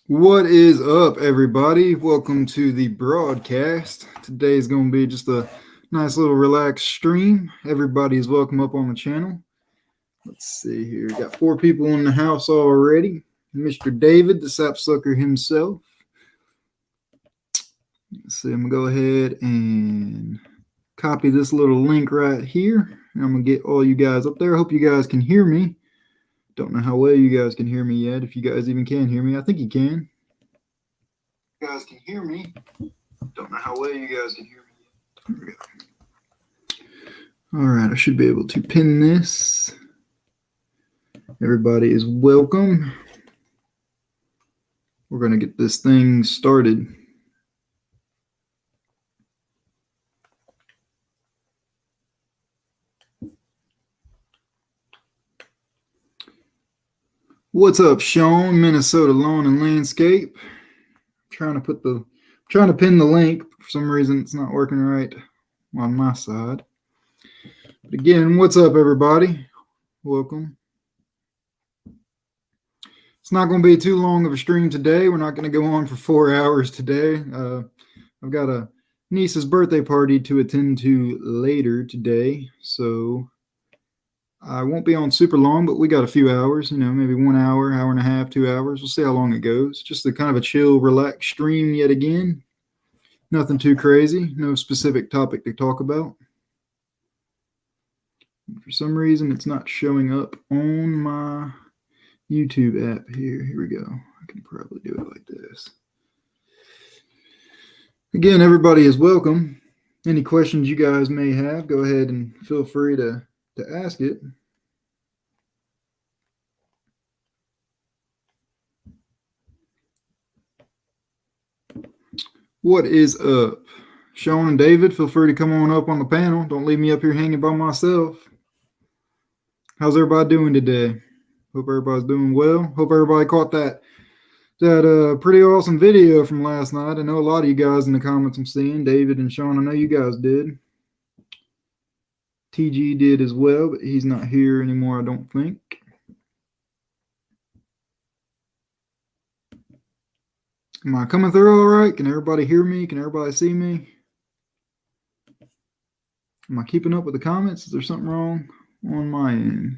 What is up, everybody? Welcome to the broadcast. Today is going to be just a nice little relaxed stream. Everybody is welcome up on the channel. Let's see here. We got 4 people in the house already. Mr. David, the sapsucker himself. Let's see. I'm going to go ahead and copy this little link right here. I'm going to get all you guys up there. I hope you guys can hear me. Don't know how well you guys can hear me yet. If you guys even can hear me, I think you can. You guys can hear me. Don't know how well you guys can hear me. Here we go. All right, I should be able to pin this. Everybody is welcome. We're going to get this thing started. What's up, Sean? Minnesota Lawn and Landscape. Trying to pin the link. For some reason, it's not working right on my side. But again, what's up, everybody? Welcome. It's not going to be too long of a stream today. We're not going to go on for 4 hours today. I've got a niece's birthday party to attend to later today, so I won't be on super long, but we got a few hours, maybe 1 hour, hour and a half, 2 hours. We'll see how long it goes. Just a kind of a chill, relaxed stream yet again. Nothing too crazy. No specific topic to talk about. For some reason, it's not showing up on my YouTube app here. Here we go. I can probably do it like this. Again, everybody is welcome. Any questions you guys may have, go ahead and feel free to ask it. What is up? Sean and David, feel free to come on up on the panel. Don't leave me up here hanging by myself. How's everybody doing today? Hope everybody's doing well. Hope everybody caught that pretty awesome video from last night. I know a lot of you guys in the comments I'm seeing. David and Sean, I know you guys did. TG did as well, but he's not here anymore, I don't think. Am I coming through all right? Can everybody hear me? Can everybody see me? Am I keeping up with the comments? Is there something wrong on my end?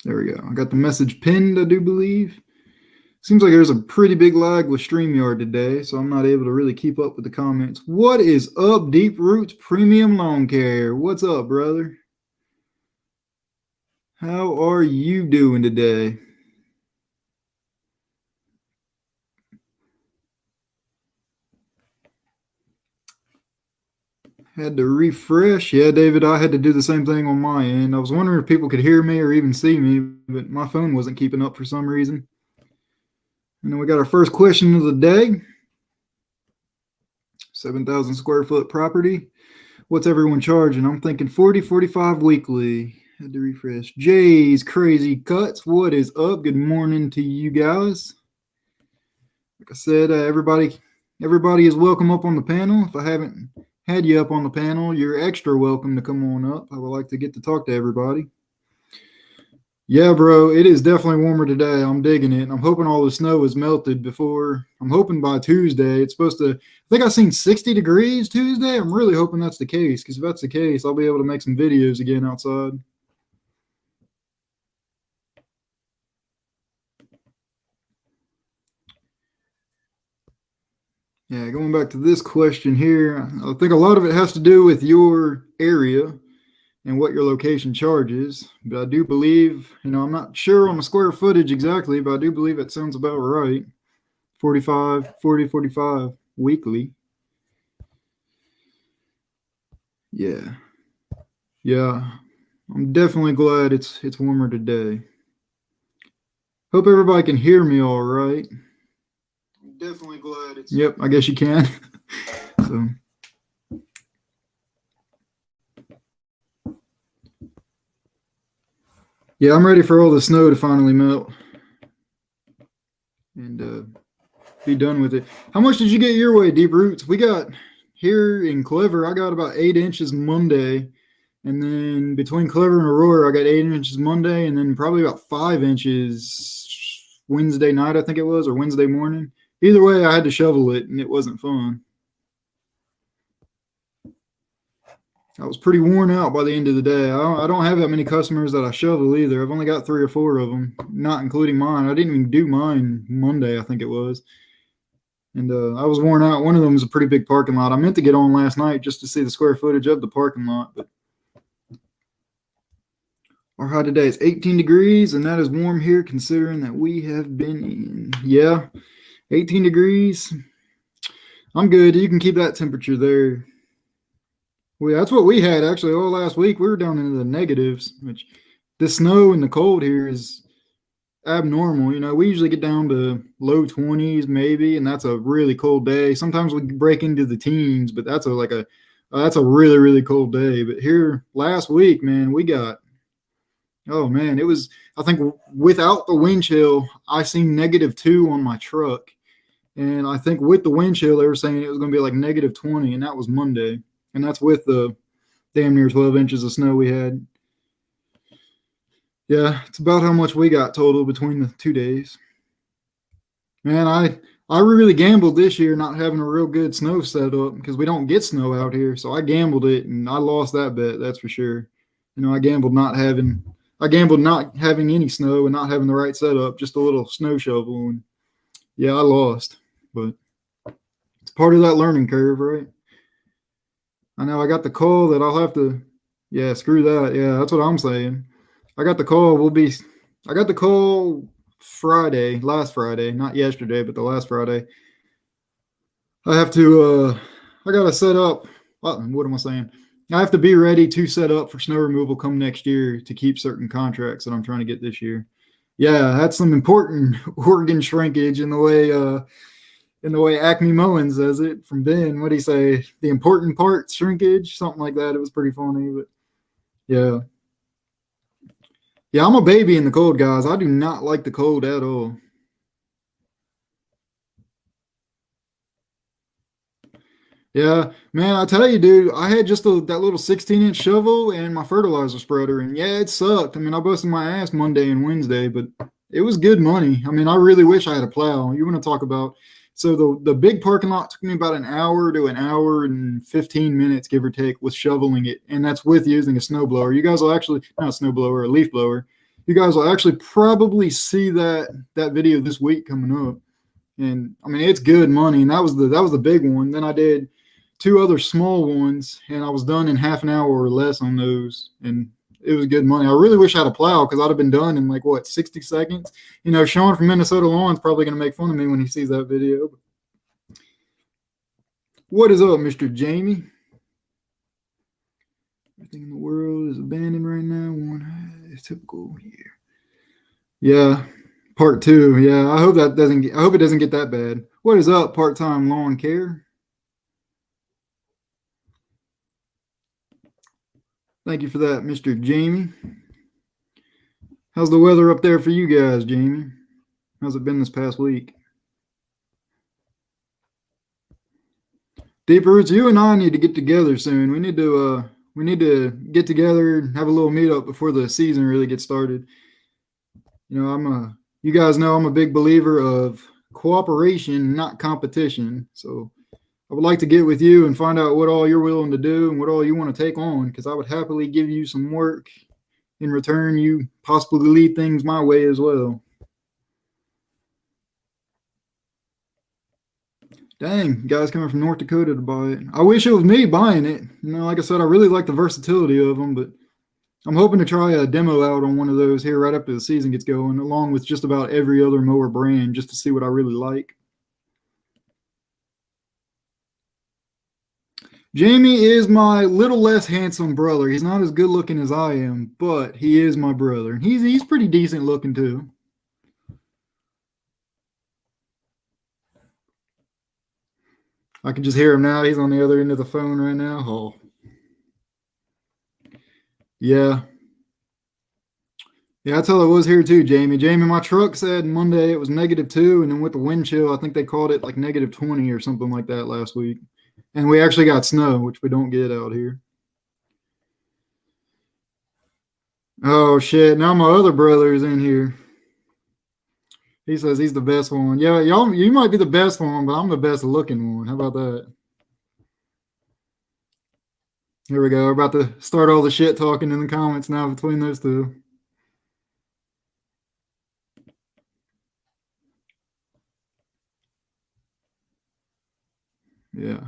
There we go. I got the message pinned, I do believe. Seems like there's a pretty big lag with StreamYard today, so I'm not able to really keep up with the comments. What is up, Deep Roots Premium Lawn Care? What's up, brother? How are you doing today? Had to refresh. Yeah, David, I had to do the same thing on my end. I was wondering if people could hear me or even see me, but my phone wasn't keeping up for some reason. And then we got our first question of the day. 7,000 square foot property. What's everyone charging? I'm thinking 40, 45 weekly. Had to refresh. Jay's Crazy Cuts. What is up? Good morning to you guys. Like I said, everybody is welcome up on the panel. If I haven't had you up on the panel, you're extra welcome to come on up. I would like to get to talk to everybody. Yeah, bro, it is definitely warmer today. I'm digging it. I'm hoping all the snow is melted before. I'm hoping by Tuesday. It's supposed to, I think I've seen 60 degrees Tuesday. I'm really hoping that's the case, because if that's the case, I'll be able to make some videos again outside. Yeah, going back to this question here, I think a lot of it has to do with your area and what your location charges. But I do believe, I'm not sure on the square footage exactly, but I do believe it sounds about right. 45 weekly. Yeah. I'm definitely glad it's warmer today. Hope everybody can hear me all right. I'm definitely glad it's... Yep, I guess you can. So... yeah, I'm ready for all the snow to finally melt and be done with it. How much did you get your way, Deep Roots? We got here in Clever, I got about 8 inches Monday, And then between Clever and Aurora, I got 8 inches Monday, and then probably about 5 inches Wednesday night, I think it was, or Wednesday morning. Either way, I had to shovel it, and it wasn't fun. I was pretty worn out by the end of the day. I don't have that many customers that I shovel either. I've only got 3 or 4 of them, not including mine. I didn't even do mine Monday, I think it was. And I was worn out. One of them was a pretty big parking lot. I meant to get on last night just to see the square footage of the parking lot, but our high today is 18 degrees, and that is warm here considering that we have been in. Yeah, 18 degrees. I'm good. You can keep that temperature there. Well, that's what we had actually all last week. We were down into the negatives, which the snow and the cold here is abnormal. You know, we usually get down to low 20s maybe, and that's a really cold day. Sometimes we break into the teens, but that's a really, really cold day. But here last week, man, we got, oh man, it was, I think without the wind chill, I seen -2 on my truck. And I think with the wind chill, they were saying it was going to be like -20, and that was Monday. And that's with the damn near 12 inches of snow we had. Yeah, it's about how much we got total between the 2 days. Man, I really gambled this year not having a real good snow setup because we don't get snow out here. So I gambled it and I lost that bet, that's for sure. You know, I gambled not having any snow and not having the right setup, just a little snow shovel. And yeah, I lost, but it's part of that learning curve, right? I know I got the call that I'll have to, yeah, screw that. Yeah, that's what I'm saying. I got the call. I got the call last Friday, not yesterday, but the last Friday. I have to, I got to set up, what am I saying? I have to be ready to set up for snow removal come next year to keep certain contracts that I'm trying to get this year. Yeah, that's some important organ shrinkage in the way Acme Moen says it from Ben. What do you say? The important parts shrinkage, something like that. It was pretty funny, but yeah. Yeah, I'm a baby in the cold, guys. I do not like the cold at all. Yeah, man, I tell you, dude, I had just that little 16-inch shovel and my fertilizer spreader, and yeah, it sucked. I mean, I busted my ass Monday and Wednesday, but it was good money. I mean, I really wish I had a plow. You want to talk about, so the big parking lot took me about an hour to an hour and 15 minutes, give or take, with shoveling it, and that's with using a snowblower. You guys will actually, not a snowblower, a leaf blower. You guys will actually probably see that video this week coming up. And I mean, it's good money, and that was the big one. Then I did 2 other small ones, and I was done in half an hour or less on those, and it was good money. I really wish I had a plow because I'd have been done in 60 seconds. You know, Sean from Minnesota Lawn's probably going to make fun of me when he sees that video. What is up, Mr. Jamie? Everything in the world is abandoned right now. One is typical here. Yeah, part 2. Yeah, I hope it doesn't get that bad. What is up, part-time lawn care? Thank you for that, Mr. Jamie. How's the weather up there for you guys, Jamie? How's it been this past week? Deep Roots, you and I need to get together soon. We need to get together and have a little meetup before the season really gets started. You know, you guys know I'm a big believer of cooperation, not competition. So I would like to get with you and find out what all you're willing to do and what all you want to take on, because I would happily give you some work. In return, you possibly lead things my way as well. Dang, guys coming from North Dakota to buy it. I wish it was me buying it. You know, like I said, I really like the versatility of them, but I'm hoping to try a demo out on one of those here right after the season gets going, along with just about every other mower brand, just to see what I really like. Jamie is my little less handsome brother. He's not as good looking as I am, but he is my brother. He's pretty decent looking too. I can just hear him now. He's on the other end of the phone right now. Oh. Yeah. Yeah, that's how it was here too, Jamie. Jamie, my truck said Monday it was -2, and then with the wind chill, I think they called it like -20 or something like that last week. And we actually got snow, which we don't get out here. Oh shit! Now my other brother is in here. He says he's the best one. Yeah, y'all, you might be the best one, but I'm the best looking one. How about that? Here we go. We're about to start all the shit talking in the comments now between those two. Yeah.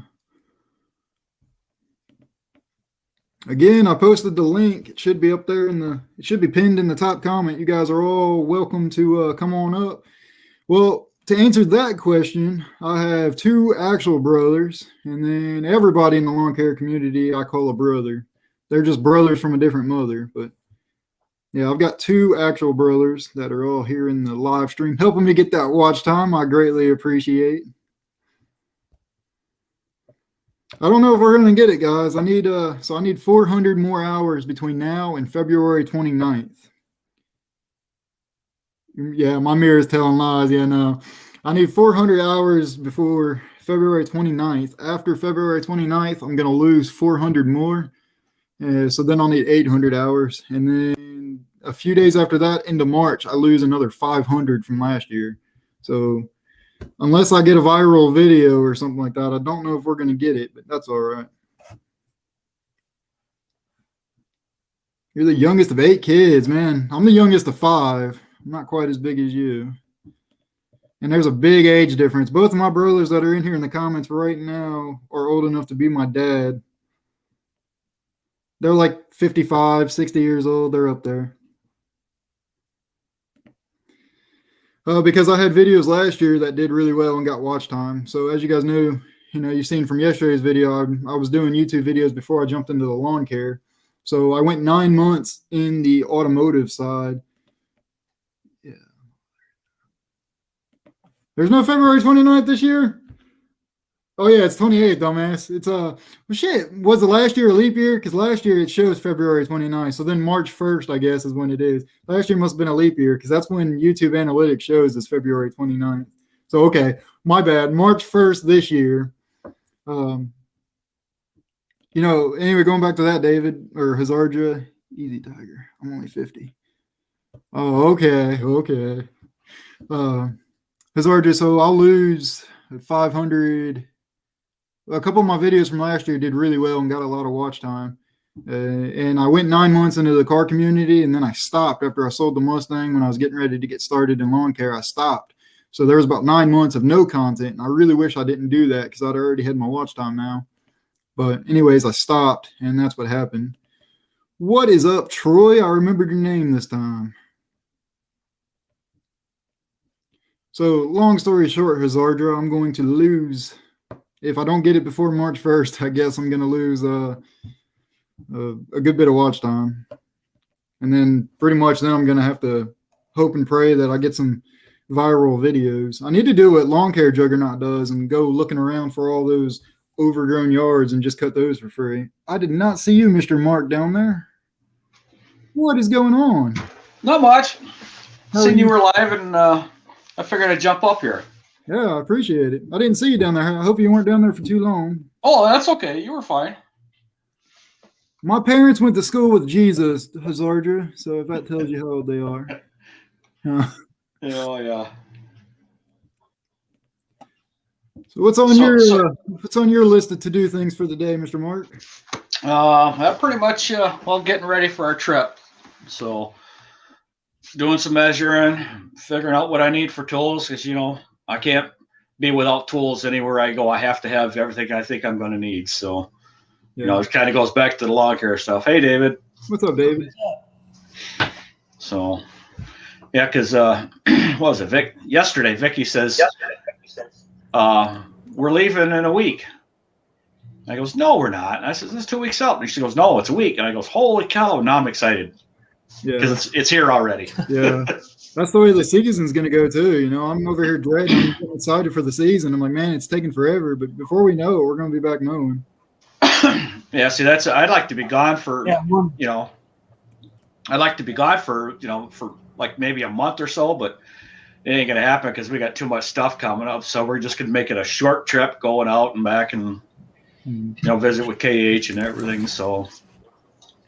Again, I posted the link. It should be up there it should be pinned in the top comment. You guys are all welcome to come on up. Well, to answer that question, I have two actual brothers, and then everybody in the lawn care community I call a brother. They're just brothers from a different mother. But yeah, I've got two actual brothers that are all here in the live stream, helping me get that watch time. I greatly appreciate. I don't know if we're going to get it, guys. I need 400 more hours between now and February 29th. Yeah, my mirror is telling lies. Yeah, no. I need 400 hours before February 29th. After February 29th, I'm going to lose 400 more. So then I'll need 800 hours. And then a few days after that, into March, I lose another 500 from last year. So unless I get a viral video or something like that, I don't know if we're going to get it, but that's all right. You're the youngest of 8 kids, man. I'm the youngest of 5. I'm not quite as big as you. And there's a big age difference. Both of my brothers that are in here in the comments right now are old enough to be my dad. They're like 55, 60 years old. They're up there. Because I had videos last year that did really well and got watch time. So as you guys knew, you've seen from yesterday's video, I was doing YouTube videos before I jumped into the lawn care. So I went 9 months in the automotive side. Yeah. There's no February 29th this year? Oh yeah, it's 28th, dumbass. It's well, shit. Was the last year a leap year? Because last year it shows February 29th. So then March 1st, I guess, is when it is. Last year must have been a leap year because that's when YouTube Analytics shows is February 29th. So okay, my bad. March 1st this year. Anyway, going back to that, David or Hazardra, easy tiger. I'm only 50. Oh, okay. Hazardra, so I'll lose 500. A couple of my videos from last year did really well and got a lot of watch time. And I went 9 months into the car community, and then I stopped after I sold the Mustang. When I was getting ready to get started in lawn care, I stopped. So there was about 9 months of no content, and I really wish I didn't do that because I'd already had my watch time now. But anyways, I stopped, and that's what happened. What is up, Troy? I remembered your name this time. So long story short, Hazardra, I'm going to lose. If I don't get it before March 1st, I guess I'm going to lose a good bit of watch time. And then pretty much then I'm going to have to hope and pray that I get some viral videos. I need to do what Lawn Care Juggernaut does and go looking around for all those overgrown yards and just cut those for free. I did not see you, Mr. Mark, down there. What is going on? Not much. Seen you were live, and I figured I'd jump up here. Yeah, I appreciate it. I didn't see you down there. I hope you weren't down there for too long. Oh, that's okay. You were fine. My parents went to school with Jesus, Hazardra, so if that tells you how old they are. Yeah. So what's on your list of to-do things for the day, Mr. Mark? That pretty much getting ready for our trip. So doing some measuring, figuring out what I need for tools, because I can't be without tools anywhere I go. I have to have everything I think I'm going to need. So, it kind of goes back to the lawn care stuff. Hey, David. What's up, David? So, yeah, because what was it? Yesterday, Vicky says, we're leaving in a week. I goes, no, we're not. And I says, it's 2 weeks out. And she goes, no, it's a week. And I goes, holy cow. Now I'm excited. Yeah. Because it's here already. Yeah. That's the way the season's going to go, too. I'm over here dreading. I'm excited for the season. I'm like, man, it's taking forever. But before we know it, we're going to be back mowing. Yeah, see, I'd like to be gone for, I'd like to be gone for like maybe a month or so. But it ain't going to happen because we got too much stuff coming up. So we're just going to make it a short trip going out and back and, visit with KH and everything. So.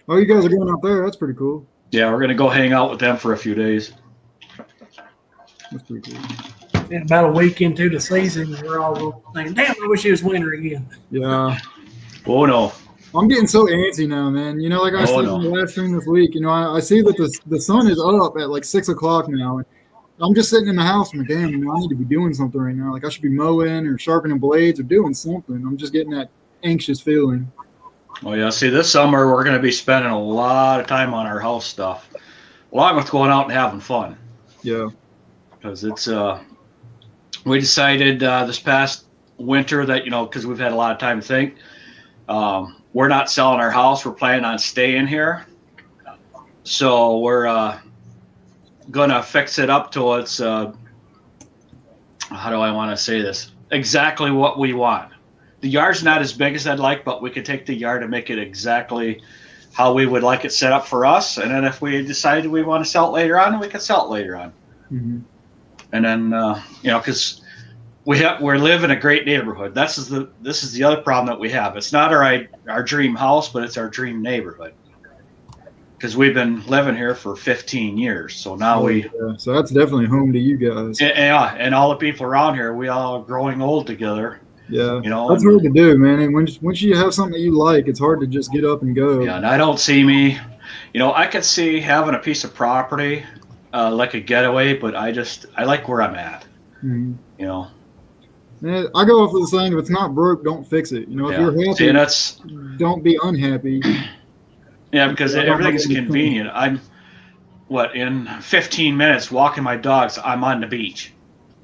Oh, you guys are going out there. That's pretty cool. Yeah, we're gonna go hang out with them for a few days. That's pretty cool. And about a week into the season, we're all thinking, damn, I wish it was winter again. Yeah. Oh no. I'm getting so antsy now, man. You know, like I said in the last stream this week, you know, I see that the sun is up at like 6 o'clock now. And I'm just sitting in the house. I'm like, damn, you know, I need to be doing something right now. Like I should be mowing or sharpening blades or doing something. I'm just getting that anxious feeling. Oh yeah. See, this summer we're gonna be spending a lot of time on our house stuff, along with going out and having fun. Yeah. Because it's we decided this past winter that, you know, because we've had a lot of time to think, we're not selling our house. We're planning on staying here. So we're going to fix it up till it's, how do I want to say this? Exactly what we want. The yard's not as big as I'd like, but we could take the yard and make it exactly how we would like it set up for us. And then if we decided we want to sell it later on, we can sell it later on. Mm-hmm. And then, you know, because we live in a great neighborhood. This is the other problem that we have. It's not our dream house, but it's our dream neighborhood. Because we've been living here for 15 years, so now so that's definitely home to you guys. And all the people around here, we all are growing old together. Yeah, you know, that's hard to do, man. And once you have something that you like, it's hard to just get up and go. Yeah, and I don't see me. You know, I could see having a piece of property like a getaway, but I like where I'm at. Mm-hmm. You know. And I go off of the saying, if it's not broke, don't fix it. You know, if you're happy, don't be unhappy. Yeah, because everything's convenient. I'm, in 15 minutes walking my dogs, I'm on the beach.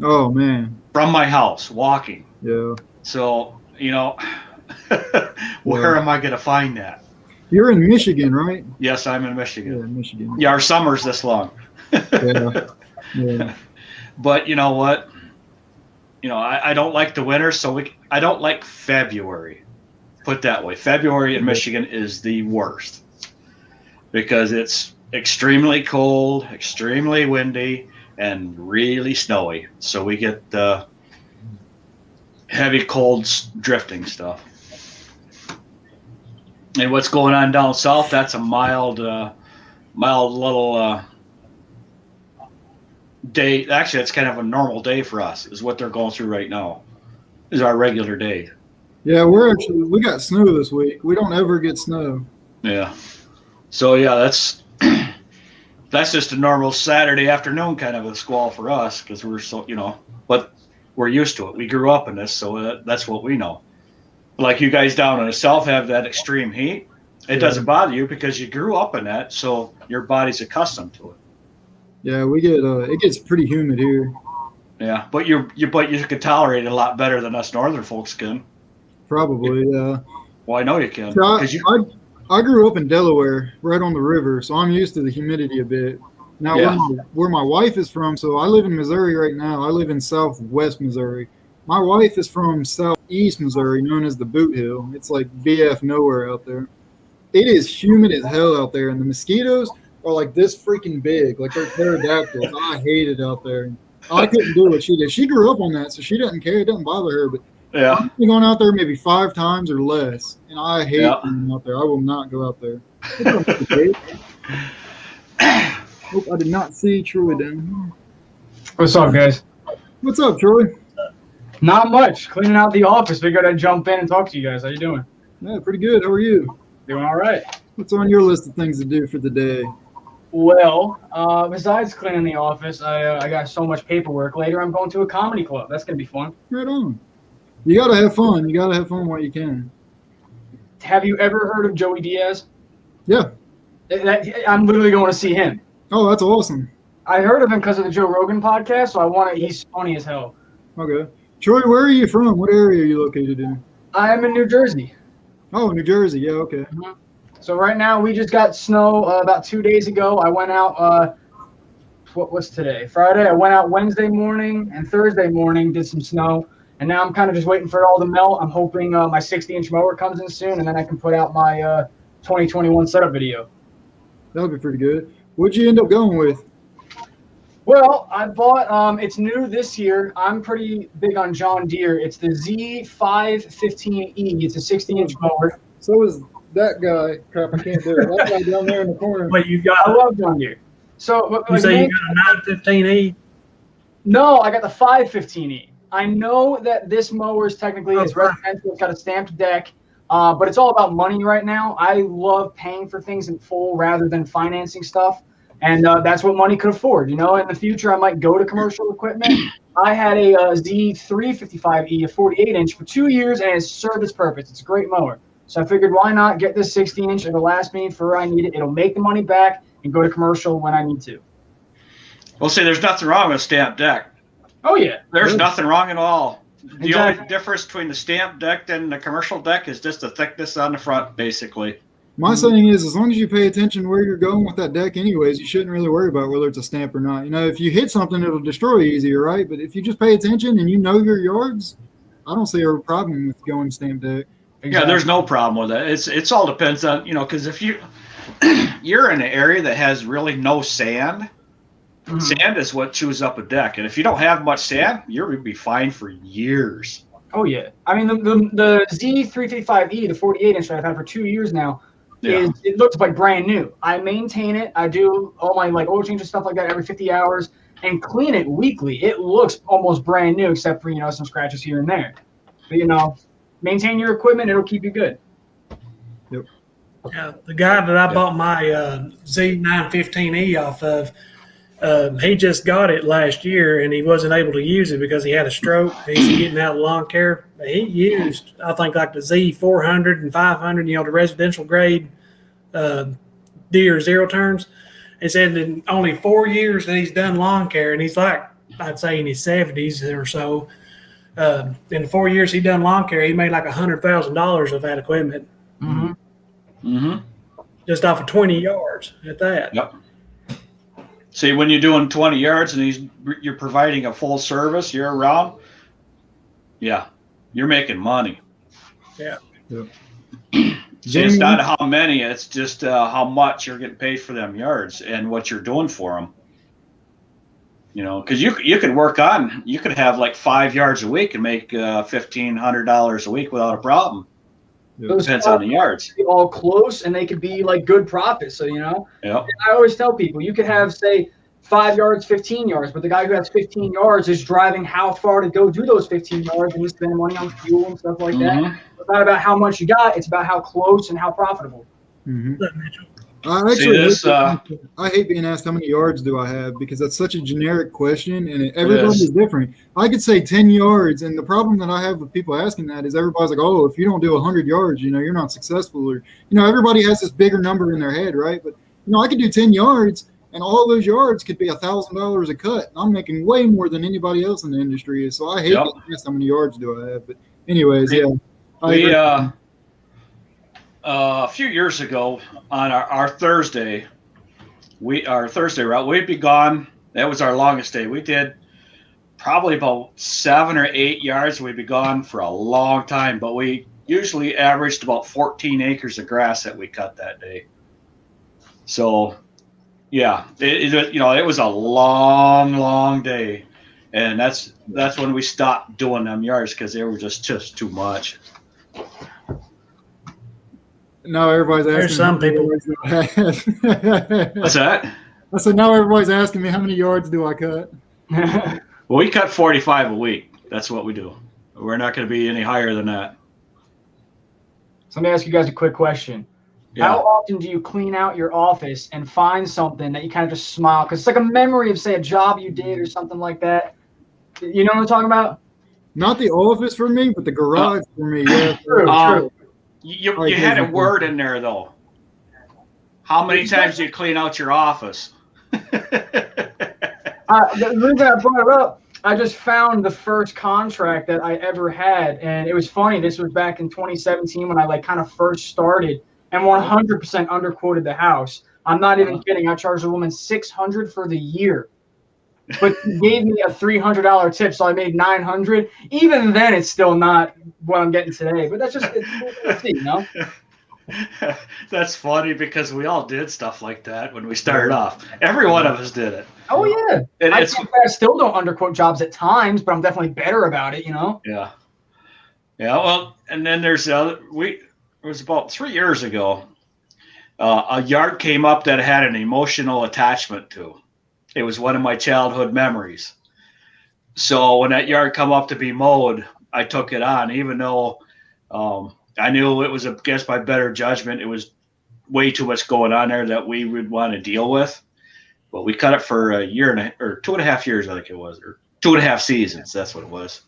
Oh, man. From my house, walking. Yeah. So, you know, where am I going to find that? You're in Michigan, right? Yes, I'm in Michigan. Yeah, Michigan. Yeah, our summer's this long. Yeah. But you know what? You know, I don't like the winter, so I don't like February. Put that way. February in Michigan is the worst because it's extremely cold, extremely windy, and really snowy. So we get heavy, cold, drifting stuff. And what's going on down south, that's a mild little day. Actually, it's kind of a normal day for us, is what they're going through right now, is our regular day. Yeah, we got snow this week. We don't ever get snow. Yeah. So, yeah, that's just a normal Saturday afternoon kind of a squall for us because we're so, you know, but we're used to it. We grew up in this, so that's what we know. Like you guys down in the south have that extreme heat. It doesn't bother you because you grew up in that, so your body's accustomed to it. Yeah, we get it gets pretty humid here. Yeah, but you can tolerate it a lot better than us northern folks can. Probably, yeah. Well, I know you can. So I grew up in Delaware, right on the river, so I'm used to the humidity a bit. Now, where my wife is from, so I live in Missouri right now. I live in southwest Missouri. My wife is from southeast Missouri, known as the Boot Hill. It's like BF nowhere out there. It is humid as hell out there, and the mosquitoes are like this freaking big, like they're pterodactyls. I hate it out there. I couldn't do what she did. She grew up on that, so she doesn't care. It doesn't bother her, but I'm going out there maybe 5 times or less, and I hate being out there. I will not go out there. Hope I did not see Troy down here. What's up, guys? What's up, Troy? Not much. Cleaning out the office. Figured I'd jump in and talk to you guys. How you doing? Yeah, pretty good. How are you? Doing all right. What's on your list of things to do for the day? Well, besides cleaning the office, I got so much paperwork. Later, I'm going to a comedy club. That's going to be fun. Right on. You got to have fun. You got to have fun while you can. Have you ever heard of Joey Diaz? Yeah. I'm literally going to see him. Oh, that's awesome. I heard of him because of the Joe Rogan podcast, so he's funny as hell. Okay. Troy, where are you from? What area are you located in? I'm in New Jersey. Oh, New Jersey. Yeah, okay. Mm-hmm. So right now, we just got snow about 2 days ago. I went out, what's today? Friday. I went out Wednesday morning and Thursday morning, did some snow. And now I'm kind of just waiting for it all to melt. I'm hoping my 60-inch mower comes in soon, and then I can put out my 2021 setup video. That would be pretty good. What'd you end up going with? Well, I bought, it's new this year. I'm pretty big on John Deere. It's the Z515E. It's a 60-inch mower. So is That guy. Crap, I can't do it. That guy down there in the corner. But you I got, love John Deere. So you say you got a 915E? No, I got the 515E. I know that this mower is technically it's right. residential. It's got a stamped deck, but it's all about money right now. I love paying for things in full rather than financing stuff, and that's what money could afford. You know, in the future, I might go to commercial equipment. I had a Z355E, a 48-inch, for 2 years, and it's served its purpose. It's a great mower. So I figured, why not get this 60-inch? It'll last me for where I need it. It'll make the money back and go to commercial when I need to. Well, see, there's nothing wrong with stamped deck. Oh, yeah. There's nothing wrong at all. The Exactly. only difference between the stamped deck and the commercial deck is just the thickness on the front, basically. My saying is, as long as you pay attention where you're going with that deck anyways, you shouldn't really worry about whether it's a stamp or not. You know, if you hit something, it'll destroy easier, right? But if you just pay attention and you know your yards, I don't see a problem with going stamp deck. Yeah, Exactly. there's no problem with it. It's all depends on, you know, because if you're in an area that has really no sand, Mhm. sand is what chews up a deck. And if you don't have much sand, you're going to be fine for years. Oh, yeah. I mean, the Z355E, the 48-inch that I've had for 2 years now, Yeah. it looks like brand new. I maintain it. I do all my like oil change and stuff like that every 50 hours and clean it weekly. It looks almost brand new except for, you know, some scratches here and there. But, you know, maintain your equipment. It'll keep you good. Yeah, the guy that I bought my Z915E off of, he just got it last year and he wasn't able to use it because he had a stroke. He's getting out of lawn care. He used, I think, like the Z400 and 500, you know, the residential grade Deere zero turns. He said in only 4 years that he's done lawn care, and he's like, I'd say in his 70s or so. In 4 years he done lawn care, he made like $100,000 of that equipment. Mm-hmm. Mm-hmm. Just off of 20 yards at that. Yep. See, when you're doing 20 yards and you're providing a full service year round, yeah, you're making money. Yeah. See, it's not how many, it's just how much you're getting paid for them yards and what you're doing for them. You know, because you could work on, you could have like 5 yards a week and make $1,500 a week without a problem. Those Depends on the yards. be all close and they could be like good profits. So, you know, Yep. I always tell people you could have, say, 5 yards, 15 yards, but the guy who has 15 yards is driving how far to go do those 15 yards and he's spending money on fuel and stuff like that. Mhm. It's not about how much you got, it's about how close and how profitable. Mm-hmm. Look, Mitchell, I See this, I hate being asked how many yards do I have because that's such a generic question and everybody's different. I could say 10 yards, and the problem that I have with people asking that is everybody's like, oh, if you don't do 100 yards, you know, you're not successful. Or, you know, everybody has this bigger number in their head, right? But, you know, I could do 10 yards, and all those yards could be $1,000 a cut. And I'm making way more than anybody else in the industry is. So I hate being asked how many yards do I have. But anyways, yeah. We a few years ago on our Thursday, our Thursday route, we'd be gone. That was our longest day. We did probably about 7 or 8 yards. We'd be gone for a long time, but we usually averaged about 14 acres of grass that we cut that day. So, yeah, it was a long day, and that's when we stopped doing them yards because they were just too much. Now everybody's asking. There's some people. What's that? I said, now everybody's asking me how many yards do I cut? Well, we cut 45 a week. That's what we do. We're not going to be any higher than that. So let me ask you guys a quick question. Yeah. How often do you clean out your office and find something that you kind of just smile? Because it's like a memory of, say, a job you did or something like that. You know what I'm talking about? Not the office for me, but the garage for me. Yeah. True. You had a word in there, though. How many times do you clean out your office? The reason I brought it up, I just found the first contract that I ever had, and it was funny. This was back in 2017 when I kind of first started, and 100% underquoted the house. I'm not even kidding. I charged a woman $600 for the year, but she gave me a $300 tip, so I made $900. Even then, it's still not what I'm getting today. But that's just it's you know. That's funny because we all did stuff like that when we started off. Every one of us did it. Oh yeah, And I still don't underquote jobs at times, but I'm definitely better about it. You know. Yeah. Well, and then there's the other. it was about 3 years ago. A yard came up that had an emotional attachment to. It was one of my childhood memories. So when that yard come up to be mowed, I took it on, even though I knew it was against my better judgment. It was way too much going on there that we would want to deal with. But we cut it for a year or 2.5 years, I think it was, or 2.5 seasons. That's what it was.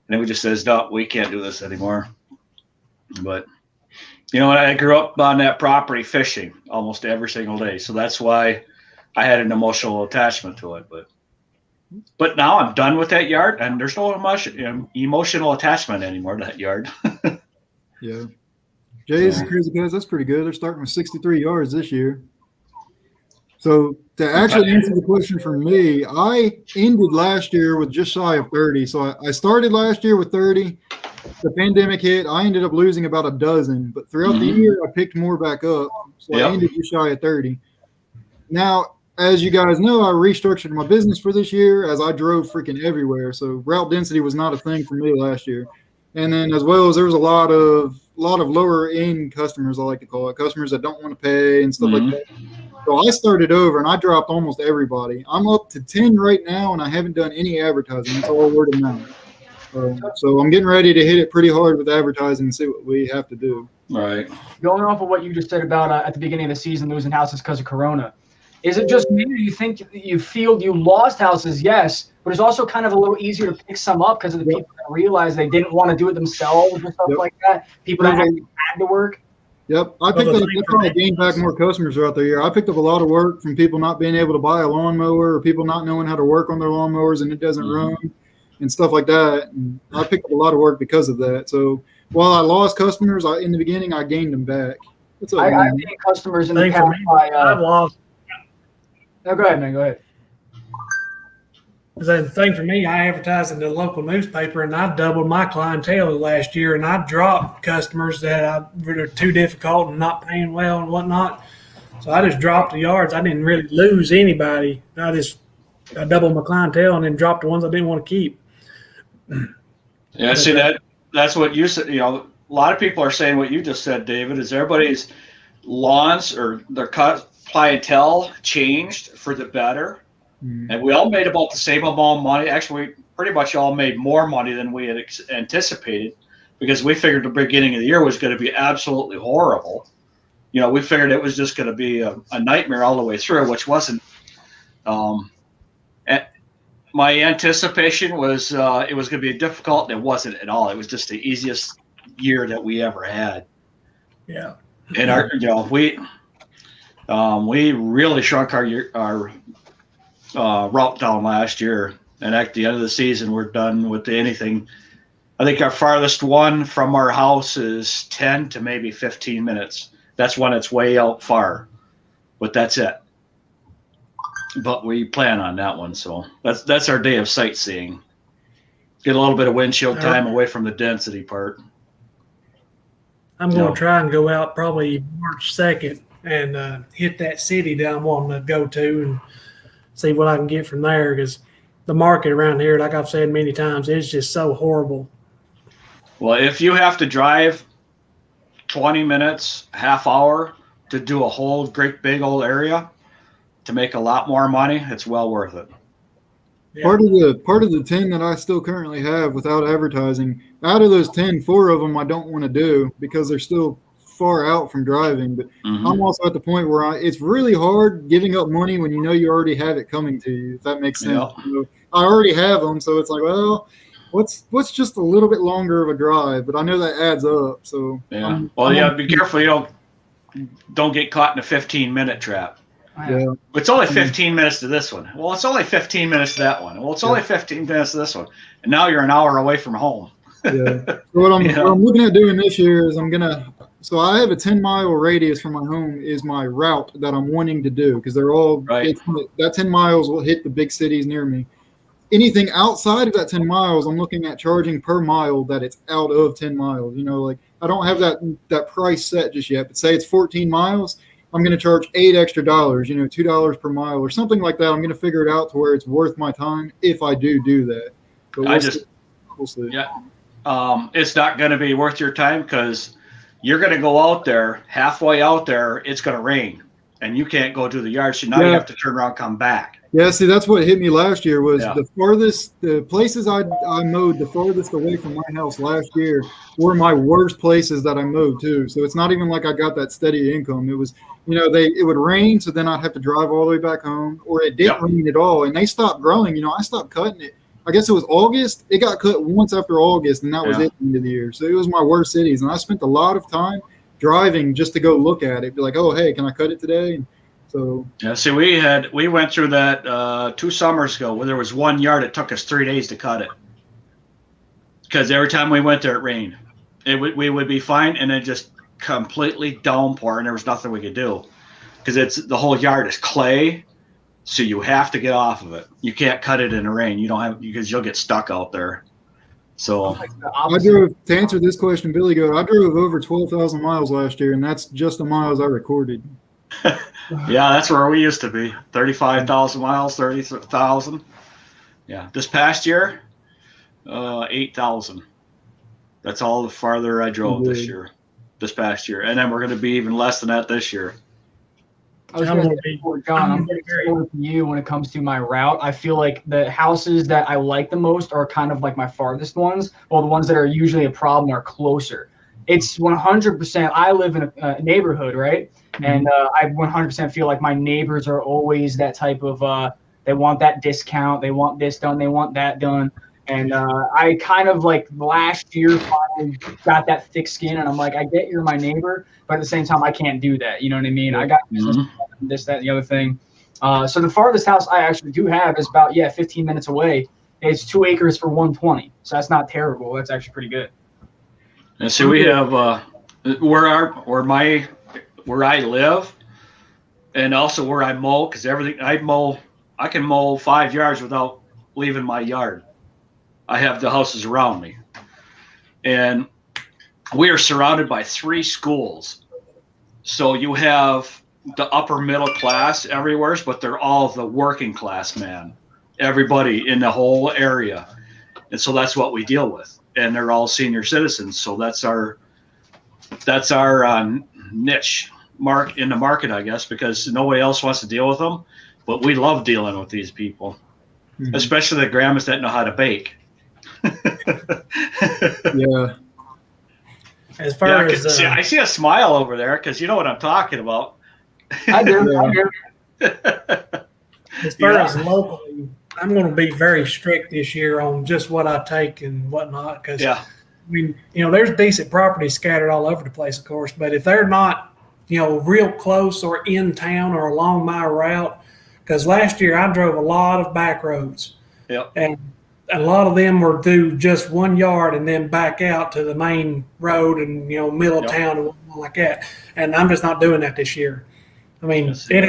And then we just says, no, we can't do this anymore. But I grew up on that property fishing almost every single day, so that's why I had an emotional attachment to it. But now I'm done with that yard, and there's no emotional attachment anymore to that yard. Yeah. Jay's Crazy Cats, that's pretty good. They're starting with 63 yards this year. So to actually answer the question for me, I ended last year with just shy of 30. So I started last year with 30. The pandemic hit. I ended up losing about a dozen, but throughout the year, I picked more back up. So I ended just shy of 30. Now, as you guys know, I restructured my business for this year as I drove freaking everywhere. So route density was not a thing for me last year. And then as well as there was a lot of lower end customers, I like to call it, customers that don't want to pay and stuff like that. So I started over and I dropped almost everybody. I'm up to 10 right now and I haven't done any advertising. It's all word of mouth. So I'm getting ready to hit it pretty hard with advertising and see what we have to do. Right. Going off of what you just said about at the beginning of the season losing houses because of Corona, is it just me or you think you feel you lost houses? Yes, but it's also kind of a little easier to pick some up because of the people that realized they didn't want to do it themselves and stuff like that. People that actually had to work. Yep, I picked up. That's why I gained back more customers throughout the year. I picked up a lot of work from people not being able to buy a lawnmower or people not knowing how to work on their lawnmowers and it doesn't run and stuff like that. And I picked up a lot of work because of that. So while I lost customers in the beginning, I gained them back. I gained customers in the past. I've lost. No, go ahead, man. Go ahead. The thing for me, I advertised in the local newspaper, and I doubled my clientele last year, and I dropped customers that were too difficult and not paying well and whatnot. So I just dropped the yards. I didn't really lose anybody. I doubled my clientele and then dropped the ones I didn't want to keep. Yeah, see that's what you said. A lot of people are saying what you just said, David. Is everybody's lawns or their clientele changed for the better? And we all made about the same amount of money. Actually, we pretty much all made more money than we had anticipated because we figured the beginning of the year was going to be absolutely horrible. We figured it was just going to be a nightmare all the way through, which wasn't. My anticipation was it was going to be difficult, and it wasn't at all. It was just the easiest year that we ever had. Yeah. And we really shrunk our route down last year, and at the end of the season we're done with anything. I think our farthest one from our house is 10 to maybe 15 minutes. That's when it's way out far, but that's it. But we plan on that one, so that's our day of sightseeing. Get a little bit of windshield time away from the density part. I'm going to try and go out probably March 2nd and hit that city that I'm wanting to go to and see what I can get from there, because the market around here, like I've said many times, is just so horrible. Well, if you have to drive 20 minutes, half hour to do a whole great big old area to make a lot more money, it's well worth it. Yeah. Part of the 10 that I still currently have without advertising, out of those 10, 4 of them I don't want to do because they're still far out from driving. But I'm also at the point where it's really hard giving up money when you know you already have it coming to you, if that makes sense. Yeah. I already have them, so it's like, well, what's just a little bit longer of a drive, but I know that adds up. So be careful you don't get caught in a 15-minute trap. Yeah. It's only 15 minutes to this one. Well, it's only 15 minutes to that one. Well, it's only 15 minutes to this one. And now you're an hour away from home. Yeah. So what I'm looking at doing this year is so I have a 10-mile radius from my home is my route that I'm wanting to do, because they're all that 10 miles will hit the big cities near me. Anything outside of that 10 miles, I'm looking at charging per mile that it's out of 10 miles. Like I don't have that price set just yet, but say it's 14 miles, I'm going to charge $8 extra, $2 per mile or something like that. I'm going to figure it out to where it's worth my time if I do that. But we'll see. Yeah. It's not going to be worth your time because you're going to go out there, halfway out there, it's going to rain, and you can't go to the yard. So now you have to turn around, come back. Yeah, see, that's what hit me last year was the places I mowed the farthest away from my house last year were my worst places that I mowed too. So it's not even like I got that steady income. It was, it would rain, so then I'd have to drive all the way back home, or it didn't rain at all, and they stopped growing. I stopped cutting it. I guess it was August. It got cut once after August, and that was it at the end of the year. So it was my worst cities, and I spent a lot of time driving just to go look at it, be like, oh, hey, can I cut it today? And so see, we went through that 2 summers ago where there was 1 yard. It took us 3 days to cut it because every time we went there, it rained. We would be fine, and then just completely downpour, and there was nothing we could do because the whole yard is clay. So you have to get off of it. You can't cut it in the rain. You don't have because you'll get stuck out there. So I drove to answer this question, Billy Goat. I drove over 12,000 miles last year, and that's just the miles I recorded. Yeah, that's where we used to be. 35,000 miles, 30,000. Yeah, this past year, 8,000. That's all the farther I drove this past year, and then we're going to be even less than that this year. I was going to say, John, I'm very similar to you when it comes to my route. I feel like the houses that I like the most are kind of like my farthest ones, while the ones that are usually a problem are closer. It's 100%. I live in a neighborhood, right? Mm-hmm. And I 100% feel like my neighbors are always that type of, they want that discount, they want this done, they want that done. And I kind of like last year finally got that thick skin, and I'm like, I get you're my neighbor, but at the same time, I can't do that. You know what I mean? I got this, that, and the other thing. So the farthest house I actually do have is about 15 minutes away. It's 2 acres for 120, so that's not terrible. That's actually pretty good. And so we have where I live, and also where I mow, because everything I can mow 5 yards without leaving my yard. I have the houses around me, and we are surrounded by 3 schools. So you have the upper middle class everywhere, but they're all the working class, man. Everybody in the whole area, and so that's what we deal with. And they're all senior citizens, so that's our niche mark in the market, I guess, because nobody else wants to deal with them. But we love dealing with these people, especially the grandmas that know how to bake. Yeah. As far as I see a smile over there because you know what I'm talking about. I do. As far as locally, I'm going to be very strict this year on just what I take and whatnot. Because I mean, there's decent properties scattered all over the place, of course. But if they're not, real close or in town or along my route, because last year I drove a lot of back roads. Yep. And a lot of them were through just 1 yard and then back out to the main road and middle of town and whatnot like that. And I'm just not doing that this year. I mean, it'd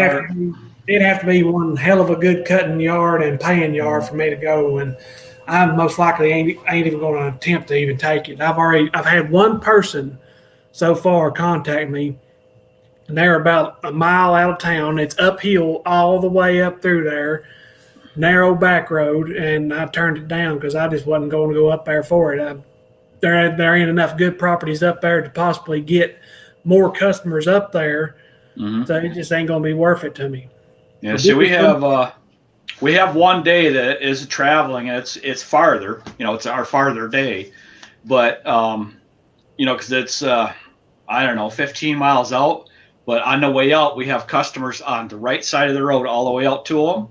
have to be one hell of a good cutting yard and paying yard for me to go, and I most likely ain't even going to attempt to even take it. I've had one person so far contact me, and they're about a mile out of town. It's uphill all the way up through there. Narrow back road, and I turned it down because I just wasn't going to go up there for it. There ain't enough good properties up there to possibly get more customers up there, so it just ain't going to be worth it to me. Yeah, see, we have one day that is traveling, and it's farther. It's our farther day, but because it's 15 miles out. But on the way out, we have customers on the right side of the road all the way out to them.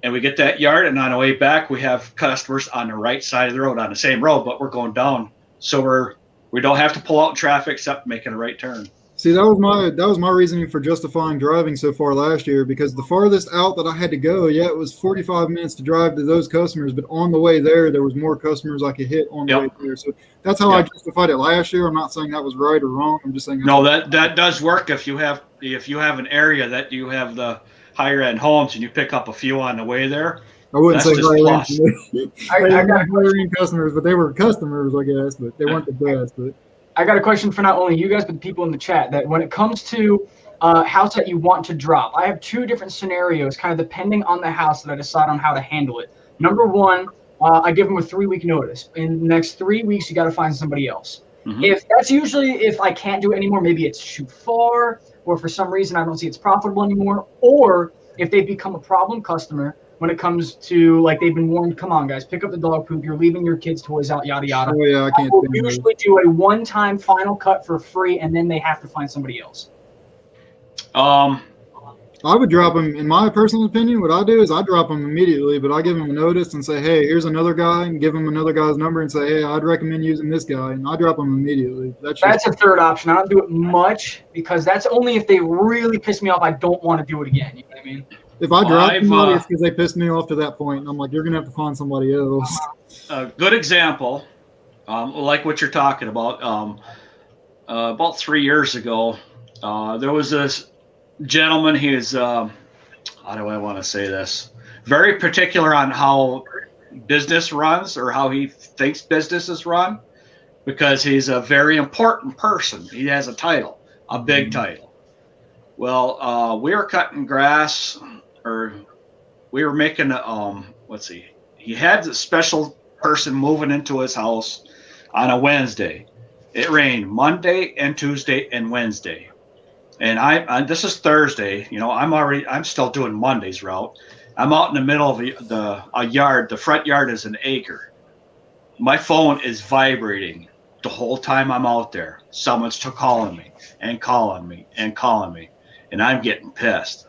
And we get that yard, and on the way back, we have customers on the right side of the road on the same road, but we're going down, so we don't have to pull out in traffic except making a right turn. See, that was my reasoning for justifying driving so far last year, because the farthest out that I had to go, it was 45 minutes to drive to those customers, but on the way there was more customers I could hit on the way there. So that's how I justified it last year. I'm not saying that was right or wrong. I'm just saying that does work if you have an area that you have the higher end homes and you pick up a few on the way there. I wouldn't say higher end. I got higher end customers, but they were customers, I guess, but they weren't the best. But I got a question for not only you guys, but the people in the chat, that when it comes to house that you want to drop, I have 2 different scenarios, kind of depending on the house, that I decide on how to handle it. Number one, I give them a 3-week notice. In the next 3 weeks, you got to find somebody else. If that's usually if I can't do it anymore, maybe it's too far, or for some reason I don't see it's profitable anymore, or if they've become a problem customer when it comes to like they've been warned, come on guys, pick up the dog poop, you're leaving your kids' toys out, yada yada. Oh yeah, I can't will stand those. usually do a one-time final cut for free, and then they have to find somebody else. I would drop them. In my personal opinion, what I do is I drop them immediately, but I give them a notice and say, hey, here's another guy, and give them another guy's number and say, hey, I'd recommend using this guy, and I drop them immediately. That's a third option. I don't do it much because that's only if they really piss me off. I don't want to do it again. You know what I mean? If I drop somebody, it's because they pissed me off to that point. And I'm like, you're gonna have to find somebody else. A good example, like what you're talking about. About 3 years ago, there was this gentleman. He is how do I want to say this? Very particular on how business runs or how he thinks business is run, because he's a very important person. He has a title, a big title. Well, we were cutting grass, or we were making let's see. He had a special person moving into his house on a Wednesday. It rained Monday and Tuesday and Wednesday. And I this is Thursday. You know, I'm still doing Monday's route. I'm out in the middle of a yard. The front yard is an acre. My phone is vibrating the whole time I'm out there. Someone's calling me and calling me and calling me, and I'm getting pissed.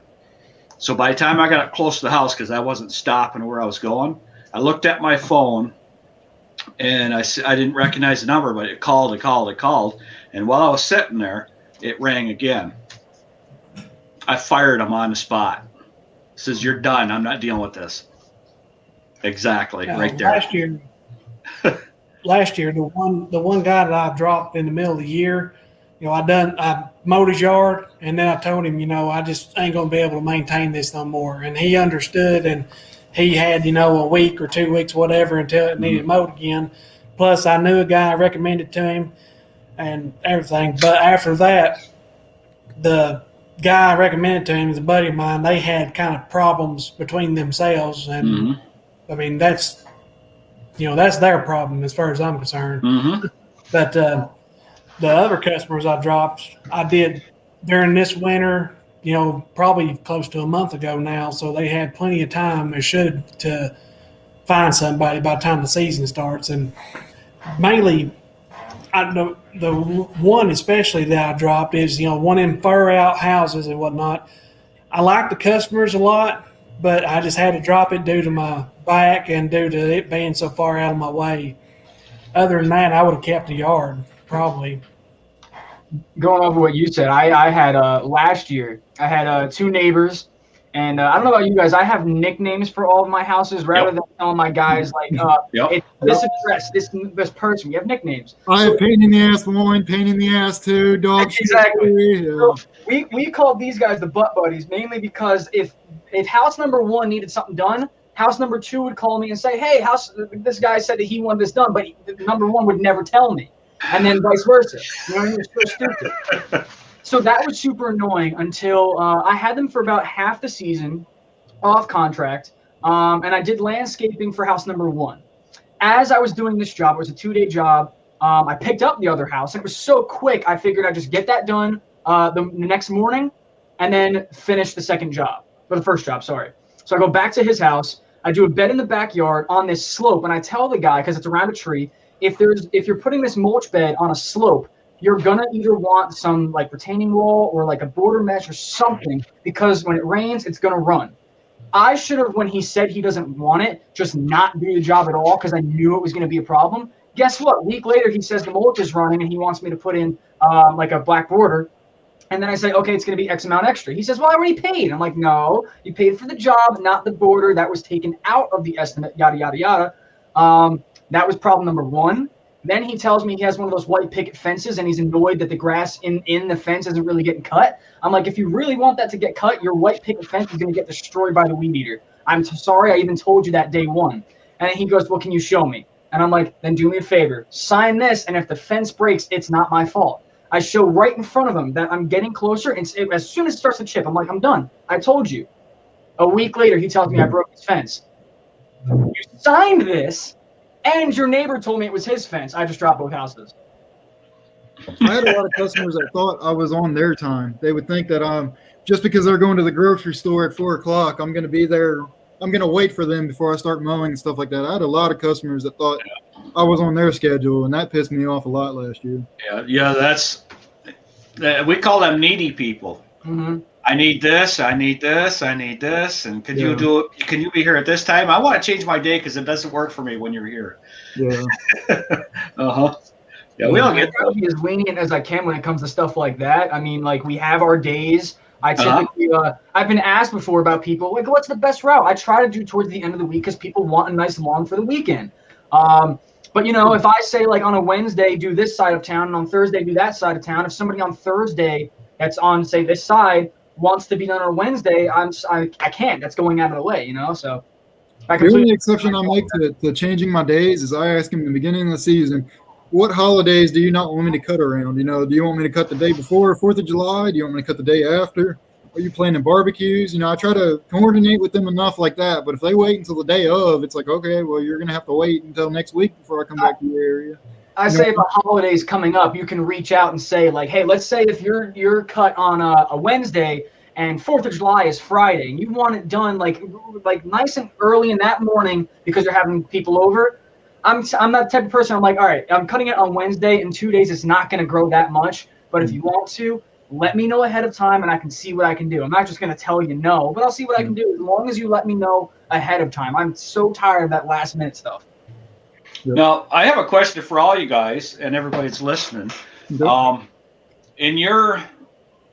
So by the time I got close to the house, because I wasn't stopping where I was going, I looked at my phone, and I didn't recognize the number, but it called. And while I was sitting there, it rang again. I fired him on the spot. Says, you're done. I'm not dealing with this. Exactly, right there. Last year, the one guy that I dropped in the middle of the year, you know, I mowed his yard, and then I told him, you know, I just ain't gonna be able to maintain this no more. And he understood, and he had, you know, a week or 2 weeks, whatever, until it needed mowed again. Plus, I knew a guy I recommended to him and everything. But after that, the guy I recommended to him is a buddy of mine. They had kind of problems between themselves, and I mean that's their problem as far as I'm concerned. But the other customers I dropped, I did during this winter. You know, probably close to a month ago now, so they had plenty of time. They should to find somebody by the time the season starts, and mainly. The one especially that I dropped is, you know, one in fur out houses and whatnot. I like the customers a lot, but I just had to drop it due to my back and due to it being so far out of my way. Other than that, I would have kept the yard, probably. Going over what you said, I had last year, I had 2 neighbors. And I don't know about you guys. I have nicknames for all of my houses rather than telling my guys like, it's this address, this person. You have nicknames. I have pain in the ass 1, pain in the ass 2, dog. Exactly. So we called these guys the butt buddies mainly because if house number 1 needed something done, house number 2 would call me and say, hey, this guy said that he wanted this done, but number 1 would never tell me, and then vice versa. You know what I mean? It's so stupid. So that was super annoying until I had them for about half the season off contract, and I did landscaping for house number 1. As I was doing this job, it was a 2-day job, I picked up the other house, and it was so quick, I figured I'd just get that done the next morning and then finish the first job, sorry. So I go back to his house, I do a bed in the backyard on this slope, and I tell the guy, because it's around a tree, if you're putting this mulch bed on a slope, you're going to either want some like retaining wall or like a border mesh or something, because when it rains, it's going to run. I should have, when he said he doesn't want it, just not do the job at all because I knew it was going to be a problem. Guess what? A week later, he says the mulch is running and he wants me to put in like a black border. And then I say, okay, it's going to be X amount extra. He says, well, I already paid. I'm like, no, you paid for the job, not the border. That was taken out of the estimate, yada, yada, yada. That was problem number 1. Then he tells me he has one of those white picket fences and he's annoyed that the grass in the fence isn't really getting cut. I'm like, if you really want that to get cut, your white picket fence is going to get destroyed by the weed eater. I'm sorry I even told you that day 1. And then he goes, well, can you show me? And I'm like, then do me a favor. Sign this, and if the fence breaks, it's not my fault. I show right in front of him that I'm getting closer, and as soon as it starts to chip, I'm like, I'm done. I told you. A week later, he tells me I broke his fence. You signed this. And your neighbor told me it was his fence. I just dropped both houses. I had a lot of customers that thought I was on their time. They would think that just because they're going to the grocery store at 4 o'clock, I'm going to be there. I'm going to wait for them before I start mowing and stuff like that. I had a lot of customers that thought I was on their schedule, and that pissed me off a lot last year. We call them needy people. Mm-hmm. I need this, I need this, I need this, and can you do it? Can you be here at this time? I want to change my day because it doesn't work for me when you're here. Yeah. Yeah, we all I get try to be as lenient as I can when it comes to stuff like that. I mean, like we have our days. I typically, I've been asked before about people like, what's the best route? I try to do towards the end of the week because people want a nice lawn for the weekend. But if I say like on a Wednesday do this side of town and on Thursday do that side of town, if somebody on Thursday that's on say this side wants to be done on a Wednesday, I can't. That's going out of the way, So. The only exception I make to changing my days is I ask them in the beginning of the season, what holidays do you not want me to cut around? Do you want me to cut the day before 4th of July? Do you want me to cut the day after? Are you planning barbecues? I try to coordinate with them enough like that. But if they wait until the day of, it's like, okay, well, you're going to have to wait until next week before I come back to your area. I say if a holiday's coming up, you can reach out and say like, hey, let's say if you're cut on a Wednesday and 4th of July is Friday, and you want it done like nice and early in that morning because you're having people over. I'm that type of person. I'm like, all right, I'm cutting it on Wednesday. In 2 days, it's not going to grow that much. But if you want to, let me know ahead of time, and I can see what I can do. I'm not just going to tell you no, but I'll see what I can do as long as you let me know ahead of time. I'm so tired of that last minute stuff. Yep. Now, I have a question for all you guys and everybody that's listening. Yep. In your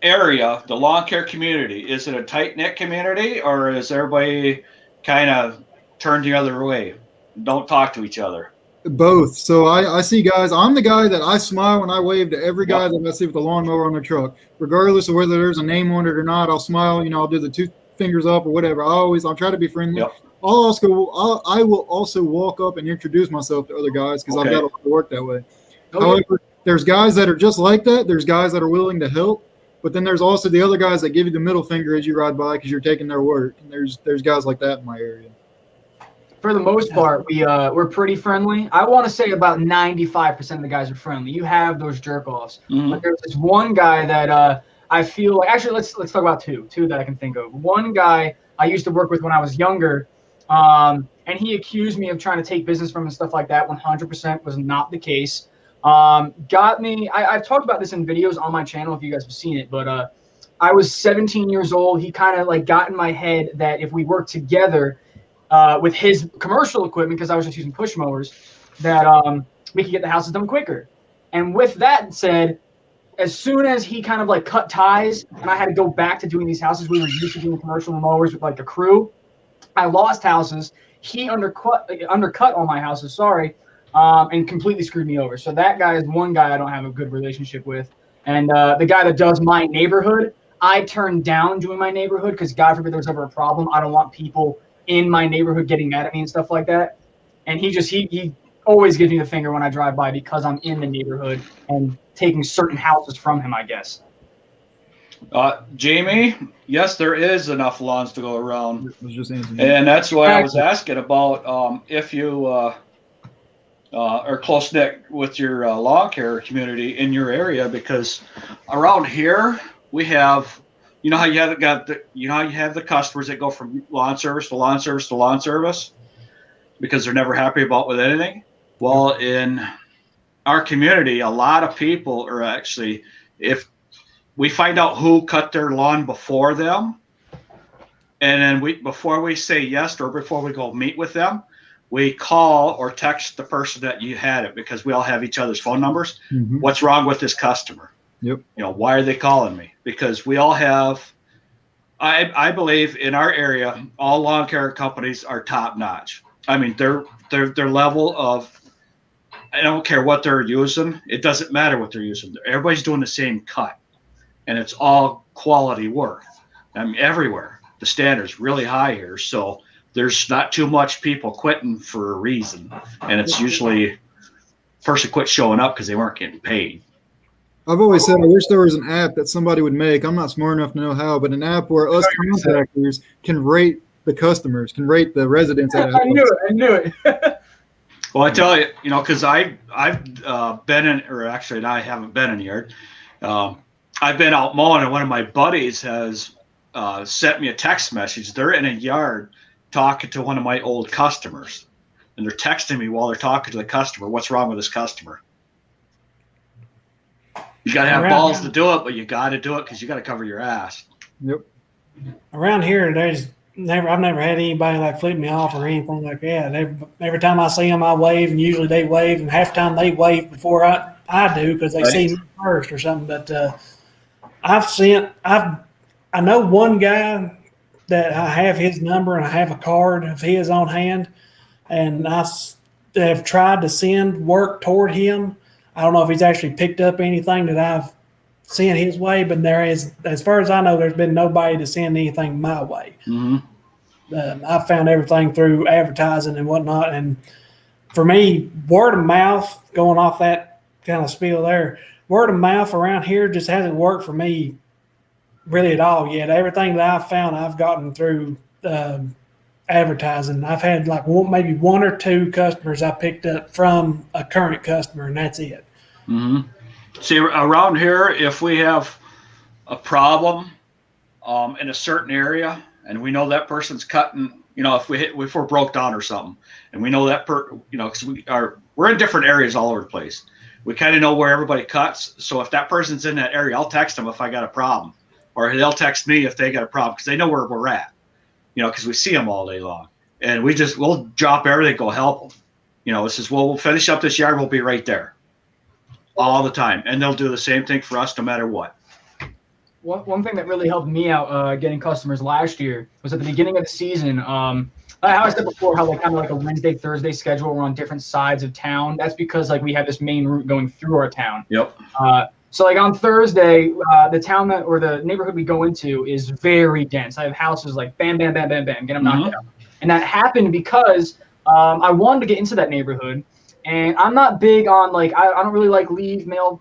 area, the lawn care community, is it a tight-knit community, or is everybody kind of turned the other way? Don't talk to each other. Both. So I see guys. I'm the guy that I smile when I wave to every guy that I see with a lawnmower on their truck, regardless of whether there's a name on it or not. I'll smile. I'll do the 2 fingers up or whatever. I'll try to be friendly. Yep. I will also walk up and introduce myself to other guys because I've got to work that way. Okay. However, there's guys that are just like that. There's guys that are willing to help, but then there's also the other guys that give you the middle finger as you ride by because you're taking their work. And there's guys like that in my area. For the most part, we're pretty friendly. I want to say about 95% of the guys are friendly. You have those jerk-offs. Mm-hmm. But there's this one guy that I feel like – actually, let's talk about two that I can think of. One guy I used to work with when I was younger, and he accused me of trying to take business from him and stuff like that. 100% was not the case. Got me – I've talked about this in videos on my channel if you guys have seen it, but I was 17 years old. He kind of like got in my head that if we worked together – with his commercial equipment, because I was just using push mowers, that we could get the houses done quicker. And with that said, as soon as he kind of like cut ties and I had to go back to doing these houses, we were used to doing commercial mowers with like a crew. I lost houses. He undercut all my houses, and completely screwed me over. So that guy is one guy I don't have a good relationship with. And the guy that does my neighborhood, I turned down doing my neighborhood because God forbid there's ever a problem. I don't want people in my neighborhood getting mad at me and stuff like that. And he always gives me the finger when I drive by because I'm in the neighborhood and taking certain houses from him, I guess. Jamie, yes, there is enough lawns to go around. I was just answering. And that's why I was asking about if you are close-knit with your lawn care community in your area, because around here we have – you know how you have the customers that go from lawn service to lawn service to lawn service because they're never happy with anything. Well, in our community, a lot of people are actually, if we find out who cut their lawn before them, and then before we say yes or before we go meet with them, we call or text the person that you had it, because we all have each other's phone numbers. Mm-hmm. What's wrong with this customer? Yep. Why are they calling me? Because we all have, I believe in our area, all lawn care companies are top notch. I mean, their level of, I don't care what they're using. It doesn't matter what they're using. Everybody's doing the same cut, and it's all quality work. I mean, everywhere. The standard's really high here. So there's not too much people quitting for a reason. And it's usually person quit showing up because they weren't getting paid. I've always said I wish there was an app that somebody would make. I'm not smart enough to know how, but an app where us contractors can rate the customers, can rate the residents. I knew it. Well, I tell you, because I've been in, or actually, I haven't been in the yard. I've been out mowing, and one of my buddies has sent me a text message. They're in a yard talking to one of my old customers, and they're texting me while they're talking to the customer. What's wrong with this customer? You got to have balls to do it, but you got to do it because you got to cover your ass. Yep. Around here, I've never had anybody like flip me off or anything like that. Every time I see them, I wave, and usually they wave, and half the time they wave before I do because they see me first or something. But I know one guy that I have his number and I have a card of his on hand, and I have tried to send work toward him. I don't know if he's actually picked up anything that I've sent his way, but there is, as far as I know, there's been nobody to send anything my way. Mm-hmm. I found everything through advertising and whatnot. And for me, word of mouth, going off that kind of spiel there, word of mouth around here just hasn't worked for me really at all yet. Everything that I've found, I've gotten through advertising. I've had like maybe one or two customers I picked up from a current customer, and that's it. Mm-hmm. See, around here, if we have a problem in a certain area, and we know that person's cutting, if we're broke down or something, and we know that because we're in different areas all over the place. We kind of know where everybody cuts. So if that person's in that area, I'll text them if I got a problem, or they'll text me if they got a problem because they know where we're at. Because we see them all day long, and we'll drop everything, go help them. It says, well, we'll finish up this yard. We'll be right there all the time. And they'll do the same thing for us no matter what. One thing that really helped me out getting customers last year was at the beginning of the season. How I said before, how kind of like a Wednesday, Thursday schedule. We're on different sides of town. That's because we have this main route going through our town. Yep. So on Thursday, the town or the neighborhood we go into is very dense. I have houses like bam, bam, bam, bam, bam, get them knocked out. And that happened because I wanted to get into that neighborhood. And I'm not big on I don't really leave mail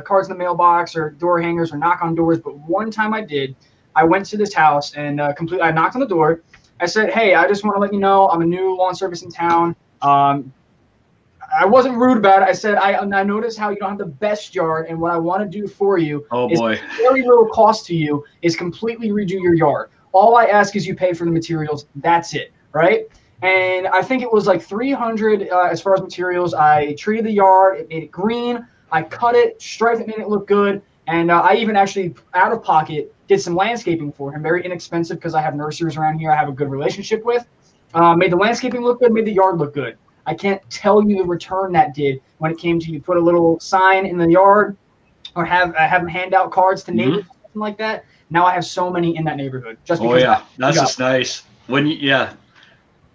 cards in the mailbox or door hangers or knock on doors. But one time I did. I went to this house and I knocked on the door. I said, hey, I just want to let you know I'm a new lawn service in town. I wasn't rude about it. I said, I noticed how you don't have the best yard, and what I want to do for you is very little cost to you is completely redo your yard. All I ask is you pay for the materials. That's it, right? And I think it was $300 as far as materials. I treated the yard. It made it green. I cut it, striped it, made it look good. And I even actually, out of pocket, did some landscaping for him. Very inexpensive because I have nurseries around here I have a good relationship with. Made the landscaping look good, made the yard look good. I can't tell you the return that did when it came to you put a little sign in the yard or have them hand out cards to neighbors, something like that. Now I have so many in that neighborhood. Just because that's just nice.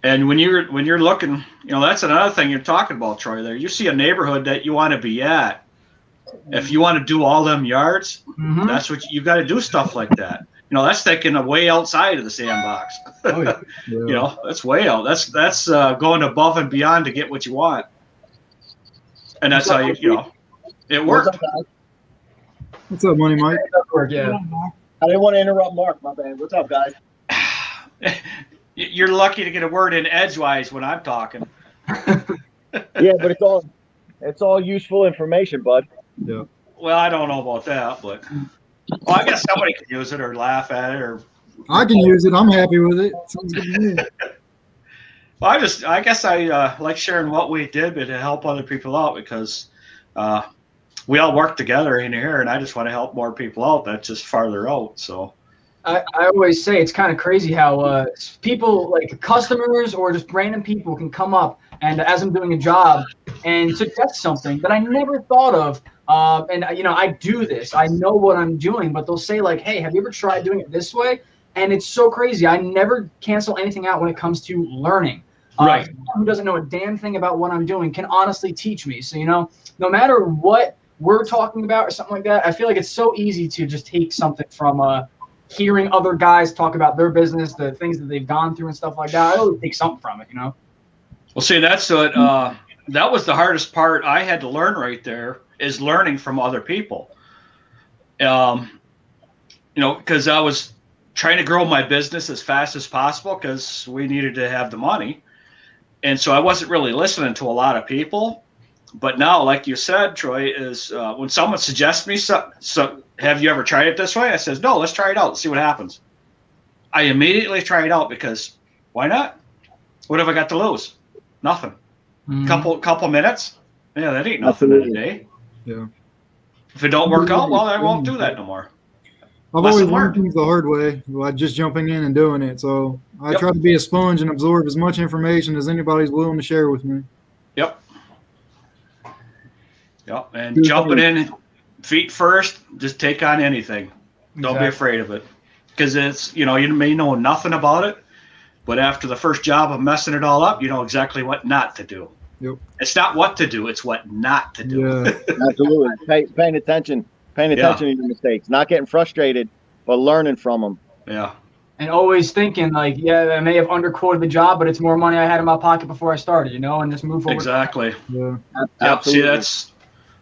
And when you're looking, that's another thing you're talking about, Troy. There, you see a neighborhood that you want to be at. If you want to do all them yards, that's what you got to do. Stuff like that. That's taking way outside of the sandbox. Oh, yeah. That's way out. That's going above and beyond to get what you want. And that's how it worked. What's up, Money Mike? Yeah. I didn't want to interrupt Mark, my bad. What's up, guys? You're lucky to get a word in edgewise when I'm talking. Yeah, but it's all useful information, bud. Yeah. Well, I don't know about that, but I guess somebody could use it or laugh at it, or I can use it. I'm happy with it. Sounds good to me. Well, I guess I like sharing what we did, but to help other people out because we all work together in here, and I just want to help more people out. That's just farther out. So I always say it's kind of crazy how people customers or just random people can come up and as I'm doing a job and suggest something that I never thought of. And I do this. I know what I'm doing, but they'll say hey, have you ever tried doing it this way? And it's so crazy. I never cancel anything out when it comes to learning. Right. Someone who doesn't know a damn thing about what I'm doing can honestly teach me. So, no matter what we're talking about or something like that, I feel like it's so easy to just take something from hearing other guys talk about their business, the things that they've gone through and stuff like that. I always take something from it, Well, see, that's what that was the hardest part I had to learn right there is learning from other people. Because I was trying to grow my business as fast as possible because we needed to have the money. And so I wasn't really listening to a lot of people. But now, like you said, Troy, is when someone suggests me, so have you ever tried it this way? I says, no, let's try it out. See what happens. I immediately try it out because why not? What have I got to lose? Nothing. Couple minutes. Yeah, that ain't nothing in a day. Yeah. If it don't work out, well, I won't do that no more. I've always learned things the hard way by just jumping in and doing it. So I try to be a sponge and absorb as much information as anybody's willing to share with me. Yep. And jumping in feet first, just take on anything. Don't be afraid of it. Because it's, you may know nothing about it, but after the first job of messing it all up, you know exactly what not to do. Yep. It's not what to do, it's what not to do. Yeah. Absolutely. Paying attention to your mistakes, not getting frustrated, but learning from them. Yeah. And always thinking like, I may have underquoted the job, but it's more money I had in my pocket before I started, and just move forward. Exactly. Yeah. Absolutely. See,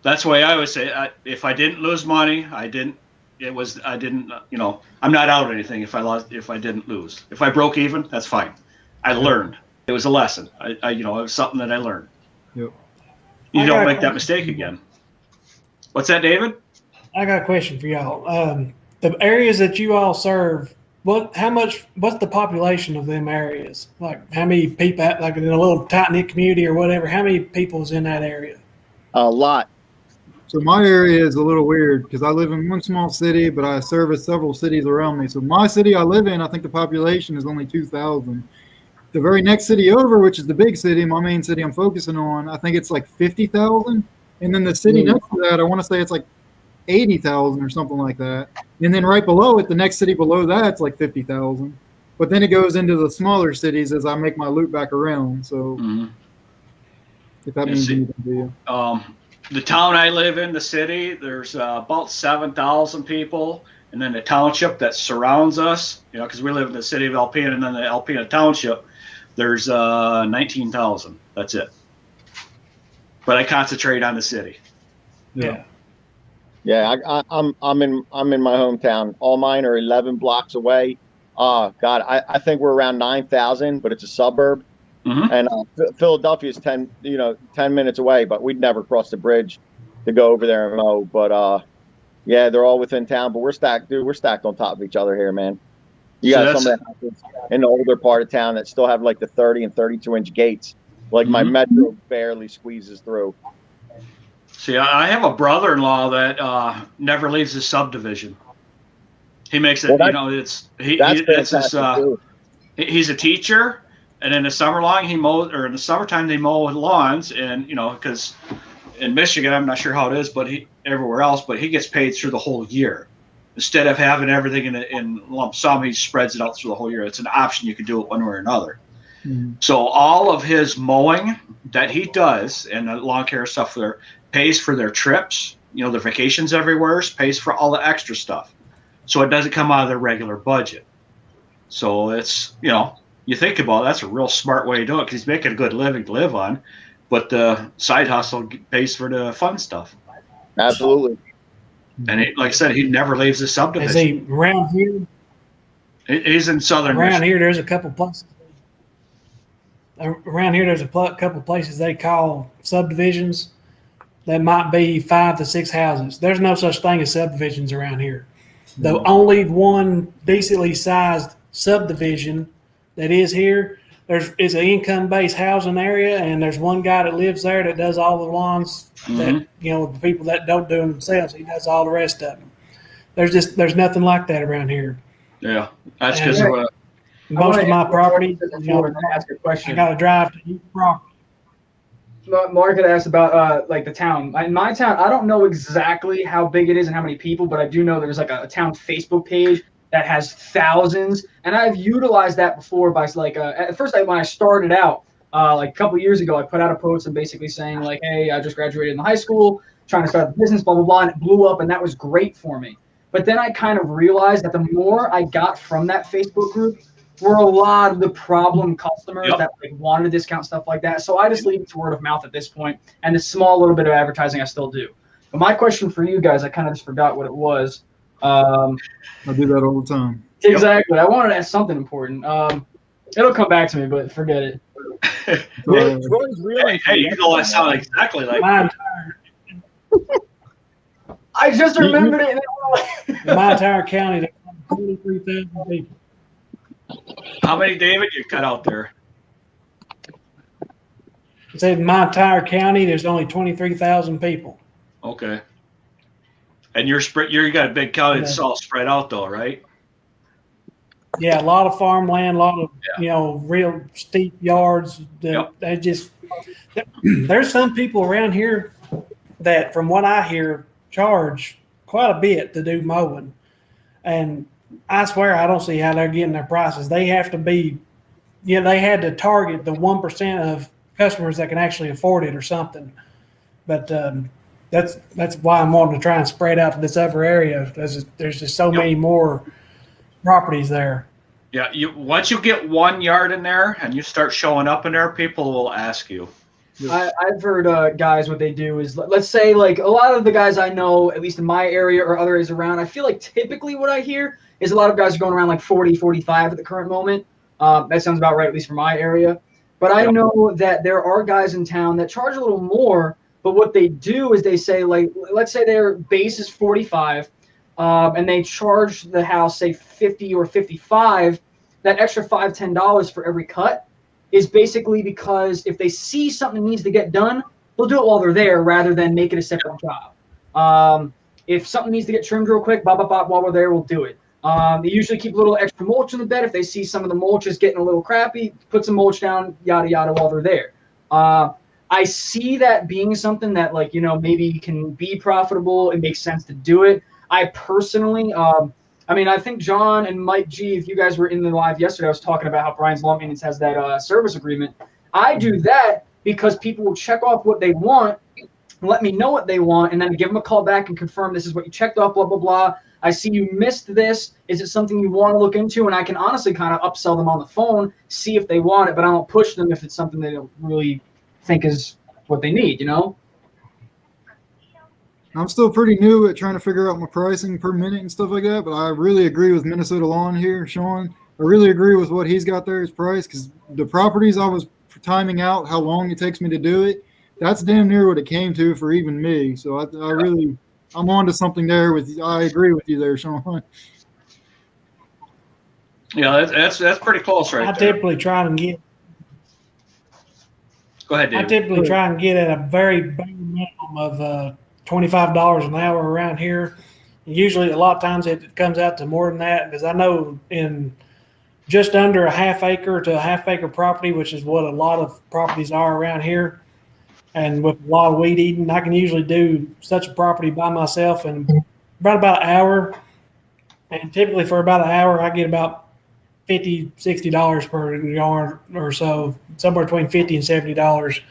that's the way I would say. If I didn't lose money, I'm not out anything if I didn't lose. If I broke even, that's fine. I learned. It was a lesson. It was something that I learned. Yep. You don't make that mistake again. What's that, David? I got a question for y'all. The areas that you all serve, what's the population of them areas? Like how many people, like in a little tight-knit community or whatever, how many people is in that area? A lot. So my area is a little weird because I live in one small city, but I service several cities around me. So my city I live in, I think the population is only 2,000. The very next city over, which is the big city, my main city I'm focusing on, I think it's like 50,000. And then the city next to that, I want to say it's like 80,000 or something like that. And then right below it, the next city below that, it's like 50,000. But then it goes into the smaller cities as I make my loop back around. So if that means anything to you. The town I live in, the city, there's about 7,000 people. And then the township that surrounds us, because we live in the city of Alpena, and then the Alpena Township, there's 19,000. That's it. But I concentrate on the city. Yeah. Yeah, I'm in my hometown. All mine are 11 blocks away. God, I think we're around 9,000, but it's a suburb. And Philadelphia is 10 minutes away, but we'd never cross the bridge to go over there and mow. But yeah, they're all within town, but we're stacked, dude. We're stacked on top of each other here, man. You got some of the houses in the older part of town that still have like the 30 and 32-inch gates. Like my Metro barely squeezes through. See, I have a brother-in-law that never leaves his subdivision. He makes it, he's a teacher. And in the in the summertime they mow lawns, and because in Michigan, I'm not sure how it is, but everywhere else, but he gets paid through the whole year. Instead of having everything in lump sum, he spreads it out through the whole year. It's an option. You can do it one way or another. So all of his mowing that he does and the lawn care stuff there pays for their trips, their vacations everywhere, pays for all the extra stuff. So it doesn't come out of their regular budget. So it's, you think about it, that's a real smart way to do it because he's making a good living to live on, but the side hustle pays for the fun stuff. Absolutely. And like I said, he never leaves the subdivision. Is he around here? He's in southern Michigan. Michigan. Here, there's a couple places. Around here, there's a couple places they call subdivisions that might be 5 to 6 houses. There's no such thing as subdivisions around here. The only one decently sized subdivision that is here, is an income-based housing area, and there's one guy that lives there that does all the lawns that, the people that don't do them themselves, he does all the rest of them. There's nothing like that around here. Yeah, that's because most of my property, ask a question. I got to drive to each property. Mark had asked about like the town. In my town, I don't know exactly how big it is and how many people, but I do know there's like a town Facebook page that has thousands, and I've utilized that before by like at first when I started out like a couple years ago, I put out a post and basically saying like, hey, I just graduated in high school, trying to start a business, blah blah blah, and it blew up, and that was great for me. But then I kind of realized that the more I got from that Facebook group were a lot of the problem customers that like wanted a discount, stuff like that. So I just leave it to word of mouth at this point, and the small little bit of advertising I still do. But my question for you guys, I kind of just forgot what it was. I do that all the time. Exactly. I wanted to ask something important. It'll come back to me, but forget it. Troy's real. Hey, you know what sound exactly like my I just remembered it. my entire county, there's 23,000 people. How many, David, you cut out there? It said in my entire county, there's only 23,000 people. Okay. And you got a big county that's all spread out though, right? Yeah, a lot of farmland, a lot of real steep yards. They just there's some people around here that, from what I hear, charge quite a bit to do mowing, and I swear I don't see how they're getting their prices. They have to be, they had to target the 1% of customers that can actually afford it or something. But that's why I'm wanting to try and spread out to this upper area. There's just so many more properties there. Yeah, once you get 1 yard in there and you start showing up in there, people will ask you. I've heard guys, what they do is, let's say, like, a lot of the guys I know, at least in my area or other areas around, I feel like typically what I hear is a lot of guys are going around like 40, 45 at the current moment. That sounds about right, at least for my area. But I know that there are guys in town that charge a little more, but what they do is they say, like, let's say their base is 45, and they charge the house, say, 50 or 55, that extra $5, $10 for every cut is basically because if they see something needs to get done, they'll do it while they're there rather than make it a separate job. If something needs to get trimmed real quick, while we're there, we'll do it. They usually keep a little extra mulch in the bed. If they see some of the mulch is getting a little crappy, put some mulch down, yada, yada, while they're there. I see that being something that, like, maybe can be profitable. It makes sense to do it. I personally, I think John and Mike G, if you guys were in the live yesterday, I was talking about how Brian's Lawn Maintenance has that service agreement. I do that because people will check off what they want, let me know what they want, and then give them a call back and confirm this is what you checked off, blah, blah, blah. I see you missed this. Is it something you want to look into? And I can honestly kind of upsell them on the phone, see if they want it, but I don't push them if it's something they don't really think is what they need, I'm still pretty new at trying to figure out my pricing per minute and stuff like that, but I really agree with Minnesota Lawn here, Sean. I really agree with what he's got there as price, because the properties I was timing out how long it takes me to do it, that's damn near what it came to for even me. So I'm on to something there I agree with you there, Sean. Yeah, that's pretty close right there. Typically try and get. Go ahead, David. I typically try and get at a very bare minimum of $25 an hour around here. Usually, a lot of times it comes out to more than that, because I know in just under a half acre to a half acre property, which is what a lot of properties are around here, and with a lot of weed eating, I can usually do such a property by myself in about an hour. And typically for about an hour, I get about $50, $60 per yard or so, somewhere between $50 and $70.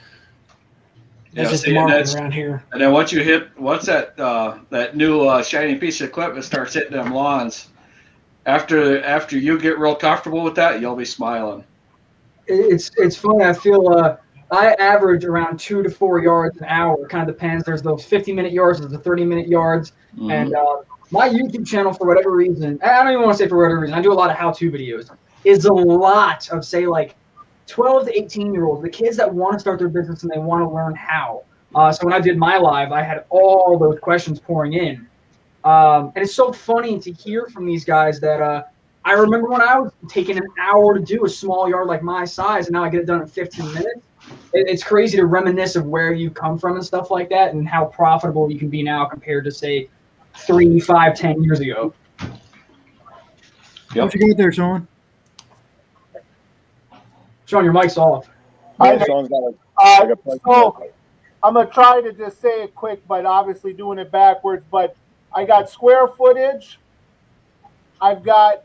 That's just the market around here. And then once that new shiny piece of equipment starts hitting them lawns, after you get real comfortable with that, you'll be smiling. It's funny. I feel I average around 2 to 4 yards an hour. It kind of depends. There's those 50-minute yards, there's the 30-minute yards, and my YouTube channel, for whatever reason, I don't even want to say for whatever reason, I do a lot of how-to videos, is a lot of, say, like 12 to 18-year-olds, the kids that want to start their business and they want to learn how. So when I did my live, I had all those questions pouring in. And it's so funny to hear from these guys that I remember when I was taking an hour to do a small yard like my size, and now I get it done in 15 minutes. It's crazy to reminisce of where you come from and stuff like that, and how profitable you can be now compared to, say, 3, 5, 10 years ago. What you got there, Sean? Sean, your mic's off. Sean's got so I'm going to try to just say it quick, but obviously doing it backwards. But I got square footage. I've got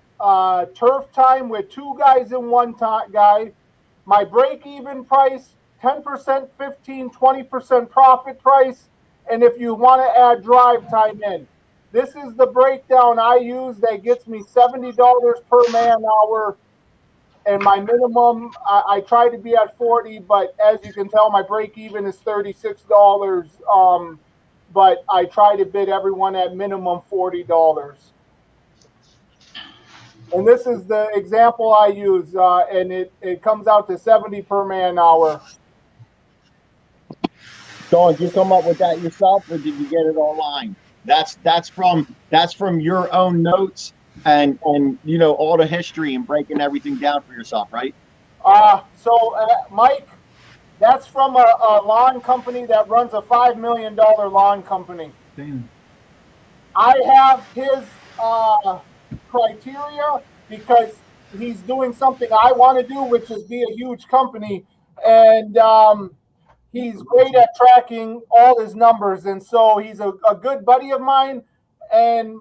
turf time with 2 guys and 1 guy. My break-even price, 10%, 15, 20% profit price. And if you want to add drive time in, this is the breakdown I use that gets me $70 per man hour. And my minimum, I try to be at 40, but as you can tell, my break even is $36. But I try to bid everyone at minimum $40. And this is the example I use, and it comes out to 70 per man hour. Dawn, did you come up with that yourself, or did you get it online? That's from your own notes and all the history and breaking everything down for yourself, right? Mike, that's from a lawn company that runs a $5 million lawn company. Damn. I have his criteria because he's doing something I want to do, which is be a huge company. And he's great at tracking all his numbers. And so he's a good buddy of mine. And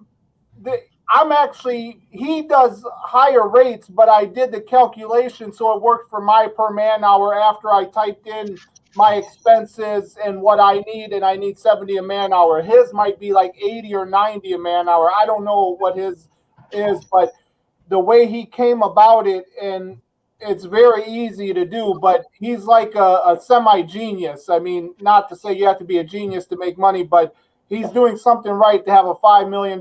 he does higher rates, but I did the calculation so it worked for my per man hour after I typed in my expenses and what I need, and I need 70 a man hour. His might be like 80 or 90 a man hour. I don't know what his is, but the way he came about it, and it's very easy to do, but he's like a semi-genius. I mean, not to say you have to be a genius to make money, but he's doing something right to have a $5 million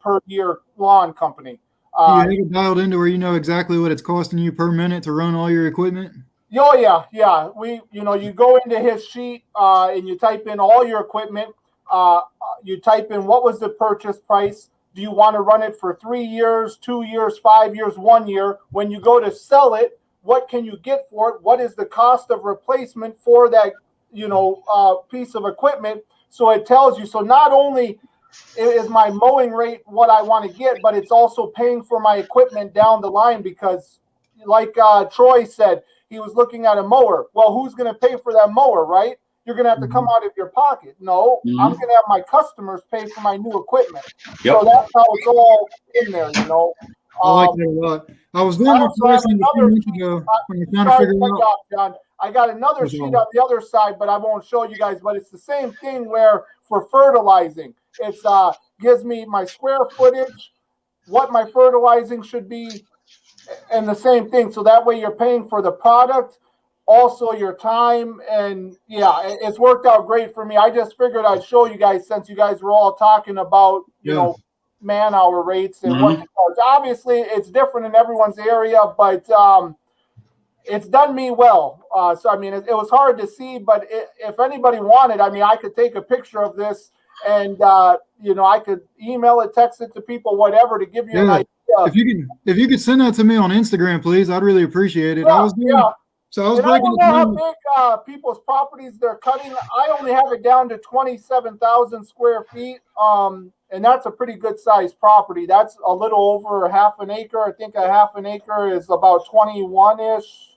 per year lawn company. Do you have it dialed into where you know exactly what it's costing you per minute to run all your equipment? Oh yeah. You go into his sheet and you type in all your equipment. You type in what was the purchase price. Do you want to run it for 3 years, 2 years, 5 years, 1 year? When you go to sell it, what can you get for it? What is the cost of replacement for that piece of equipment? So it tells you. So not only is my mowing rate what I want to get, but it's also paying for my equipment down the line, because like Troy said, he was looking at a mower. Well, who's going to pay for that mower, right? You're going to have to come out of your pocket. No, I'm going to have my customers pay for my new equipment. Yep. So that's how it's all in there, I like that a lot. I was doing my pricing a few weeks ago. John. I got another sheet on the other side, but I won't show you guys. But it's the same thing where for fertilizing, it's gives me my square footage, what my fertilizing should be, and the same thing. So that way you're paying for the product, also your time, and yeah, it's worked out great for me. I just figured I'd show you guys, since you guys were all talking about man hour rates and what to charge. Obviously it's different in everyone's area, but it's done me well. So I mean, it was hard to see, but if anybody wanted, I mean, I could take a picture of this and I could email it, text it to people, whatever, to give you an idea. If you could send that to me on Instagram, please, I'd really appreciate it. I don't know how big people's properties they're cutting. I only have it down to 27,000 square feet, and that's a pretty good sized property. That's a little over half an acre. I think a half an acre is about 22-ish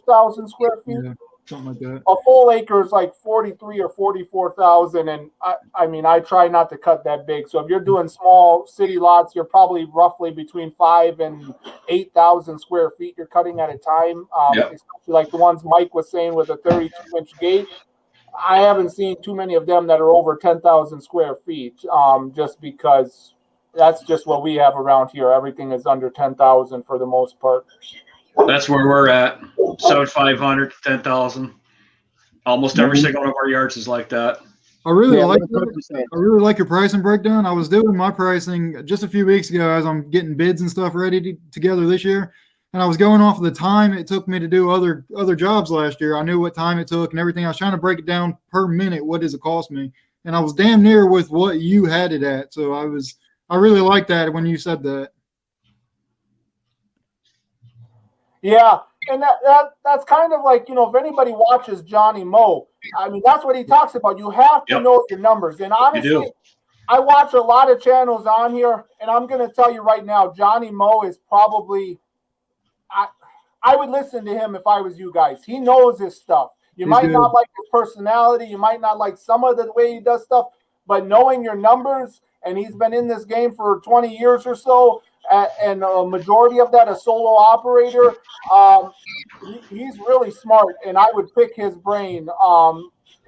thousand square feet. Yeah, something like that. A full acre is like 43 or 44,000, and I mean, I try not to cut that big. So if you're doing small city lots, you're probably roughly between 5,000 and 8,000 square feet you're cutting at a time. Especially like the ones Mike was saying with a 32-inch gate. I haven't seen too many of them that are over 10,000 square feet, just because that's just what we have around here. Everything is under 10,000 for the most part. That's where we're at. 7,500 to 10,000. Almost every single one of our yards is like that. I really like your pricing breakdown. I was doing my pricing just a few weeks ago as I'm getting bids and stuff ready together this year. And I was going off of the time it took me to do other jobs last year. I knew what time it took and everything. I was trying to break it down per minute. What does it cost me? And I was damn near with what you had it at. So I really liked that when you said that. Yeah, and that's kind of like, if anybody watches Johnny Moe, I mean, that's what he talks about. You have to know your numbers. And honestly, I watch a lot of channels on here, and I'm going to tell you right now, Johnny Moe is probably, I would listen to him if I was you guys. He knows his stuff. He's might good. Not like his personality. You might not like some of the way he does stuff, but knowing your numbers, and he's been in this game for 20 years or so, and a majority of that a solo operator, he's really smart, and I would pick his brain.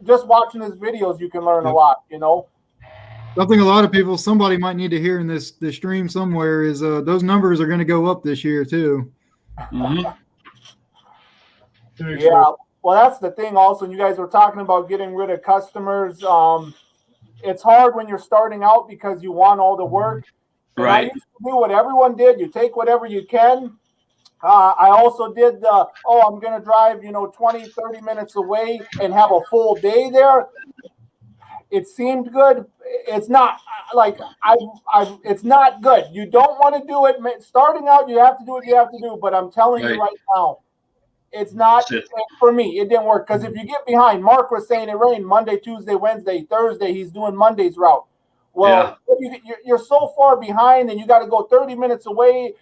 Just watching his videos, you can learn a lot, Something a lot of people, somebody might need to hear in this stream somewhere is those numbers are going to go up this year too. Yeah, well, that's the thing also. You guys were talking about getting rid of customers. It's hard when you're starting out because you want all the work. And Right. I used to do what everyone did. You take whatever you can. I also did I'm going to drive, 20, 30 minutes away and have a full day there. It seemed good. It's not like it's not good. You don't want to do it. Starting out, you have to do what you have to do. But I'm telling you Right. right now, it's not That's it. for me. It didn't work because if you get behind, Mark was saying it rained Monday, Tuesday, Wednesday, Thursday. He's doing Monday's route. Well, you're so far behind, and you got to go 30 minutes away.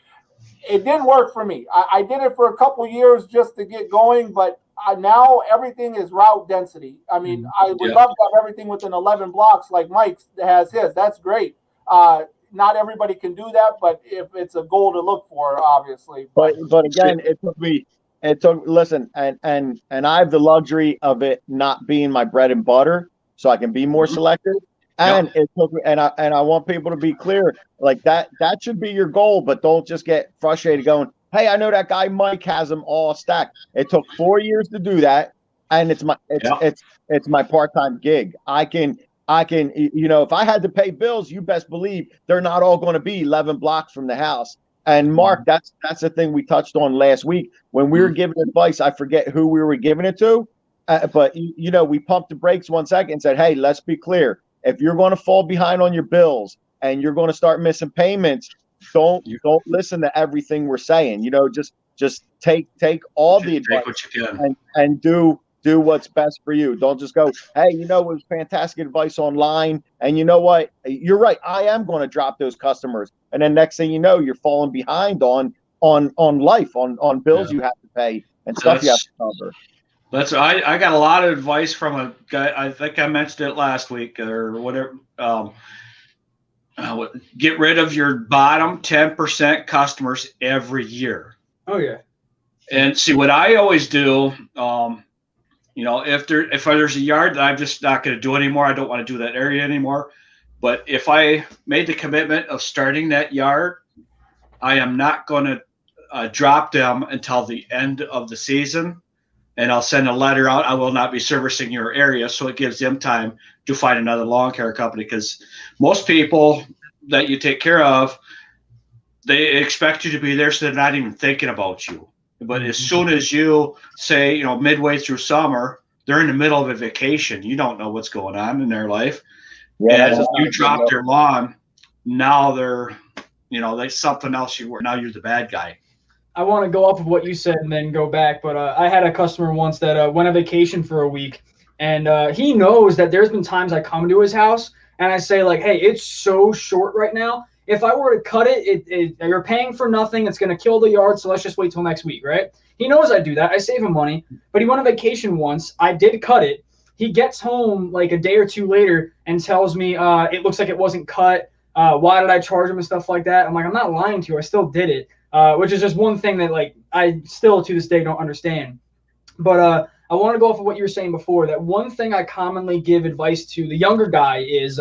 It didn't work for me. I did it for a couple years just to get going, but now everything is route density. I mean, I would love to have everything within 11 blocks like Mike has his. That's great. Not everybody can do that, but if it's a goal to look for, obviously. But again, listen, and I have the luxury of it not being my bread and butter, so I can be more selective. And it took me, and I want people to be clear, like that should be your goal, but don't just get frustrated going, hey, I know that guy Mike has them all stacked. It took 4 years to do that, and it's my part-time gig. I can, if I had to pay bills, you best believe they're not all going to be 11 blocks from the house. And Mark, that's the thing we touched on last week when we were giving advice. I forget who we were giving it to, but we pumped the brakes 1 second and said, hey, let's be clear. If you're going to fall behind on your bills and you're going to start missing payments, don't listen to everything we're saying. Just take all the advice and do what's best for you. Don't just go, hey, it was fantastic advice online, and you know what? You're right. I am going to drop those customers, and then next thing you know, you're falling behind on life, on bills you have to pay and stuff you have to cover. I got a lot of advice from a guy. I think I mentioned it last week or whatever. Get rid of your bottom 10% customers every year. Oh yeah. And see what I always do. If there's a yard that I'm just not going to do anymore, I don't want to do that area anymore. But if I made the commitment of starting that yard, I am not going to drop them until the end of the season. And I'll send a letter out. I will not be servicing your area. So it gives them time to find another lawn care company, because most people that you take care of, they expect you to be there. So they're not even thinking about you. But as soon as you say, midway through summer, they're in the middle of a vacation. You don't know what's going on in their life. Yeah, and you drop their lawn. Now they're, like something else you were. Now you're the bad guy. I want to go off of what you said and then go back, but I had a customer once that went on vacation for a week, and he knows that there's been times I come to his house and I say, like, hey, it's so short right now. If I were to cut it, you're paying for nothing. It's going to kill the yard, so let's just wait till next week, right? He knows I do that. I save him money, but he went on vacation once. I did cut it. He gets home like a day or two later and tells me it looks like it wasn't cut. Why did I charge him and stuff like that? I'm like, I'm not lying to you. I still did it. Which is just one thing that, like, I still to this day don't understand. But I want to go off of what you were saying before. That one thing I commonly give advice to the younger guy is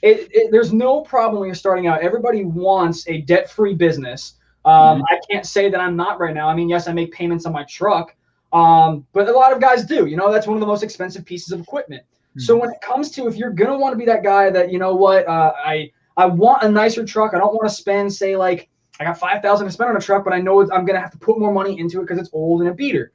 there's no problem when you're starting out. Everybody wants a debt-free business. I can't say that I'm not right now. I mean, yes, I make payments on my truck, but a lot of guys do. That's one of the most expensive pieces of equipment. So when it comes to, if you're going to want to be that guy that, I want a nicer truck. I don't want to spend, say, like, I got $5,000 to spend on a truck, but I know I'm going to have to put more money into it because it's old and a beater.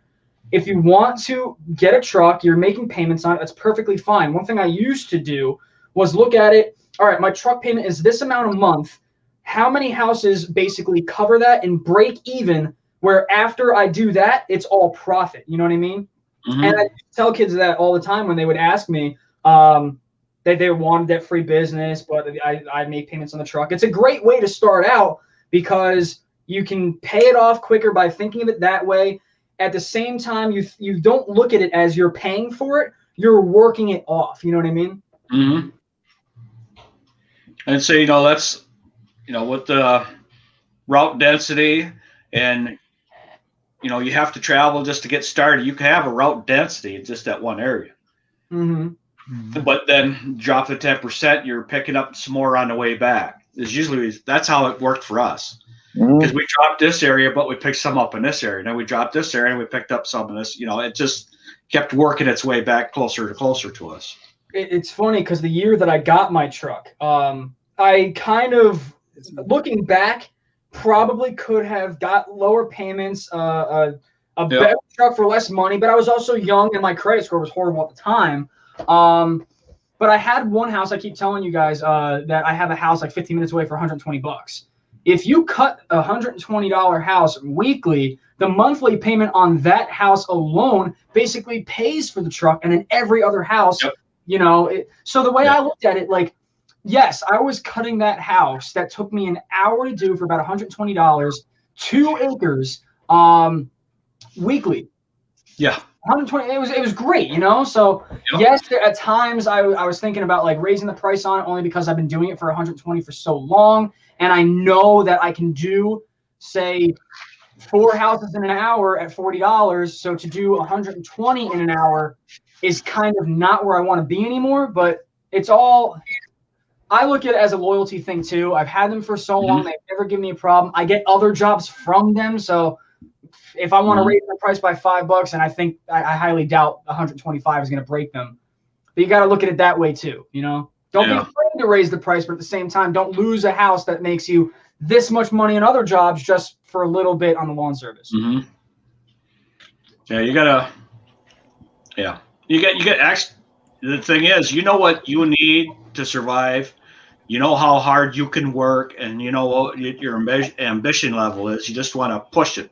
If you want to get a truck, you're making payments on it, that's perfectly fine. One thing I used to do was look at it. All right, my truck payment is this amount a month. How many houses basically cover that and break even, where after I do that, it's all profit. You know what I mean? And I tell kids that all the time when they would ask me that they wanted debt-free business, but I make payments on the truck. It's a great way to start out, because you can pay it off quicker by thinking of it that way. At the same time, you don't look at it as you're paying for it. You're working it off. You know what I mean? Mm-hmm. And so, that's, with the route density and, you have to travel just to get started. You can have a route density in just that one area. But then drop the 10%, you're picking up some more on the way back. That's how it worked for us, because we dropped this area, but we picked some up in this area. Then we dropped this area and we picked up some in this. It just kept working its way back closer to us. It's funny because the year that I got my truck, I kind of looking back, probably could have got lower payments, a better truck for less money. But I was also young and my credit score was horrible at the time. But I had one house. I keep telling you guys that I have a house like 15 minutes away for $120. If you cut a $120 house weekly, the monthly payment on that house alone basically pays for the truck, and then every other house, so the way I looked at it, like, yes, I was cutting that house that took me an hour to do for about $120, 2 acres, weekly. Yeah. 120. It was great, So yes, at times I was thinking about like raising the price on it only because I've been doing it for 120 for so long, and I know that I can do, say, 4 houses in an hour at $40. So to do 120 in an hour is kind of not where I want to be anymore. But it's all. I look at it as a loyalty thing too. I've had them for so long; they've never given me a problem. I get other jobs from them, so. If I want to raise the price by $5, and I think I highly doubt 125 is going to break them, but you got to look at it that way too. Don't be afraid to raise the price, but at the same time, don't lose a house that makes you this much money in other jobs just for a little bit on the lawn service. Mm-hmm. Yeah, you gotta. Yeah, you get. Actually, the thing is, you know what you need to survive. You know how hard you can work, and you know what your ambition level is. You just want to push it.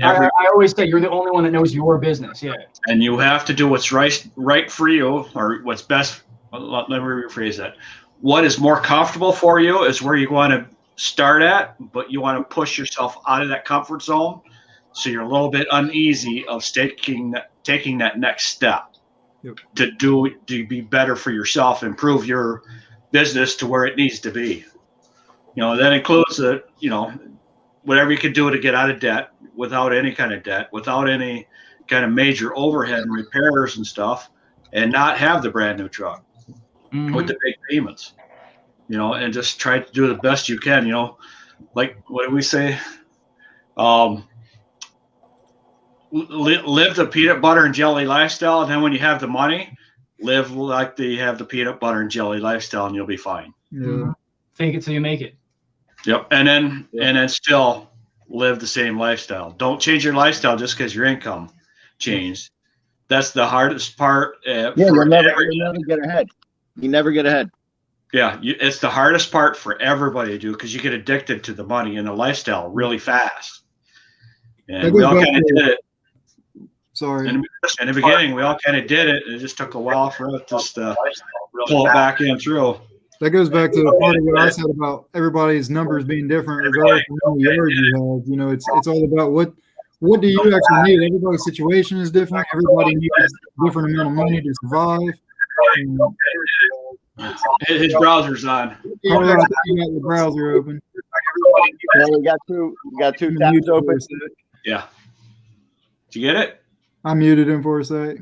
I always say you're the only one that knows your business. Yeah. And you have to do what's right for you, or what's best. Let me rephrase that. What is more comfortable for you is where you want to start at, but you want to push yourself out of that comfort zone, so you're a little bit uneasy of taking that next step to be better for yourself, improve your business to where it needs to be. That includes whatever you can do to get out of debt without any kind of debt, without any kind of major overhead and repairs and stuff, and not have the brand new truck with the big payments, and just try to do the best you can, like, what do we say? Live the peanut butter and jelly lifestyle. And then when you have the money, live like you have the peanut butter and jelly lifestyle, and you'll be fine. Yeah. Fake it till you make it. Yep. And then still live the same lifestyle. Don't change your lifestyle just because your income changed. That's the hardest part. You'll never get ahead. You never get ahead. Yeah, it's the hardest part for everybody to do, because you get addicted to the money and the lifestyle really fast. And we all kind of did it. Sorry. In the beginning, we all kind of did it. It just took a while for us just to pull it back in through. That goes back to the part of what I said about everybody's numbers being different, regardless of how many yards you have. It's all about what do you actually need. Everybody's situation is different. Everybody needs a different amount of money to survive. His browser's on. Carlo, I think you got the browser open. Yeah, we got two tabs open. Yeah. Did you get it? I muted him for a sec.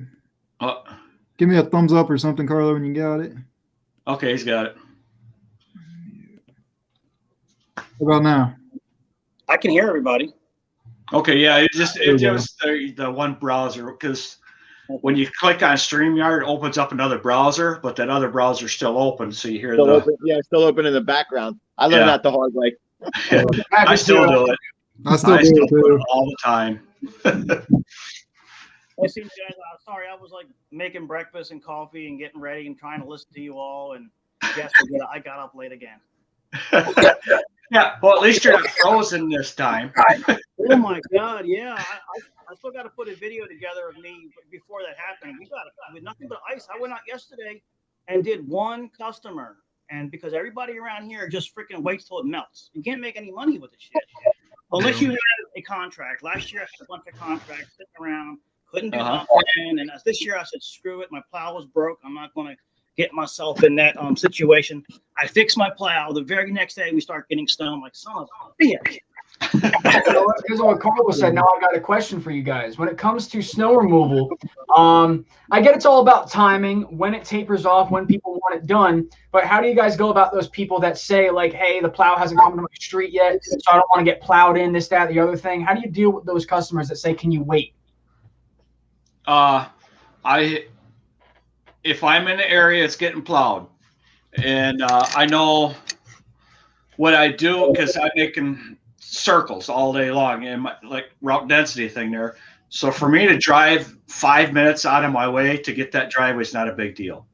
Give me a thumbs up or something, Carlo, when you got it. Okay, he's got it. What about now? I can hear everybody. Okay, yeah, it just the one browser, because when you click on StreamYard, it opens up another browser, but that other browser's still open, so you hear still open in the background. I learned that the hard way. I still do it. I still do it all the time. Listen, guys, sorry, I was like making breakfast and coffee and getting ready and trying to listen to you all, and guess what? I got up late again. Yeah, well, at least you're not frozen this time. Oh my God, yeah. I still got to put a video together of me before that happened. We got it with nothing but ice. I went out yesterday and did one customer, and because everybody around here just freaking waits till it melts. You can't make any money with this shit unless you have a contract. Last year I had a bunch of contracts sitting around, couldn't do nothing, and this year I said, screw it. My plow was broke. I'm not going to get myself in that situation. I fixed my plow. The very next day we start getting snow. I'm like, son of a bitch. Because of what Carlo said, now I've got a question for you guys. When it comes to snow removal, I get it's all about timing, when it tapers off, when people want it done. But how do you guys go about those people that say, like, hey, the plow hasn't come to my street yet, so I don't want to get plowed in, this, that, the other thing? How do you deal with those customers that say, can you wait? If I'm in the area, it's getting plowed, and I know what I do, because I'm making circles all day long and my like route density thing there. So for me to drive 5 minutes out of my way to get that driveway is not a big deal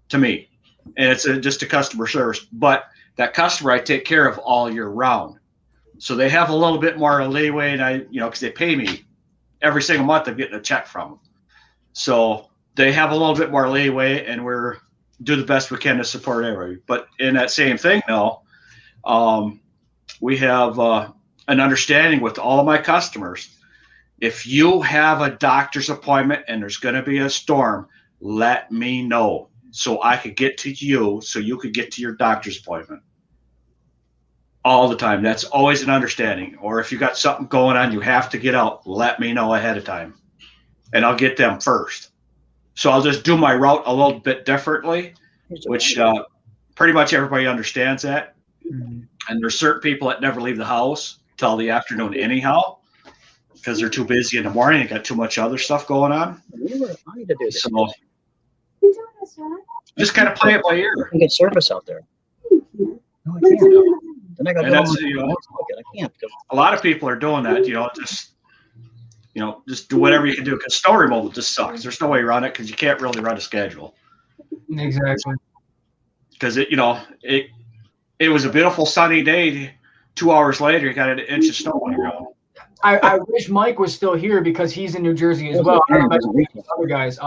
to me. And it's just a customer service. But that customer I take care of all year round. So they have a little bit more leeway, and because they pay me every single month, I'm getting a check from them. So they have a little bit more leeway, and we're do the best we can to support everybody. But in that same thing, though, we have an understanding with all of my customers. If you have a doctor's appointment and there's going to be a storm, let me know so I could get to you so you could get to your doctor's appointment. All the time. That's always an understanding. Or if you got something going on, you have to get out, let me know ahead of time. And I'll get them first. So I'll just do my route a little bit differently, which pretty much everybody understands that. Mm-hmm. And there's certain people that never leave the house till the afternoon anyhow, because they're too busy in the morning and got too much other stuff going on. So just kind of play it by ear. I can get service out there. No, I can't. Then I got I can't. A lot of people are doing that, just do whatever you can do, because snow removal just sucks. There's no way around it because you can't really run a schedule. Exactly. Because it was a beautiful sunny day. 2 hours later, you got an inch of snow on your ground. I wish Mike was still here because he's in New Jersey as well. I don't know about other guys.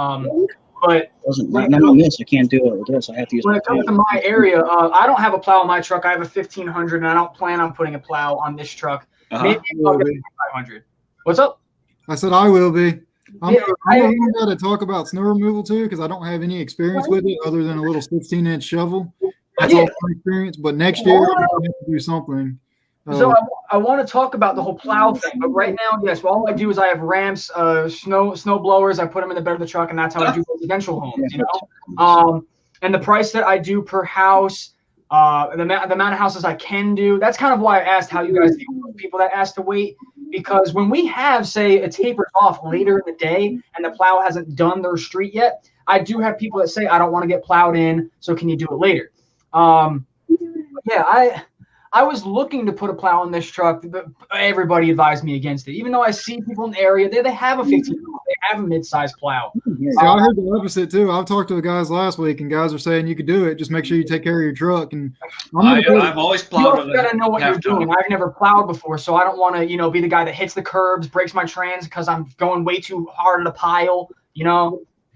But not on this. I can't do it with this. I have to use. When it comes to my area, I don't have a plow on my truck. I have a 1500, and I don't plan on putting a plow on this truck. Maybe I'll get a 500. What's up? I said I will be. I'm going to talk about snow removal too, because I don't have any experience with it other than a little 16-inch shovel. That's all my experience. But next year, I'm going to have to do something. So I want to talk about the whole plow thing, but right now, yes, all I do is I have ramps, snow blowers. I put them in the bed of the truck, and that's how I do residential homes. And the price that I do per house, the amount of houses I can do. That's kind of why I asked how you guys deal with people that ask to wait, because when we have, say, it tapers off later in the day and the plow hasn't done their street yet, I do have people that say I don't want to get plowed in, so can you do it later? I was looking to put a plow in this truck, but everybody advised me against it. Even though I see people in the area, they have a 15, they have a mid-size plow. See, I heard the opposite too. I've talked to the guys last week, and guys are saying you could do it. Just make sure you take care of your truck. And I've always plowed. You got to know what you're doing. I've never plowed before, so I don't want to, be the guy that hits the curbs, breaks my trans because I'm going way too hard at a pile.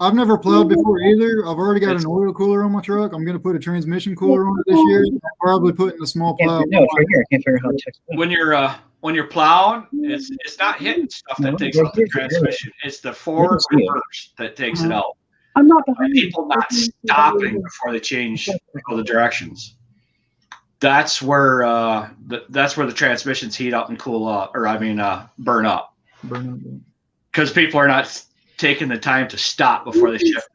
I've never plowed before either. I've already got an oil cooler on my truck. I'm going to put a transmission cooler on it this year. I'll probably put in a small plow. No, it's right here. I can't figure out how to text it. When you're plowing, it's not hitting stuff that takes out the transmission. It's the forward reverse that takes it out. I'm not behind people not stopping before they change the directions. That's where the transmissions heat up and cool up, burn up. Because people are not taking the time to stop before they shift.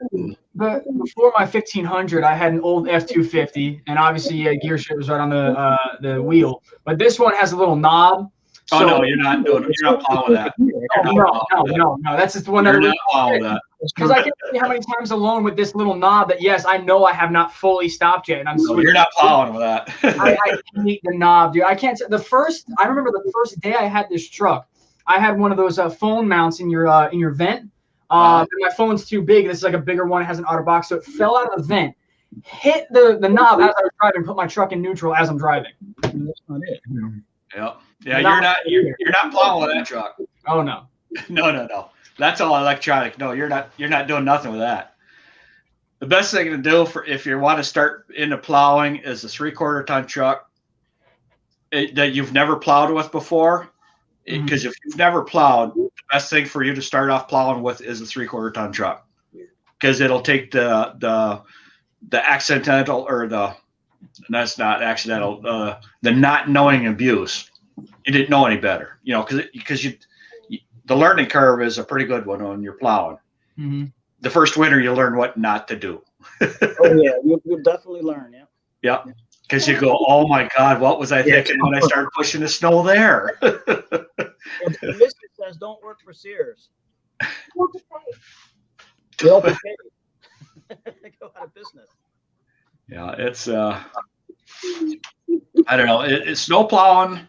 But before my 1500, I had an old F250, and obviously gear shift was right on the wheel. But this one has a little knob. So, no, you're not plowing that. No. That's just the one you're not plowing that. Because I can't tell you how many times alone with this little knob that, yes, I know I have not fully stopped yet, and I'm. No, you're not plowing with that. I hate the knob, dude. I can't. I remember the first day I had this truck, I had one of those phone mounts in your vent. My phone's too big. This is like a bigger one. It has an outer box, so it fell out of the vent, hit the knob as I was driving, put my truck in neutral as I'm driving. That's not it. Yeah. You're not plowing with that truck. Oh no. No. That's all electronic. No, you're not doing nothing with that. The best thing to do if you want to start into plowing is a 3/4 ton truck that you've never plowed with before. Because if you've never plowed, the best thing for you to start off plowing with is a 3/4 ton truck, because it'll take the accidental that's not accidental, the not knowing abuse. You didn't know any better, because the learning curve is a pretty good one when you're plowing. Mm-hmm. The first winter you learn what not to do. Oh yeah, you'll definitely learn. Yeah. Because you go, oh my God, what was I thinking when I started pushing the snow there? The biscuit says don't work for Sears. They'll pay. Go out of business. Yeah, it's I don't know. Snow plowing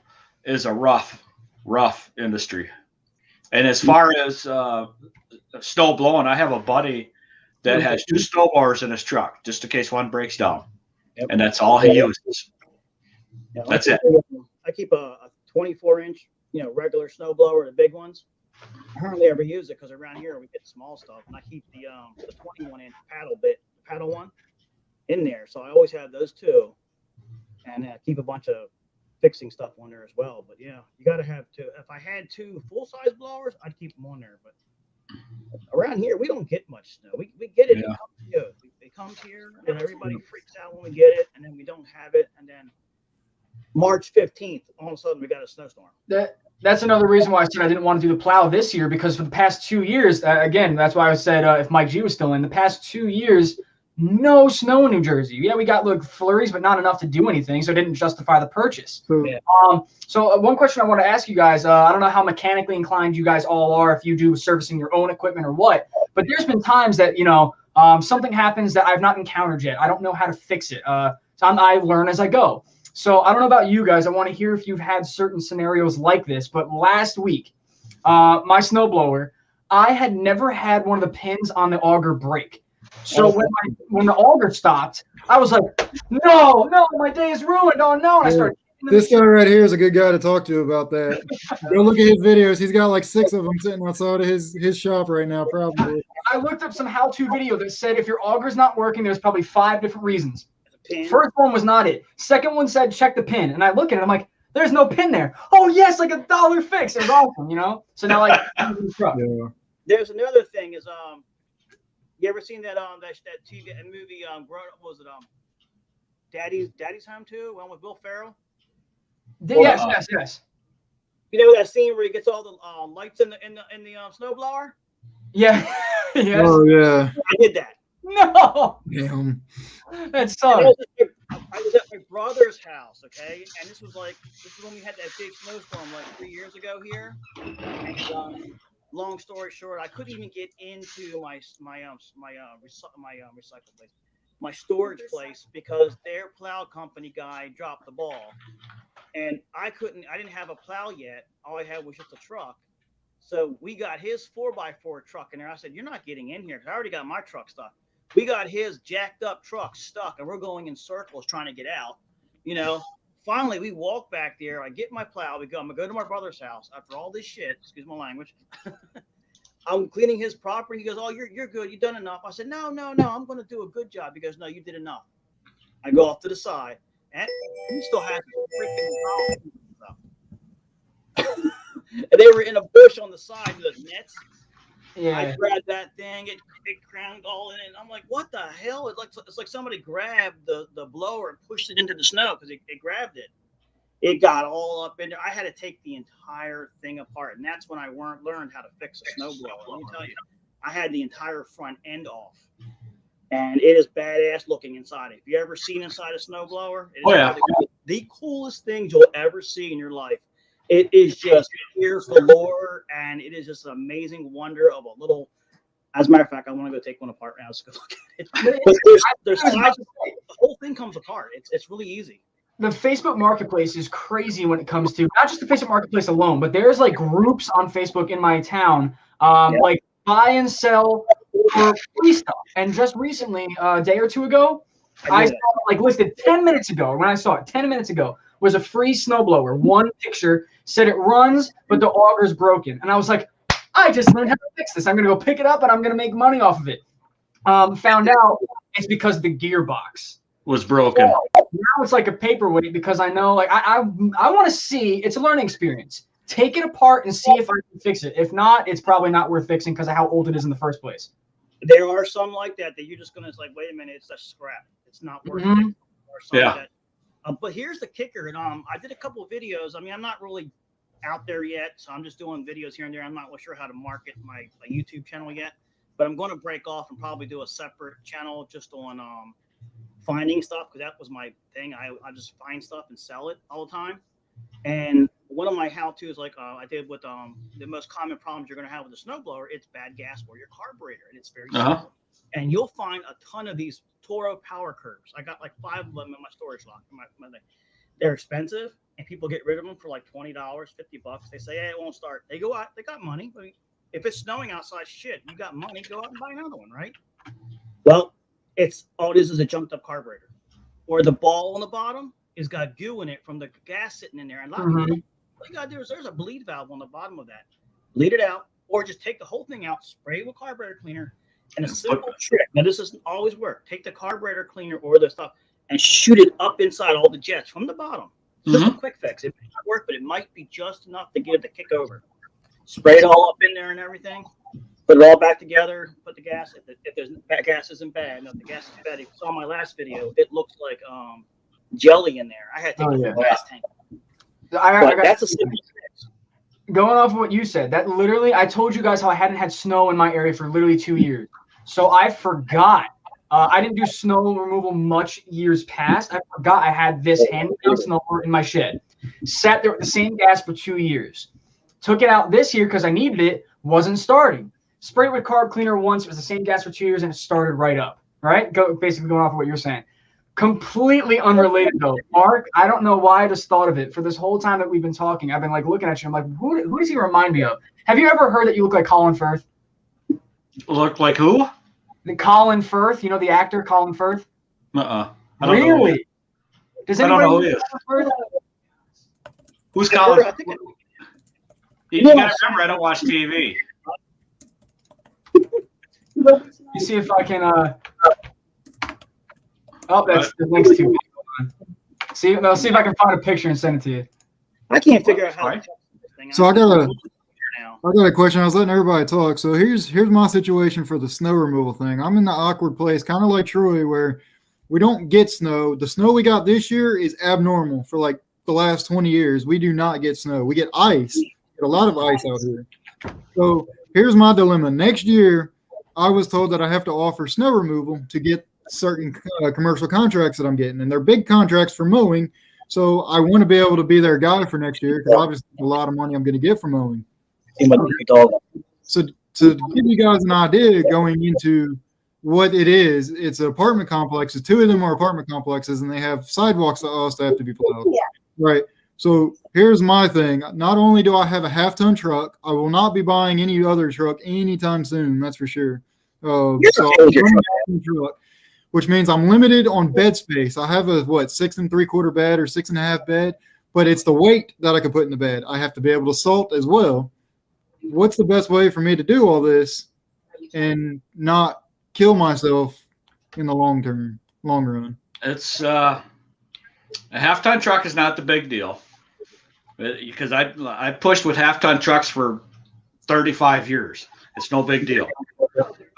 is a rough industry. And as far as snow blowing, I have a buddy that has 2 snow blowers in his truck just in case one breaks down, and that's all he uses. Yeah, That's it. I keep a 24-inch, regular snow blower, the big ones. I hardly ever use it because around here we get small stuff, and I keep the 21-inch paddle one in there. So I always have those two, and keep a bunch of fixing stuff on there as well. But yeah, you got to have two. If I had 2 full-size blowers, I'd keep them on there. But around here, we don't get much snow. We get it. Yeah. It comes here, and everybody freaks out when we get it, and then we don't have it, and then March 15th, all of a sudden we got a snowstorm. That's another reason why I said I didn't want to do the plow this year, because for the past 2 years, again, that's why I said if Mike G was still in, the past 2 years, no snow in New Jersey. Yeah, we got flurries, but not enough to do anything, so it didn't justify the purchase. Yeah. So one question I want to ask you guys, I don't know how mechanically inclined you guys all are, if you do servicing your own equipment or what, but there's been times that, something happens that I've not encountered yet. I don't know how to fix it. So I learn as I go. So I don't know about you guys. I want to hear if you've had certain scenarios like this, but last week, my snowblower, I had never had one of the pins on the auger break. So when the auger stopped, I was like, no, my day is ruined. Oh no! And I started. This guy right here is a good guy to talk to about that. Go look at his videos. He's got like 6 of them sitting outside of his shop right now, probably. I looked up some how-to video that said if your auger's not working, there's probably 5 different reasons. First one was not it. Second one said check the pin, and I look at it. I'm like, there's no pin there. Oh yes, like $1 fix. It was awesome, So now like, yeah. There's another thing is you ever seen that TV movie grown up, what was it Daddy's Home 2, one with Will Ferrell? Yes. You know that scene where he gets all the lights in the snowblower? Yeah. Yes. Oh yeah. I did that. No. Damn. That sucks. I was at my brother's house, okay, and this was when we had that big snowstorm like 3 years ago here. And long story short, I couldn't even get into my recycle place, my storage place, because their plow company guy dropped the ball, and I didn't have a plow yet. All I had was just a truck. So we got his 4x4 truck in there. I said, "You're not getting in here because I already got my truck stuck." We got his jacked up truck stuck, and we're going in circles trying to get out. Finally, we walk back there. I get my plow. I'm gonna go to my brother's house after all this shit. Excuse my language. I'm cleaning his property. He goes, "Oh, you're good. You've done enough." I said, "No. I'm going to do a good job." He goes, "No, you did enough." I go off to the side, and he still has freaking stuff. And they were in a bush on the side of the nets. Yeah. I grabbed that thing. It crammed all in it. And I'm like, what the hell? It's like somebody grabbed the blower and pushed it into the snow because it grabbed it. It got all up in there. I had to take the entire thing apart. And that's when I learned how to fix a snowblower. Let me tell you, I had the entire front end off. And it is badass looking inside. If you ever seen inside a snowblower, it is the coolest things you'll ever see in your life. It is just pure galore, and it is just an amazing wonder of a little. As a matter of fact, I want to go take one apart now. Let's go look at it. But there's sides, the whole thing comes apart. It's really easy. The Facebook Marketplace is crazy when it comes to not just the Facebook Marketplace alone, but there's like groups on Facebook in my town, like buy and sell for free stuff. And just recently, a day or two ago, I saw it listed 10 minutes ago. When I saw it 10 minutes ago, was a free snowblower. One picture said it runs, but the auger's broken. And I was like, I just learned how to fix this. I'm going to go pick it up and I'm going to make money off of it. Found out it's because the gearbox was broken. So now it's like a paperweight because I know, like, I want to see, it's a learning experience. Take it apart and see if I can fix it. If not, it's probably not worth fixing because of how old it is in the first place. There are some like that you're just going to like, wait a minute, it's a scrap. It's not worth it. Yeah. But here's the kicker. And I did a couple of videos. I mean, I'm not really out there yet, so I'm just doing videos here and there. I'm not really sure how to market my YouTube channel yet, but I'm going to break off and probably do a separate channel just on finding stuff, because that was my thing. I just find stuff and sell it all the time. And one of my how-tos, like I did with the most common problems you're going to have with a snowblower, it's bad gas for your carburetor, and it's very simple. and you'll find a ton of these Toro power curves. I got like 5 of them in my storage lock. They're expensive, and people get rid of them for like $20, $50. They say, hey, it won't start. They go out, they got money. I mean, if it's snowing outside, shit, you got money, go out and buy another one, right? Well, all it is a junked up carburetor. Or the ball on the bottom has got goo in it from the gas sitting in there. And a lot of people, all you gotta do is there's a bleed valve on the bottom of that. Bleed it out, or just take the whole thing out, spray it with carburetor cleaner. And a simple trick. Now, this doesn't always work. Take the carburetor cleaner or the stuff and shoot it up inside all the jets from the bottom. Just a quick fix. It may not work, but it might be just enough to get it to kick over. Spray it all up in there and everything. Put it all back together. Put the gas. If there's gas isn't bad. No, if the gas is bad. If you saw my last video, it looks like jelly in there. I had to take the whole gas tank. That's a simple fix. Going off of what you said, that literally, I told you guys how I hadn't had snow in my area for literally 2 years. So I forgot. I didn't do snow removal much years past. I forgot I had this hand-me-down snowblower in my shed. Sat there with the same gas for 2 years. Took it out this year because I needed it. Wasn't starting. Sprayed it with carb cleaner once. It was the same gas for 2 years, and it started right up. All right? Basically going off of what you're saying. Completely unrelated, though. Mark, I don't know why I just thought of it. For this whole time that we've been talking, I've been like looking at you. I'm like, who does he remind me of? Have you ever heard that you look like Colin Firth? Look like who? Colin Firth, you know the actor Colin Firth? Really? Does anybody know who he is. Who's Colin? You gotta remember, I don't watch TV. You see if I can. Oh, that's the links to. See if I can find a picture and send it to you. I can't figure out how. So I got a question. I was letting everybody talk. So here's my situation for the snow removal thing. I'm in the awkward place, kind of like Troy, where we don't get snow. The snow we got this year is abnormal for like the last 20 years. We do not get snow. We get ice. We get a lot of ice out here. So here's my dilemma. Next year, I was told that I have to offer snow removal to get certain commercial contracts that I'm getting, and they're big contracts for mowing. So I want to be able to be their guy for next year because obviously a lot of money I'm going to get for mowing. So to give you guys an idea going into what it is, it's apartment complexes. 2 of them are apartment complexes, and they have sidewalks that also have to be plowed. Yeah. Right. So here's my thing. Not only do I have a half-ton truck, I will not be buying any other truck anytime soon. That's for sure. So truck, which means I'm limited on bed space. I have a 6 3/4 bed or 6 1/2 bed, but it's the weight that I can put in the bed. I have to be able to salt as well. What's the best way for me to do all this and not kill myself in the long run? It's a half-ton truck is not the big deal because I pushed with half-ton trucks for 35 years. It's no big deal.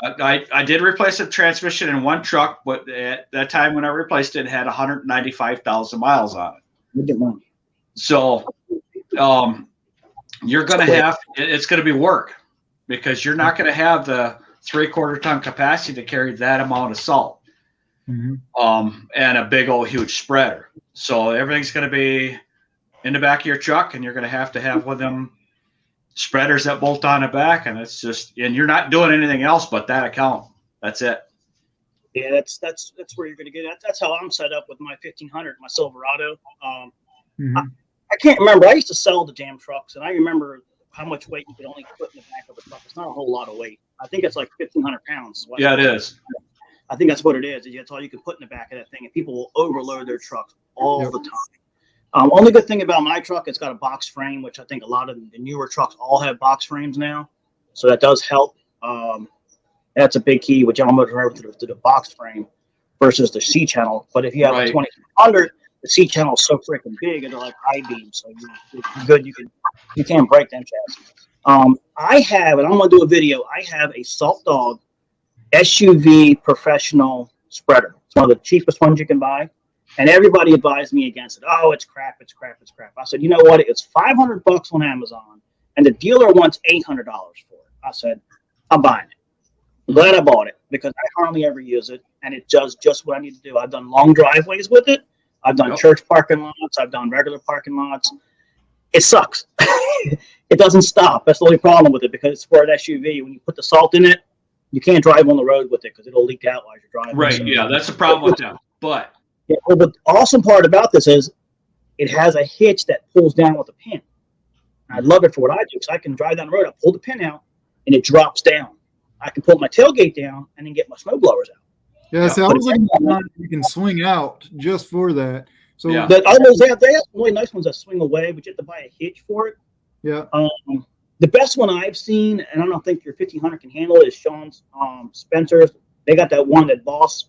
I did replace a transmission in one truck, but at that time when I replaced it, it had 195,000 miles on it. So you're going to have – it's going to be work because you're not going to have the 3/4 ton capacity to carry that amount of salt and a big old huge spreader. So everything's going to be in the back of your truck, and you're going to have one of them spreaders that bolt on the back, and it's just – and you're not doing anything else but that account. That's it. Yeah, that's where you're going to get it. That's how I'm set up with my 1500, my Silverado. I can't remember. I used to sell the damn trucks, and I remember how much weight you could only put in the back of a truck. It's not a whole lot of weight. I think it's like 1,500 pounds. Yeah, it is. I think that's what it is. That's all you can put in the back of that thing, and people will overload their trucks all the time. Only good thing about my truck, it's got a box frame, which I think a lot of the newer trucks all have box frames now. So that does help. That's a big key with General Motors to the box frame versus the C channel. But if you have a 2200, the C channel is so freaking big, and they're like high beams. So you're good. You can't break them chassis. I have, and I'm going to do a video. I have a Salt Dog SUV professional spreader. It's one of the cheapest ones you can buy. And everybody advised me against it. Oh, it's crap. It's crap. It's crap. I said, you know what? It's $500 on Amazon, and the dealer wants $800 for it. I said, I'm buying it. I'm glad I bought it because I hardly ever use it, and it does just what I need to do. I've done long driveways with it. I've done church parking lots. I've done regular parking lots. It sucks. It doesn't stop. That's the only problem with it because it's for an SUV. When you put the salt in it, You can't drive on the road with it because it'll leak out while you're driving. Right. So. Yeah, that's the problem with them. But yeah, well, the awesome part about this is it has a hitch that pulls down with a pin. I love it for what I do because I can drive down the road, I pull the pin out, and it drops down. I can pull my tailgate down and then get my snow blowers out. Yeah, see, I was looking at mine, you can swing out just for that. So Yeah. But others, they have really nice ones that swing away, but you have to buy a hitch for it. yeah, The best one I've seen, and I don't think your 1500 can handle it, is Sean's Spencer's. They got that one that Boss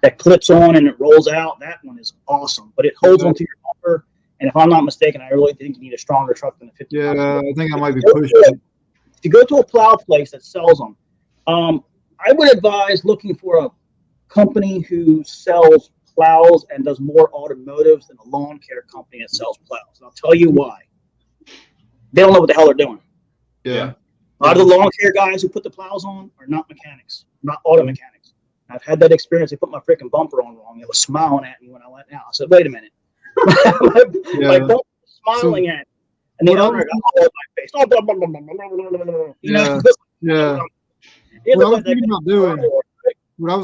that clips on and it rolls out. That one is awesome, but it holds onto your bumper. And if I'm not mistaken, I really think you need a stronger truck than a 1500. yeah, I think I might be pushing it. If you go to a plow place that sells them, I would advise looking for a company who sells plows and does more automotives than a lawn care company that sells plows. And I'll tell you why. They don't know what the hell they're doing. Yeah. A lot of the lawn care guys who put the plows on are not mechanics, not auto mechanics. I've had that experience. They put my freaking bumper on wrong. It was smiling at me when I went out. I said, wait a minute. My bumper was smiling at me. And the owner got all in my face. Oh, blah, blah, blah, blah, blah, blah, blah, blah. You know? Yeah. What I was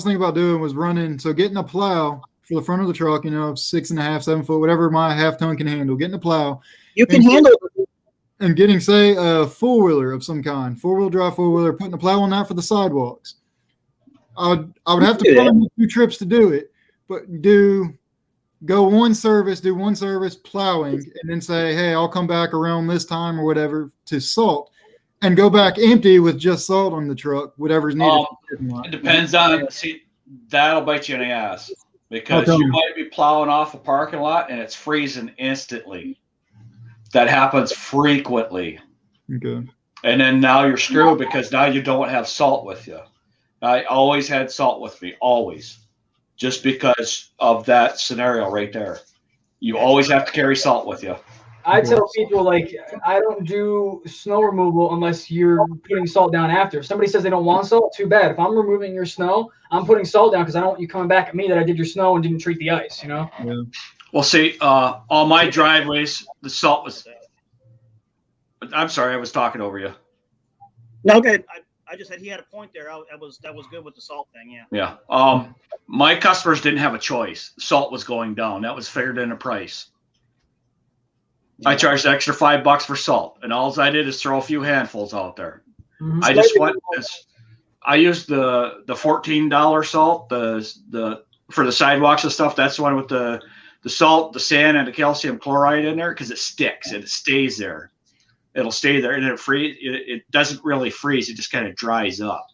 thinking about doing was running, so getting a plow for the front of the truck, 6.5, 7 foot, whatever my half ton can handle, getting a plow. You can handle it. And getting, say, a four-wheeler of some kind, four-wheel drive four-wheeler, putting a plow on that for the sidewalks. I would have to plan 2 trips to do it, but do one service plowing, and then say, hey, I'll come back around this time or whatever to salt, and go back empty with just salt on the truck, whatever's needed. It depends on, that'll bite you in the ass because you might be plowing off a parking lot and it's freezing instantly. That happens frequently. Okay. And then now you're screwed because now you don't have salt with you. I always had salt with me, always, just because of that scenario right there. You always have to carry salt with you. I tell people, I don't do snow removal unless you're putting salt down after. If somebody says they don't want salt, too bad. If I'm removing your snow, I'm putting salt down because I don't want you coming back at me that I did your snow and didn't treat the ice, Yeah. Well, see, on my driveways, the salt was. I'm sorry, I was talking over you. No, good. I just said he had a point there. That was good with the salt thing. Yeah. Yeah. My customers didn't have a choice. Salt was going down. That was figured in the price. I charged an extra $5 for salt, and all I did is throw a few handfuls out there. Mm-hmm. I just went. I used the $14 salt, the for the sidewalks and stuff. That's the one with the salt, the sand, and the calcium chloride in there because it sticks and it stays there. It'll stay there, and it doesn't really freeze. It just kind of dries up.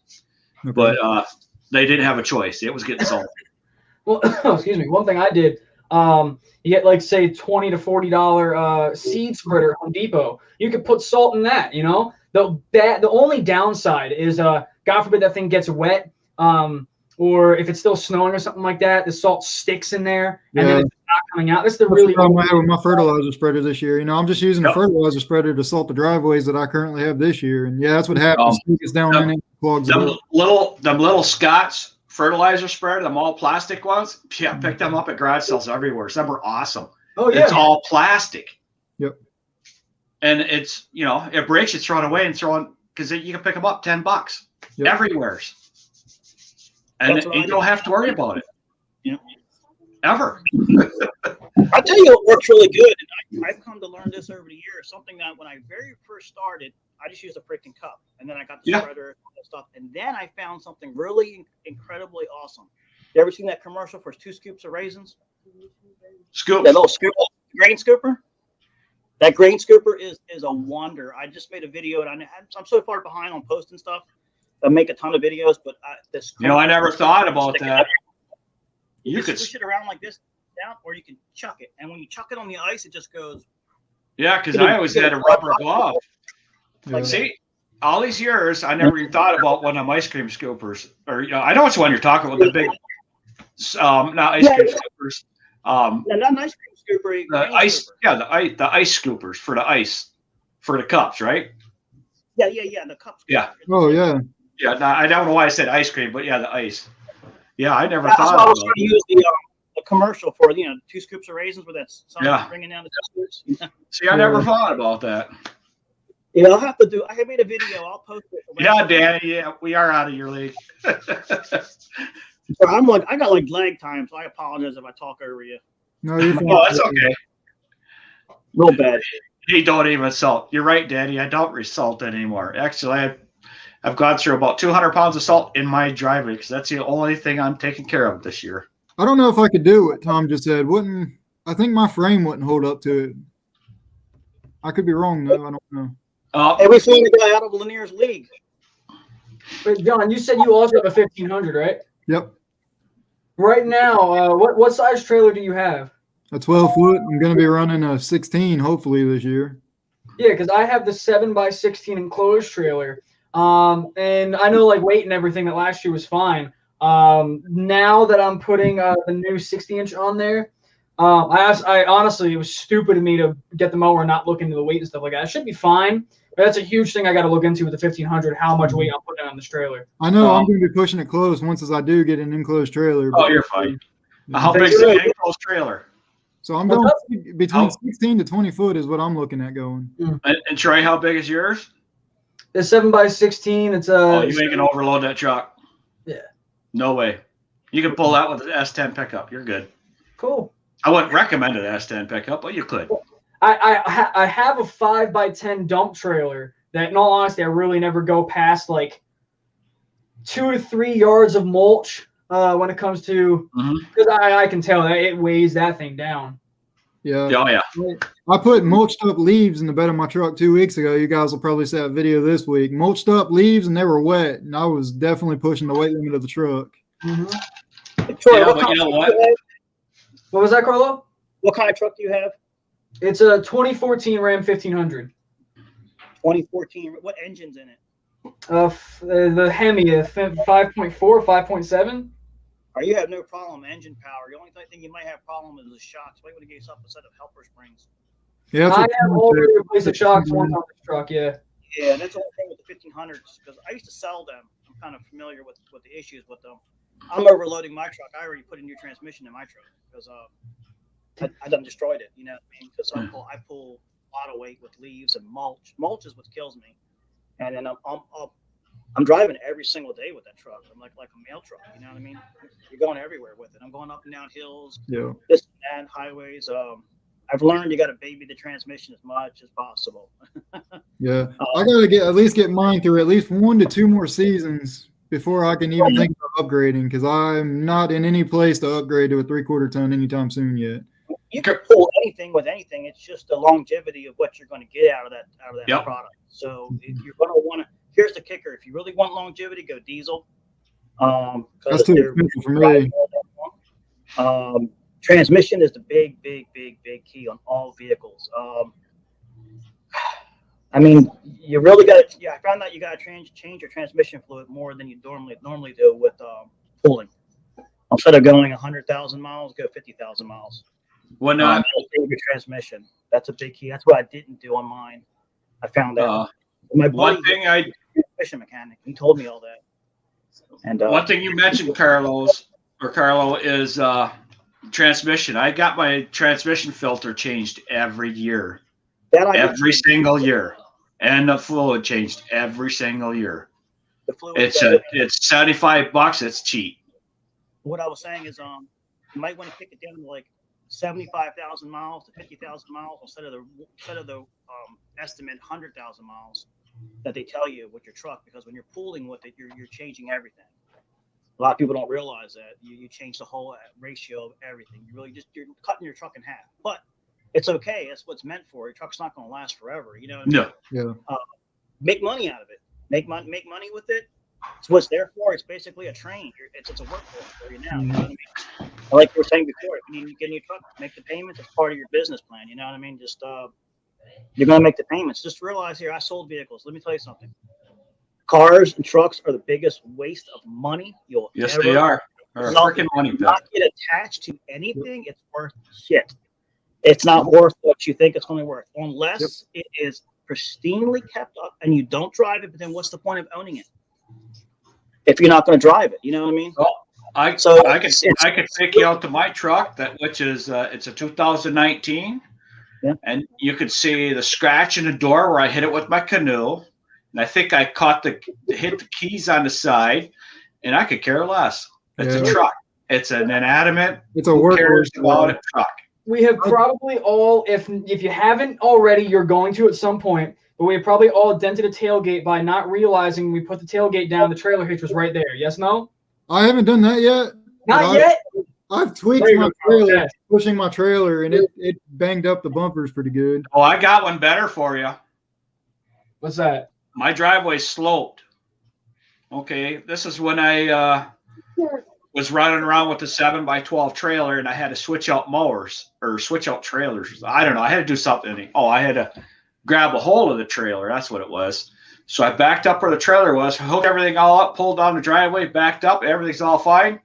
Okay. But they didn't have a choice. It was getting salty. Well, excuse me. One thing I did, you get say $20 to $40 seed spreader Home Depot. You could put salt in that. The only downside is God forbid that thing gets wet, or if it's still snowing or something like that, the salt sticks in there and then it's not coming out. That's the really problem I have with my fertilizer spreader this year. I'm just using a fertilizer spreader to salt the driveways that I currently have this year, and that's what happens. It gets down in it, clogs it up. Them little Scott's fertilizer spreader, them all plastic ones. Yeah, pick them up at garage sales everywhere. Some are awesome. Oh yeah, it's all plastic. Yep. And it's it breaks, you throw it away and throw it because you can pick them up $10 everywhere. And you don't have to worry about it. Ever. I'll tell you what works really good, and I've come to learn this over the years. Something that when I very first started, I just used a freaking cup, and then I got the spreader and all that stuff, and then I found something really incredibly awesome. You ever seen that commercial for 2 scoops of raisins? Scoop. That little grain scooper. That grain scooper is a wonder. I just made a video, and I'm so far behind on posting stuff. I make a ton of videos, but I never thought about that. You could switch it around like this, down, or you can chuck it. And when you chuck it on the ice, it just goes. Yeah, because I always had a rubber glove. See, all these years, I never even thought about one of them ice cream scoopers. Or I know which one you're talking about. The big, not ice cream scoopers. No, not an ice cream scooper. The ice, scooper. The ice scoopers for the ice, for the cups, right? Yeah, the cups. Yeah. Oh yeah. Yeah, no, I don't know why I said ice cream, but the ice. Yeah, I never thought about it. I was trying to use the commercial for 2 scoops of raisins with that sun bringing down the scoops. See, I never thought about that. Yeah, I'll have to do. I made a video. I'll post it. Yeah, Danny. Yeah, we are out of your league. So I'm like, I got like lag time, so I apologize if I talk over you. No, you're fine. Oh, that's okay. Real bad. You don't even salt. You're right, Danny. I don't salt anymore. Actually, I've gone through about 200 pounds of salt in my driveway because that's the only thing I'm taking care of this year. I don't know if I could do what Tom just said. I think my frame wouldn't hold up to it. I could be wrong though. I don't know. And we found a guy out of Lanier's league. But John, you said you also have a 1500, right? Yep. Right now, what size trailer do you have? A 12 foot. I'm going to be running a 16 hopefully this year. Yeah, because I have the 7x16 enclosed trailer. And I know like weight and everything that last year was fine. Now that I'm putting the new 60-inch on there, I honestly, it was stupid of me to get the mower and not look into the weight and stuff like that. It should be fine, but that's a huge thing I got to look into with the 1500, how much weight I'm putting on this trailer. I know I'm going to be pushing it close once as I do get an enclosed trailer. Oh, you're fine. How big is the enclosed trailer? So I'm going between 16 to 20 foot is what I'm looking at going. And Troy, how big is yours? The 7x16. It's you ain't gonna overload that truck. Yeah. No way. You can pull that with an S10 pickup. You're good. Cool. I wouldn't recommend an S10 pickup, but you could. I have a 5x10 dump trailer that, in all honesty, I really never go past like 2 to 3 yards of mulch when it comes to, because I can tell that it weighs that thing down. Yeah. Oh, yeah. I put mulched up leaves in the bed of my truck 2 weeks ago. You guys will probably see that video this week. Mulched up leaves and they were wet, and I was definitely pushing the weight limit of the truck. Troy, yeah, but you know what? What was that, Carlo? What kind of truck do you have? It's a 2014 Ram 1500. 2014. What engine's in it? The Hemi, 5.4, 5.7. You have no problem engine power. The only thing you might have problem is the shocks. Why would you get up a set of helper springs? Yeah, I have already replaced the shocks once on this truck. Yeah. Yeah, that's the only thing with the 1500s because I used to sell them. I'm kind of familiar with the issues with them. I'm overloading my truck. I already put a new transmission in my truck because I done destroyed it. You know what I mean? Because I pull a lot of weight with leaves and mulch. Mulch is what kills me. And then I'm driving every single day with that truck. I'm like a mail truck. You know what I mean? You're going everywhere with it. I'm going up and down hills, this and that, highways. I've learned you got to baby the transmission as much as possible. Yeah, I gotta at least get mine through at least 1 to 2 more seasons before I can even think about upgrading, because I'm not in any place to upgrade to a 3/4 ton anytime soon yet. You can pull anything with anything. It's just the longevity of what you're going to get out of that product. So if you're going to want to, here's the kicker: if you really want longevity, go diesel. That's too expensive for me. Transmission is the big key on all vehicles. I mean, you really got to. Yeah, I found out you got to change your transmission fluid more than you normally do with pulling. Instead of going 100,000 miles, go 50,000 miles. When your transmission, that's a big key. That's what I didn't do on mine. I found out. My buddy, transmission mechanic, he told me all that. And one thing you mentioned, Carlo, is transmission. I got my transmission filter changed every year, every single year, and the fluid changed every single year. The fluid it's $75. It's cheap. What I was saying is, you might want to kick it down to like 75,000 miles to 50,000 miles instead of the estimate 100,000 miles that they tell you with your truck, because when you're pooling with it, you're changing everything. A lot of people don't realize that you change the whole ratio of everything. You're cutting your truck in half, but it's okay. That's what it's meant for. Your truck's not going to last forever. You know what I mean? Yeah. Make money out of it. Make money with it. It's what it's there for. It's basically a train. It's a workhorse for you now. You know what I mean? Like we were saying before, if you need to get in your truck, make the payments. It's part of your business plan. You know what I mean? Just you're going to make the payments. Just realize here, I sold vehicles. Let me tell you something. Cars and trucks are the biggest waste of money you'll Yes, ever. they are. Freaking money. Not get attached to anything. It's worth shit. It's not worth what you think it's going to be worth, unless it is pristinely kept up and you don't drive it. But then what's the point of owning it if you're not going to drive it? You know what I mean? Well, I could pick you out to my truck, which is it's a 2019. Yeah. And you could see the scratch in the door where I hit it with my canoe. And I think I hit the keys on the side, and I could care less. It's a truck. It's an inanimate. It's a who cares workhorse about a truck? We have probably all, if you haven't already, you're going to at some point, but we have probably all dented a tailgate by not realizing we put the tailgate down, the trailer hitch was right there. Yes, no? I haven't done that yet. Not yet? I've tweaked my trailer, pushing my trailer, and it banged up the bumpers pretty good. Oh, I got one better for you. What's that? My driveway sloped. Okay, this is when I was running around with the 7x12 trailer, and I had to switch out mowers or switch out trailers. I don't know. I had to do something. Oh, I had to grab a hold of the trailer. That's what it was. So I backed up where the trailer was, hooked everything all up, pulled down the driveway, backed up. Everything's all fine.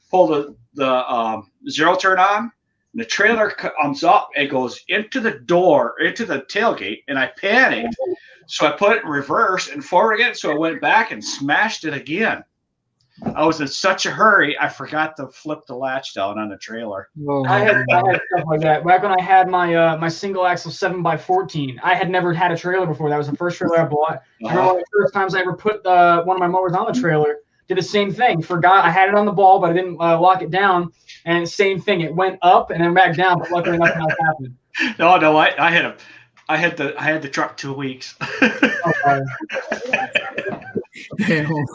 Pulled the zero turn on. And the trailer comes up and goes into the door, into the tailgate, and I panicked. So I put it in reverse and forward again. So I went back and smashed it again. I was in such a hurry, I forgot to flip the latch down on the trailer. Oh, I had stuff like that. Back when I had my my single axle 7x14, I had never had a trailer before. That was the first trailer I bought. I remember one of the first times I ever put one of my mowers on the trailer. Did the same thing. Forgot I had it on the ball, but I didn't lock it down. And same thing. It went up and then back down, but luckily nothing else happened. No, I had the truck 2 weeks. Okay. damn.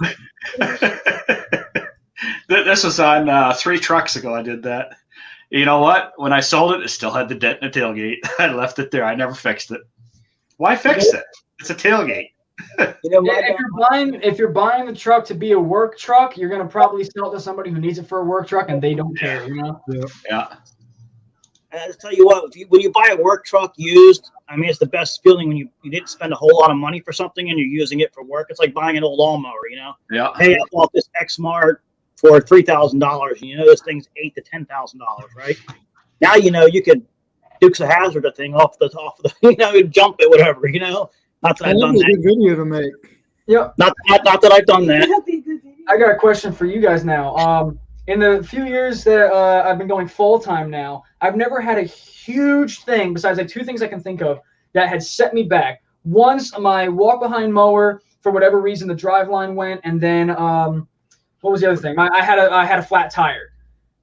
This was on 3 trucks ago. I did that. You know what? When I sold it, it still had the dent in the tailgate. I left it there. I never fixed it. Why fix it? It's a tailgate. You know, If you're buying the truck to be a work truck, you're gonna probably sell it to somebody who needs it for a work truck, and they don't care. You know. Yeah. And I'll tell you what, when you buy a work truck used, I mean, it's the best feeling when you didn't spend a whole lot of money for something and you're using it for work. It's like buying an old lawnmower, you know. Yeah. Hey, I bought this X-Mart for $3,000. You know, this thing's $8,000 to $10,000, right? Now you know you could Dukes of Hazzard the thing off the you know, jump it, whatever, you know. Not that I've done that. Good video to make. Yep. Not that I've done that. I got a question for you guys now. In the few years that I've been going full time now, I've never had a huge thing besides like 2 things I can think of that had set me back. Once my walk behind mower, for whatever reason, the drive line went, and then what was the other thing? I had a flat tire.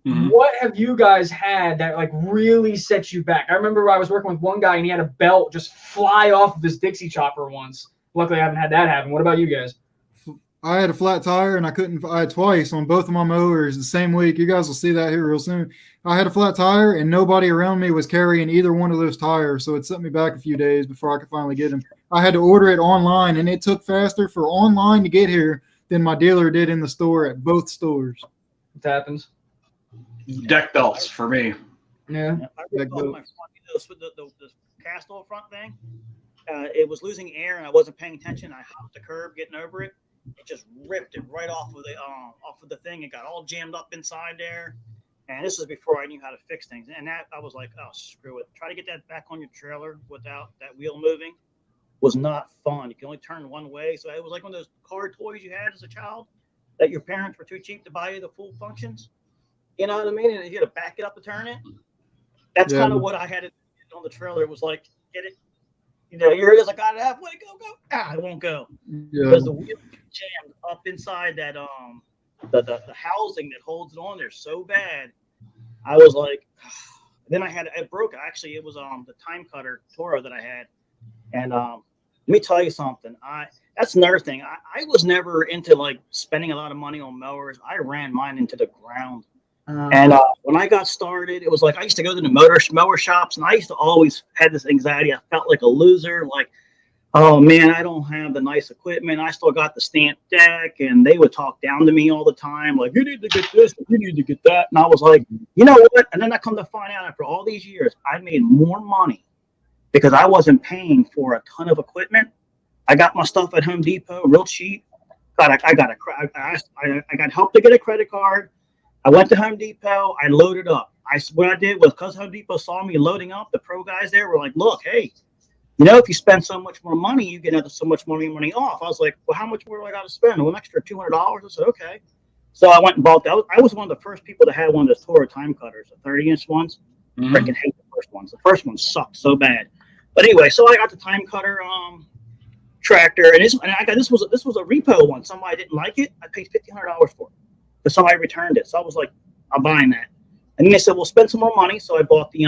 Mm-hmm. What have you guys had that like really set you back? I remember I was working with one guy and he had a belt just fly off of his Dixie chopper once. Luckily, I haven't had that happen. What about you guys? I had a flat tire and I had twice on both of my mowers the same week. You guys will see that here real soon. I had a flat tire and nobody around me was carrying either one of those tires. So it set me back a few days before I could finally get them. I had to order it online, and it took faster for online to get here than my dealer did in the store at both stores. It happens. Deck belts for me. Yeah. I recall my front, the cast off front thing. It was losing air and I wasn't paying attention. I hopped the curb getting over it. It just ripped it right off of the thing. It got all jammed up inside there. And this was before I knew how to fix things. And that I was like, oh, screw it. Try to get that back on your trailer without that wheel moving was not fun. You can only turn one way. So it was like one of those car toys you had as a child that your parents were too cheap to buy you the full functions. You know what I mean? And you had to back it up to turn it. That's kind of what I had on the trailer. It was like, get it. You know, you're just like, I halfway, go. It won't go. Yeah. Because the wheel jammed up inside that the housing that holds it on there so bad. I was like, then it broke. Actually, it was the time cutter Toro that I had. And let me tell you something. That's another thing. I was never into like spending a lot of money on mowers. I ran mine into the ground. And when I got started, it was like I used to go to the mower shops, and I used to always had this anxiety. I felt like a loser, like, oh man, I don't have the nice equipment. I still got the stamped deck, and they would talk down to me all the time, like, you need to get this, you need to get that. And I was like, you know what? And then I come to find out after all these years, I made more money because I wasn't paying for a ton of equipment. I got my stuff at Home Depot real cheap. I got help to get a credit card. I went to Home Depot. I loaded up. What I did was because Home Depot saw me loading up, the pro guys there were like, look, hey, you know, if you spend so much more money, you get so much more money off. I was like, well, how much more do I got to spend? Well, an extra $200. I said, okay. So I went and bought that. I was one of the first people that had one of those Toro time cutters, the 30-inch ones. Freaking hate the first ones. The first ones sucked so bad. But anyway, so I got the time cutter tractor, and I got this was a repo one. Somebody didn't like it. I paid $1,500 for it, but somebody returned it. So I was like, I'm buying that. And then they said, "Well, spend some more money." So I bought the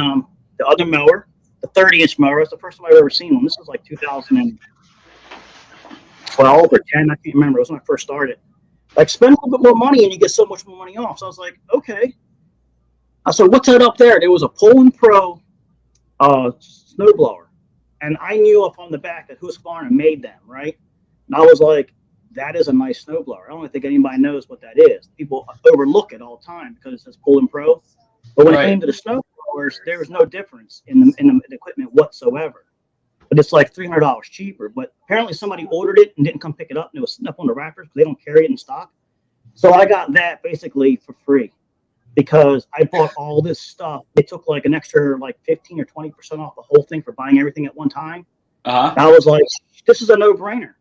other mower, the 30-inch mower. It's the first time I've ever seen one. This was like 2012 or 10. I can't remember. It was when I first started. Like, spend a little bit more money and you get so much more money off. So I was like, okay. I said, what's that up there? There was a Poland Pro snowblower. And I knew up on the back that Husqvarna made them, right? And I was like, that is a nice snowblower. I don't think anybody knows what that is. People overlook it all the time because it says Poland Pro. But when it came to the snowblowers, there was no difference in the equipment whatsoever. But it's like $300 cheaper. But apparently somebody ordered it and didn't come pick it up. And it was sitting up on the wrappers because they don't carry it in stock. So I got that basically for free because I bought all this stuff. They took like an extra like 15 or 20% off the whole thing for buying everything at one time. I was like, this is a no-brainer.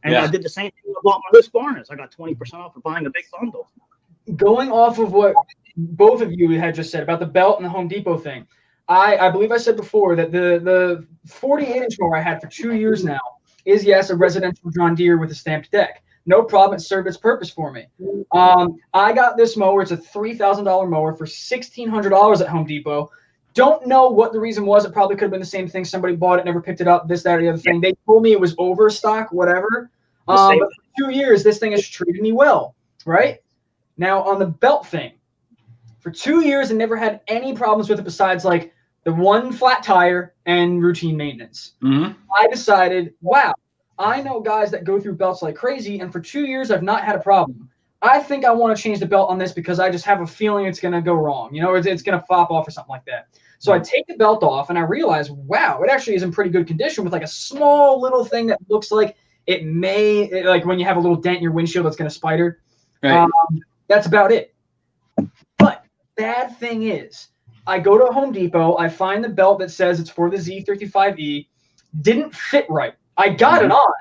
And I did the same thing. I bought my Husqvarnas. I got 20% off for buying a big bundle. Going off of what both of you had just said about the belt and the Home Depot thing, I believe I said before that the 48-inch mower I had for 2 years now is, yes, a residential John Deere with a stamped deck. No problem. It served its purpose for me. I got this mower. It's a $3,000 mower for $1,600 at Home Depot. Don't know what the reason was. It probably could have been the same thing. Somebody bought it, never picked it up, this, that, or the other thing. They told me it was overstock, whatever. But for 2 years, this thing has treated me well, right? Now, on the belt thing, for 2 years, I never had any problems with it besides, like, the one flat tire and routine maintenance. I decided, wow, I know guys that go through belts like crazy, and for 2 years, I've not had a problem. I think I want to change the belt on this because I just have a feeling it's going to go wrong. You know, it's going to flop off or something like that. So I take the belt off, and I realize, wow, it actually is in pretty good condition with like a small little thing that looks like it may, like when you have a little dent in your windshield that's going to spider. Right. That's about it. But bad thing is, I go to Home Depot, I find the belt that says it's for the Z35E, didn't fit right. I got it on,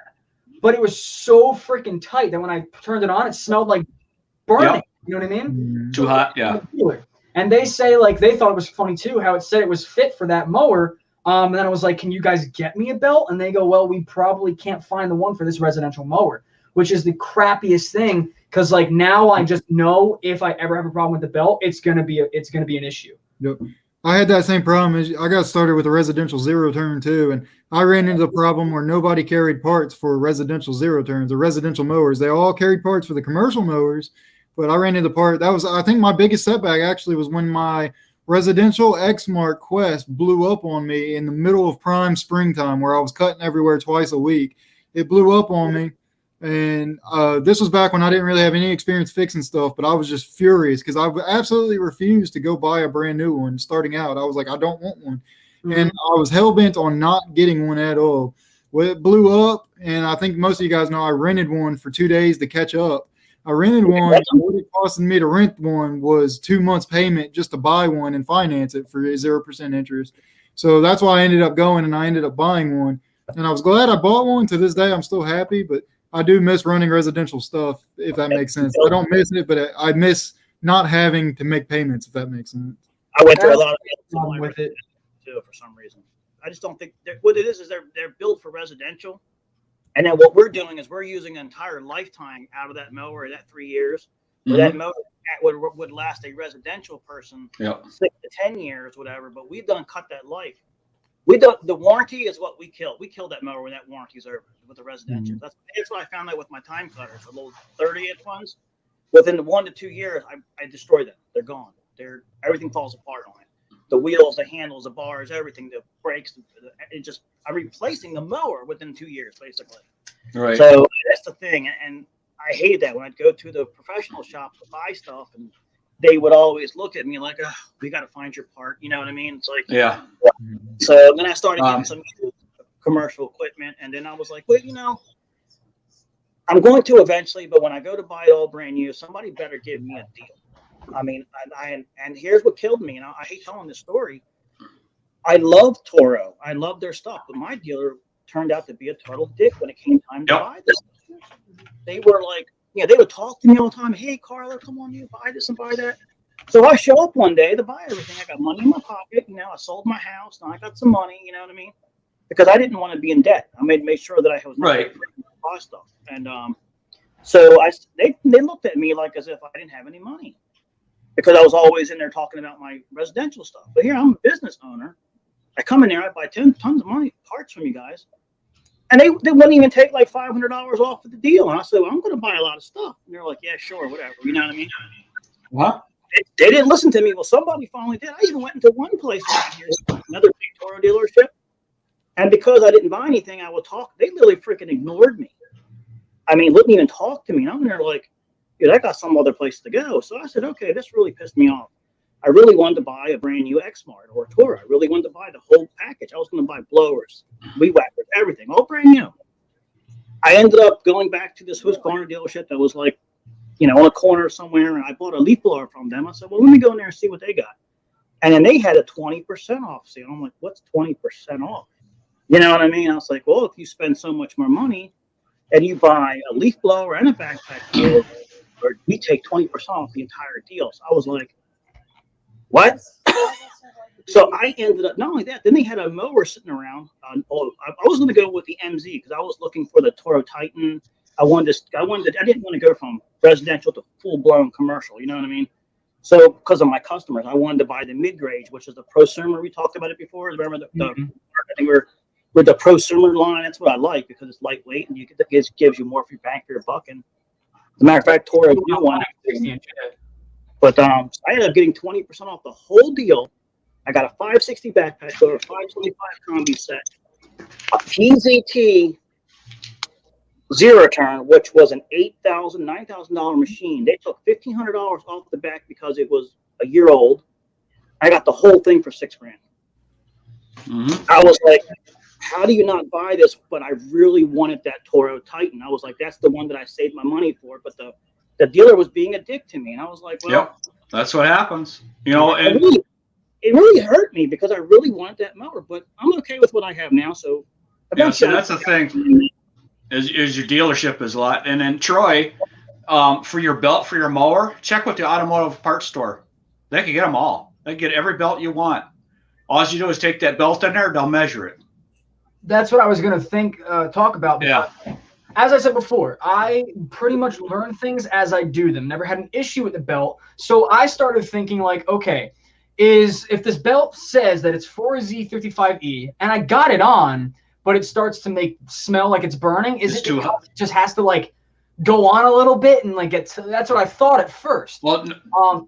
but it was so freaking tight that when I turned it on, it smelled like burning. You know what I mean? Too hot, yeah. And they say, like, they thought it was funny too, how it said it was fit for that mower. And then I was like, can you guys get me a belt? And they go, well, we probably can't find the one for this residential mower, which is the crappiest thing. Cause like now I just know if I ever have a problem with the belt, it's gonna be an issue. Yep. I had that same problem. I got started with a residential zero turn too, and I ran into the problem where nobody carried parts for residential zero turns or residential mowers. They all carried parts for the commercial mowers, but I ran into the part that was, I think my biggest setback actually was when my residential Exmark Quest blew up on me in the middle of prime springtime where I was cutting everywhere twice a week. It blew up on me. And this was back when I didn't really have any experience fixing stuff, but I was just furious because I absolutely refused to go buy a brand new one starting out. I was like, I don't want one. And I was hell-bent on not getting one at all. Well, it blew up, and I think most of you guys know I rented one for 2 days to catch up. I rented one. What it costed me to rent one was 2 months payment just to buy one and finance it for 0% interest. So that's why I ended up going, and I ended up buying one. And I was glad I bought one. To this day, I'm still happy, but I do miss running residential stuff, if that makes sense. I don't miss it, but I miss not having to make payments, if that makes sense. I went through a lot of problem with it too for some reason. I just don't think what it is they're built for residential, and then what we're doing is we're using an entire lifetime out of that mower in that 3 years. Where that mower would last a residential person 6 to 10 years, whatever. But we've done cut that life. We don't. The warranty is what we kill. We killed that mower when that warranty's over with the residential. That's what I found out with my time cutters, the little 30-inch ones. Within the 1 to 2 years, I destroyed them. They're gone. Everything falls apart on it. The wheels, the handles, the bars, everything, the brakes. I'm replacing the mower within 2 years, basically. Right. So that's the thing, and I hated that when I'd go to the professional shop to buy stuff, and they would always look at me like, oh, we got to find your part. You know what I mean? It's like, yeah. So then I started getting some commercial equipment. And then I was like, well, I'm going to eventually, but when I go to buy it all brand new, somebody better give me a deal. I mean, and here's what killed me. And I hate telling this story. I love Toro. I love their stuff. But my dealer turned out to be a total dick when it came time to buy this. They were like, they would talk to me all the time. Hey, Carla, come on, you buy this and buy that. So I show up one day to buy everything. I got money in my pocket. You know, I sold my house. Now I got some money. You know what I mean? Because I didn't want to be in debt. I made sure that I was Right. buy stuff. And so they looked at me like as if I didn't have any money because I was always in there talking about my residential stuff. But here I'm a business owner. I come in there, I buy tons of money parts from you guys, and they wouldn't even take like $500 off of the deal. And I said, well, I'm going to buy a lot of stuff. And they're like, yeah, sure, whatever. You know what I mean? What? They didn't listen to me. Well, somebody finally did. I even went into one place around here, another big Toro dealership, and because I didn't buy anything, I would talk. They literally freaking ignored me. I mean, wouldn't even talk to me. And I'm there like, dude, I got some other place to go. So I said, okay, this really pissed me off. I really wanted to buy a brand new X-Mart or a Toro. I really wanted to buy the whole package. I was going to buy blowers, weed whackers, everything, all brand new. I ended up going back to this Husqvarna dealership that was like, you know, on a corner somewhere, and I bought a leaf blower from them. I said, well, let me go in there and see what they got. And then they had a 20% off sale. I'm like, what's 20% off? You know what I mean? I was like, well, if you spend so much more money and you buy a leaf blower and a backpack, or we take 20% off the entire deal. So I was like, what? So I ended up, not only that, then they had a mower sitting around. I was going to go with the MZ because I was looking for the Toro Titan. I didn't want to go from residential to full blown commercial. You know what I mean? So because of my customers, I wanted to buy the mid-range, which is the prosumer. We talked about it before. Remember I think we're with the prosumer line. That's what I like because it's lightweight and it gives you more for your bang for your buck. And as a matter of fact, Toro new one. But I ended up getting 20% off the whole deal. I got a 560 backpack or a 525 combi set, a PZT zero turn, which was an $8,000, $9,000 machine. They took $1,500 off the back because it was a year old. I got the whole thing for $6,000. Mm-hmm. I was like, how do you not buy this? But I really wanted that Toro Titan. I was like, that's the one that I saved my money for. But the dealer was being a dick to me. And I was like, well, yep, that's what happens. You know, and it really hurt me because I really wanted that mower. But I'm okay with what I have now. So yeah, so that's the thing. Is your dealership is a lot. And then Troy, for your belt, for your mower, check with the automotive parts store. They can get them all. They can get every belt you want. All you do is take that belt in there, they'll measure it. That's what I was going to talk about. Yeah. As I said before, I pretty much learn things as I do them. Never had an issue with the belt. So I started thinking like, okay, if this belt says that it's 4Z55E and I got it on, but it starts to smell like it's burning, is it too hot? It just has to like go on a little bit and like that's what I thought at first. Well,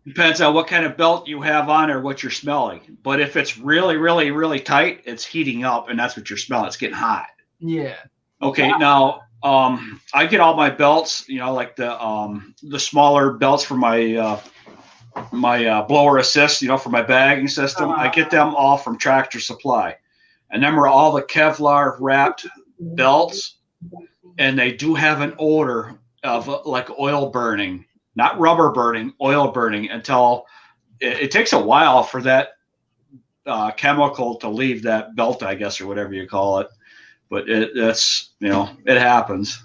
depends on what kind of belt you have on or what you're smelling. But if it's really, really, really tight, it's heating up and that's what you're smelling. It's getting hot. Yeah. Okay. Now, I get all my belts, you know, like the smaller belts for my blower assist, you know, for my bagging system. I get them all from Tractor Supply. And them are all the Kevlar wrapped belts, and they do have an odor of like oil burning, not rubber burning, oil burning. Until it takes a while for that chemical to leave that belt, I guess, or whatever you call it. But that's, you know, it happens.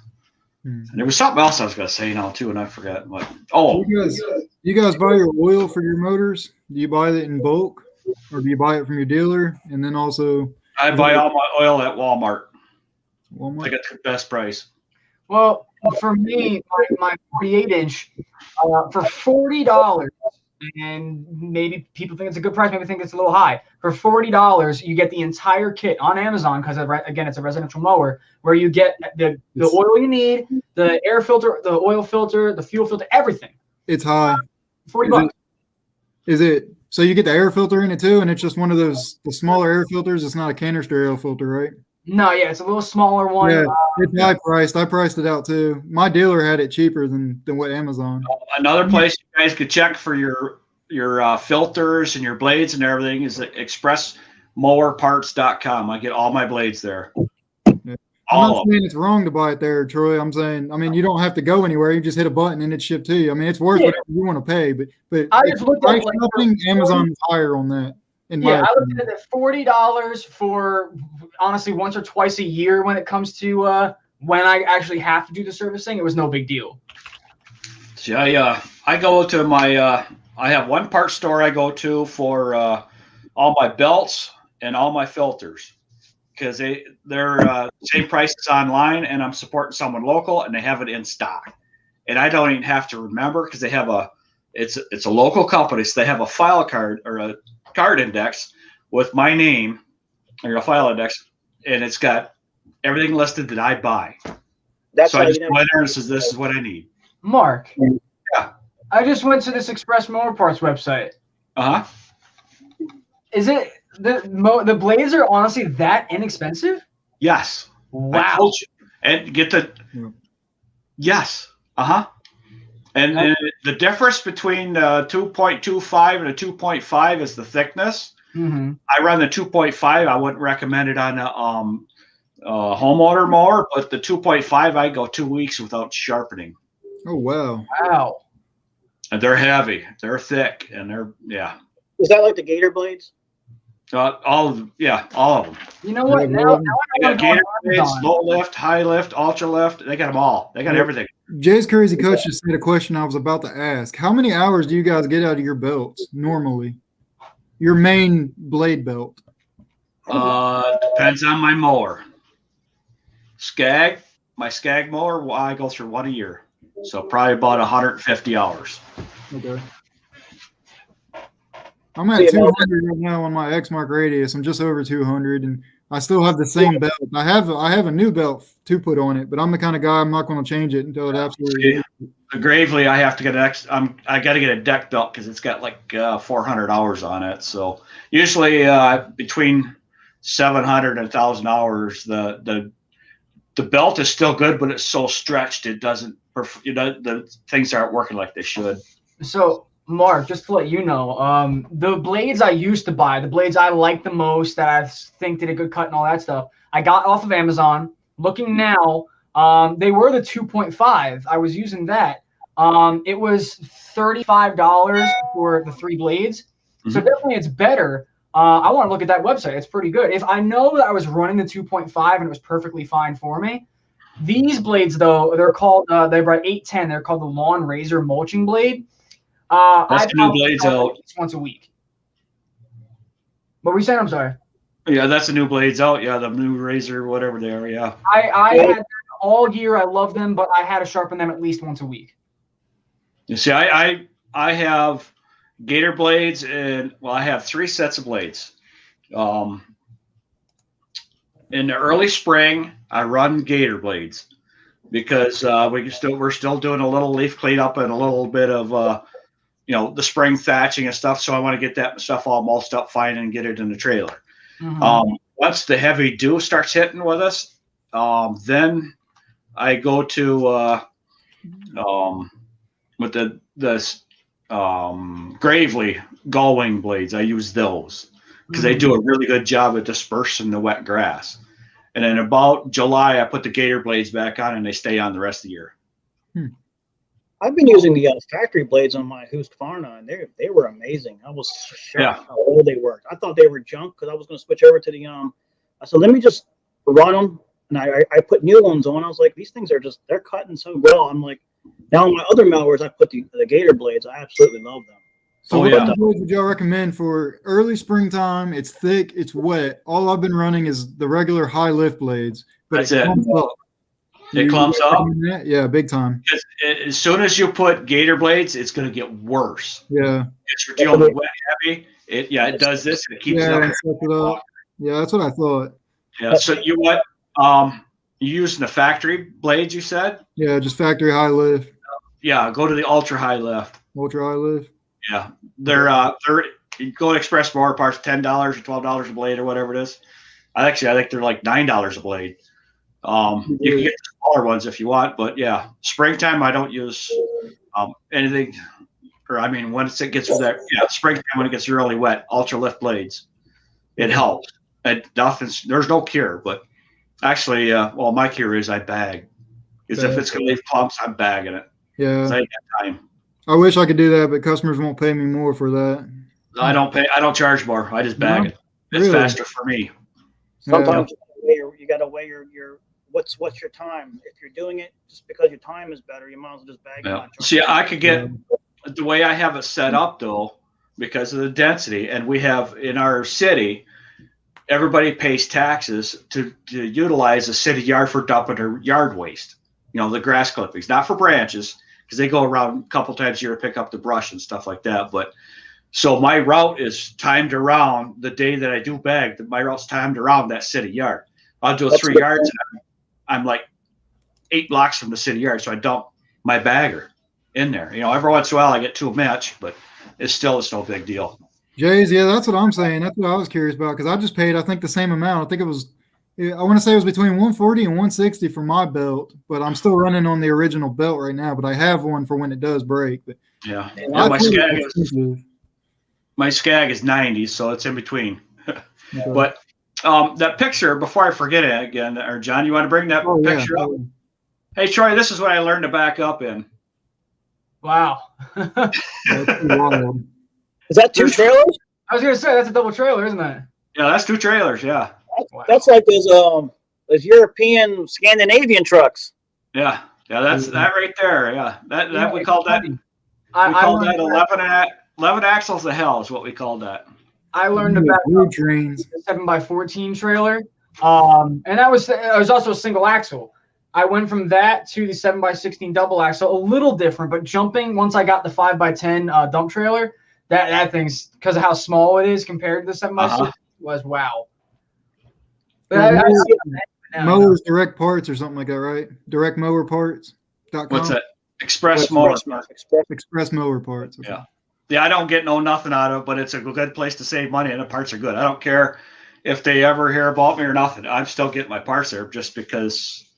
And there was something else I was going to say now too, and I forgot. What? Oh, you guys buy your oil for your motors? Do you buy it in bulk, or do you buy it from your dealer? And then also, I buy all my oil at Walmart. Walmart? I get the best price. Well, for me, my 48-inch for $40, and maybe people think it's a good price, maybe think it's a little high. For $40, you get the entire kit on Amazon because, again, it's a residential mower where you get the oil you need, the air filter, the oil filter, the fuel filter, everything. It's high. $40. Is it? So you get the air filter in it too, and it's just one of the smaller air filters. It's not a canister air filter, right? No, yeah, it's a little smaller one. Yeah, it's high priced. I priced it out too. My dealer had it cheaper than what Amazon. Another place you guys could check for your filters and your blades and everything is at expressmowerparts.com. I get all my blades there. Yeah. I'm not saying it's wrong to buy it there, Troy. I'm saying, I mean, you don't have to go anywhere. You just hit a button and it's shipped to you. I mean, it's worth whatever you want to pay. But I just looked at Amazon is higher on that. I looked at it at $40 for honestly once or twice a year when it comes to when I actually have to do the servicing. It was no big deal. See, I go to my I have one part store I go to for all my belts and all my filters because they're same prices online, and I'm supporting someone local, and they have it in stock, and I don't even have to remember because they have it's a local company, so they have a file card or a card index with my name or a file index, and it's got everything listed that I buy. That's So how I just you go in there and says, "This is what I need." Mark. Yeah. I just went to this Express Motor Parts website. Uh huh. Is it the blades are honestly that inexpensive? Yes. I Wow. told you. And get the yes. Uh-huh. And the difference between 2.25 and a 2.5 is the thickness. Mm-hmm. I run the 2.5. I wouldn't recommend it on a homeowner mower, but the 2.5 I go 2 weeks without sharpening. Oh wow. Wow. And they're heavy, they're thick, and they're Is that like the Gator blades? all of them. Yeah, all of them. You know what? Yeah, Now They I got want to go on gator blades, Amazon. low lift, high lift, ultra lift. They got them all. They got everything. Jay's Crazy Cuts just said a question I was about to ask. How many hours do you guys get out of your belts normally? Your main blade belt. Depends on my mower. My Skag mower, I go through one a year. So probably about 150 hours. Okay. I'm at 200 right now on my X-Mark Radius. I'm just over 200, and I still have the same belt. I have a new belt to put on it, but I'm the kind of guy I'm not going to change it until it absolutely. The Gravely, I have to get I got to get a deck belt because it's got like 400 hours on it. So usually between 700 and 1,000 hours, the belt is still good, but it's so stretched it doesn't. The things aren't working like they should. So, Mark, just to let you know, the blades I used to buy, the blades I like the most, that I think did a good cut and all that stuff, I got off of Amazon. Looking now, they were the 2.5. I was using that. It was $35 for the 3 blades. Mm-hmm. So definitely it's better. I want to look at that website. It's pretty good. If I know that I was running the 2.5 and it was perfectly fine for me. These blades, though, they're called, they're by 810. They're called the Lawn Razor Mulching Blade. That's the new blades out once a week. What were you saying? I'm sorry. Yeah, that's the new blades out. Yeah, the new Razor, whatever they are. Yeah. I had them all year. I love them, but I had to sharpen them at least once a week. You see, I have Gator blades, and I have 3 sets of blades. In the early spring, I run Gator blades because we're still doing a little leaf cleanup and a little bit of the spring thatching and stuff. So I want to get that stuff all mulched up fine and get it in the trailer. Mm-hmm. Once the heavy dew starts hitting with us, then I go to with the Gravely gull wing blades. I use those because they do a really good job at dispersing the wet grass. And then about July, I put the Gator blades back on, and they stay on the rest of the year. I've been using the factory blades on my Husqvarna, and they were amazing. I was shocked how old they were. I thought they were junk because I was going to switch over to the I said, let me just run them, and I put new ones on. I was like, these things are they're cutting so well. I'm like, now on my other mowers, I put the Gator blades. I absolutely love them. So what blades would y'all recommend for early springtime? It's thick, it's wet. All I've been running is the regular high lift blades, but That's it. It clumps up. Yeah, big time. As soon as you put Gator blades, it's going to get worse. Yeah. If you're dealing with wet heavy, it does this. And it keeps it up. Yeah, that's what I thought. Yeah. So you using the factory blades? You said. Yeah, just factory high lift. Yeah, go to the ultra high lift. Ultra high lift. Yeah, they're you go to Express Motor Parts, $10 or $12 a blade or whatever it is. I think they're like $9 a blade. You can get the smaller ones if you want, but yeah, springtime I don't use anything, once it gets springtime when it gets really wet, ultra lift blades, it helps. There's no cure, but actually, my cure is I bag, because if it's gonna leave clumps, I'm bagging it. Yeah, I ain't got time. I wish I could do that, but customers won't pay me more for that. I don't charge more. I just bag it. It's faster for me. Sometimes you got to weigh your what's your time. If you're doing it just because your time is better, you might as well just bag it. See, I could get the way I have it set up though, because of the density, and we have in our city, everybody pays taxes to utilize the city yard for dumping their yard waste. The grass clippings, not for branches, because they go around a couple times a year to pick up the brush and stuff like that. But so my route is timed around the day that I do bag. My route's timed around that city yard. I'll do 3 yards. And I'm like 8 blocks from the city yard, so I dump my bagger in there. Every once in a while I get too much, but it's no big deal. Jays, yeah, that's what I'm saying. That's what I was curious about, because I just paid, I think, the same amount. I think it was, I want to say it was between 140 and 160 for my belt, but I'm still running on the original belt right now. But I have one for when it does break. But yeah, my skag is 90, so it's in between. Okay. But that picture, before I forget it again, or John, you want to bring that picture up? Hey, Troy, this is what I learned to back up in. Wow. Is that 2 trailers? I was gonna say that's a double trailer, isn't it? Yeah, that's 2 trailers. Yeah. That's like those European Scandinavian trucks. Yeah, that's that right there. Yeah, that we call that. We call that 11 axles of hell is what we called that. I learned about the 7x14 trailer, and it was also a single axle. I went from that to the 7x16 double axle, a little different, but jumping once I got the 5x10 dump trailer, that thing's, because of how small it is compared to the 7x6, was wow. But Mowers Direct Parts or something like that, right? Direct Mower Parts.com. What's that? Express Mower. Express Mower Parts. Okay. Yeah, I don't get nothing out of it, but it's a good place to save money, and the parts are good. I don't care if they ever hear about me or nothing. I'm still getting my parts there just because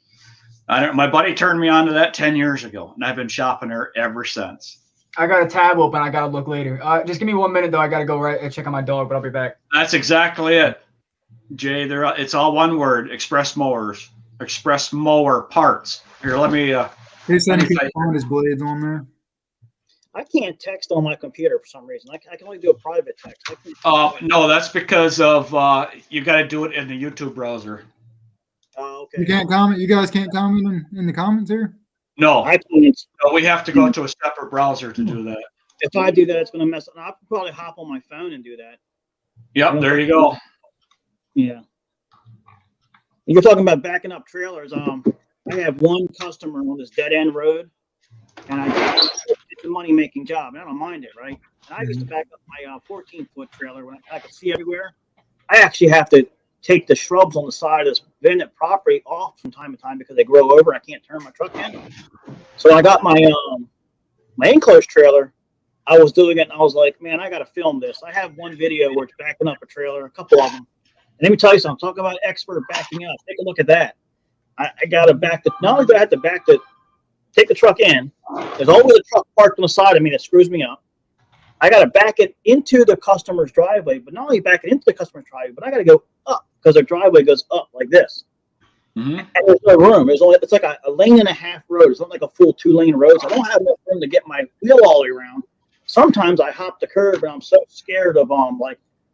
my buddy turned me on to that 10 years ago, and I've been shopping there ever since. I got a tab open. I got to look later. Just give me 1 minute, though. I got to go and check on my dog, but I'll be back. That's exactly it, Jay. It's all one word, Express Mowers. Express Mower Parts. Here, let me He's saying he can find his blades on there. I can't text on my computer for some reason. I can only do a private text. No, that's because of you got to do it in the YouTube browser. Oh, okay. You can't comment. You guys can't comment in the comments here. No, I can't. No, we have to go to a separate browser to do that. If I do that, it's going to mess up. I'll probably hop on my phone and do that. Yep, there you go. Yeah. You're talking about backing up trailers. I have one customer on this dead end road, and it's a money making job. And I don't mind it, right? And I used to back up my 14-foot trailer when I could see everywhere. I actually have to take the shrubs on the side of this vacant property off from time to time because they grow over. I can't turn my truck in. So I got my enclosed trailer. I was doing it, and I was like, man, I got to film this. I have one video where it's backing up a trailer, a couple of them. And let me tell you something. Talk about expert backing up. Take a look at that. I got to back the. Not only do I have to take the truck in, there's always a truck parked on the side of me that screws me up. I got to back it into the customer's driveway, but not only back it into the customer's driveway, but I got to go up because their driveway goes up like this. Mm-hmm. And there's no room. It's like a lane and a half road. It's not like a full 2-lane road. So I don't have enough room to get my wheel all the way around. Sometimes I hop the curb, and I'm so scared of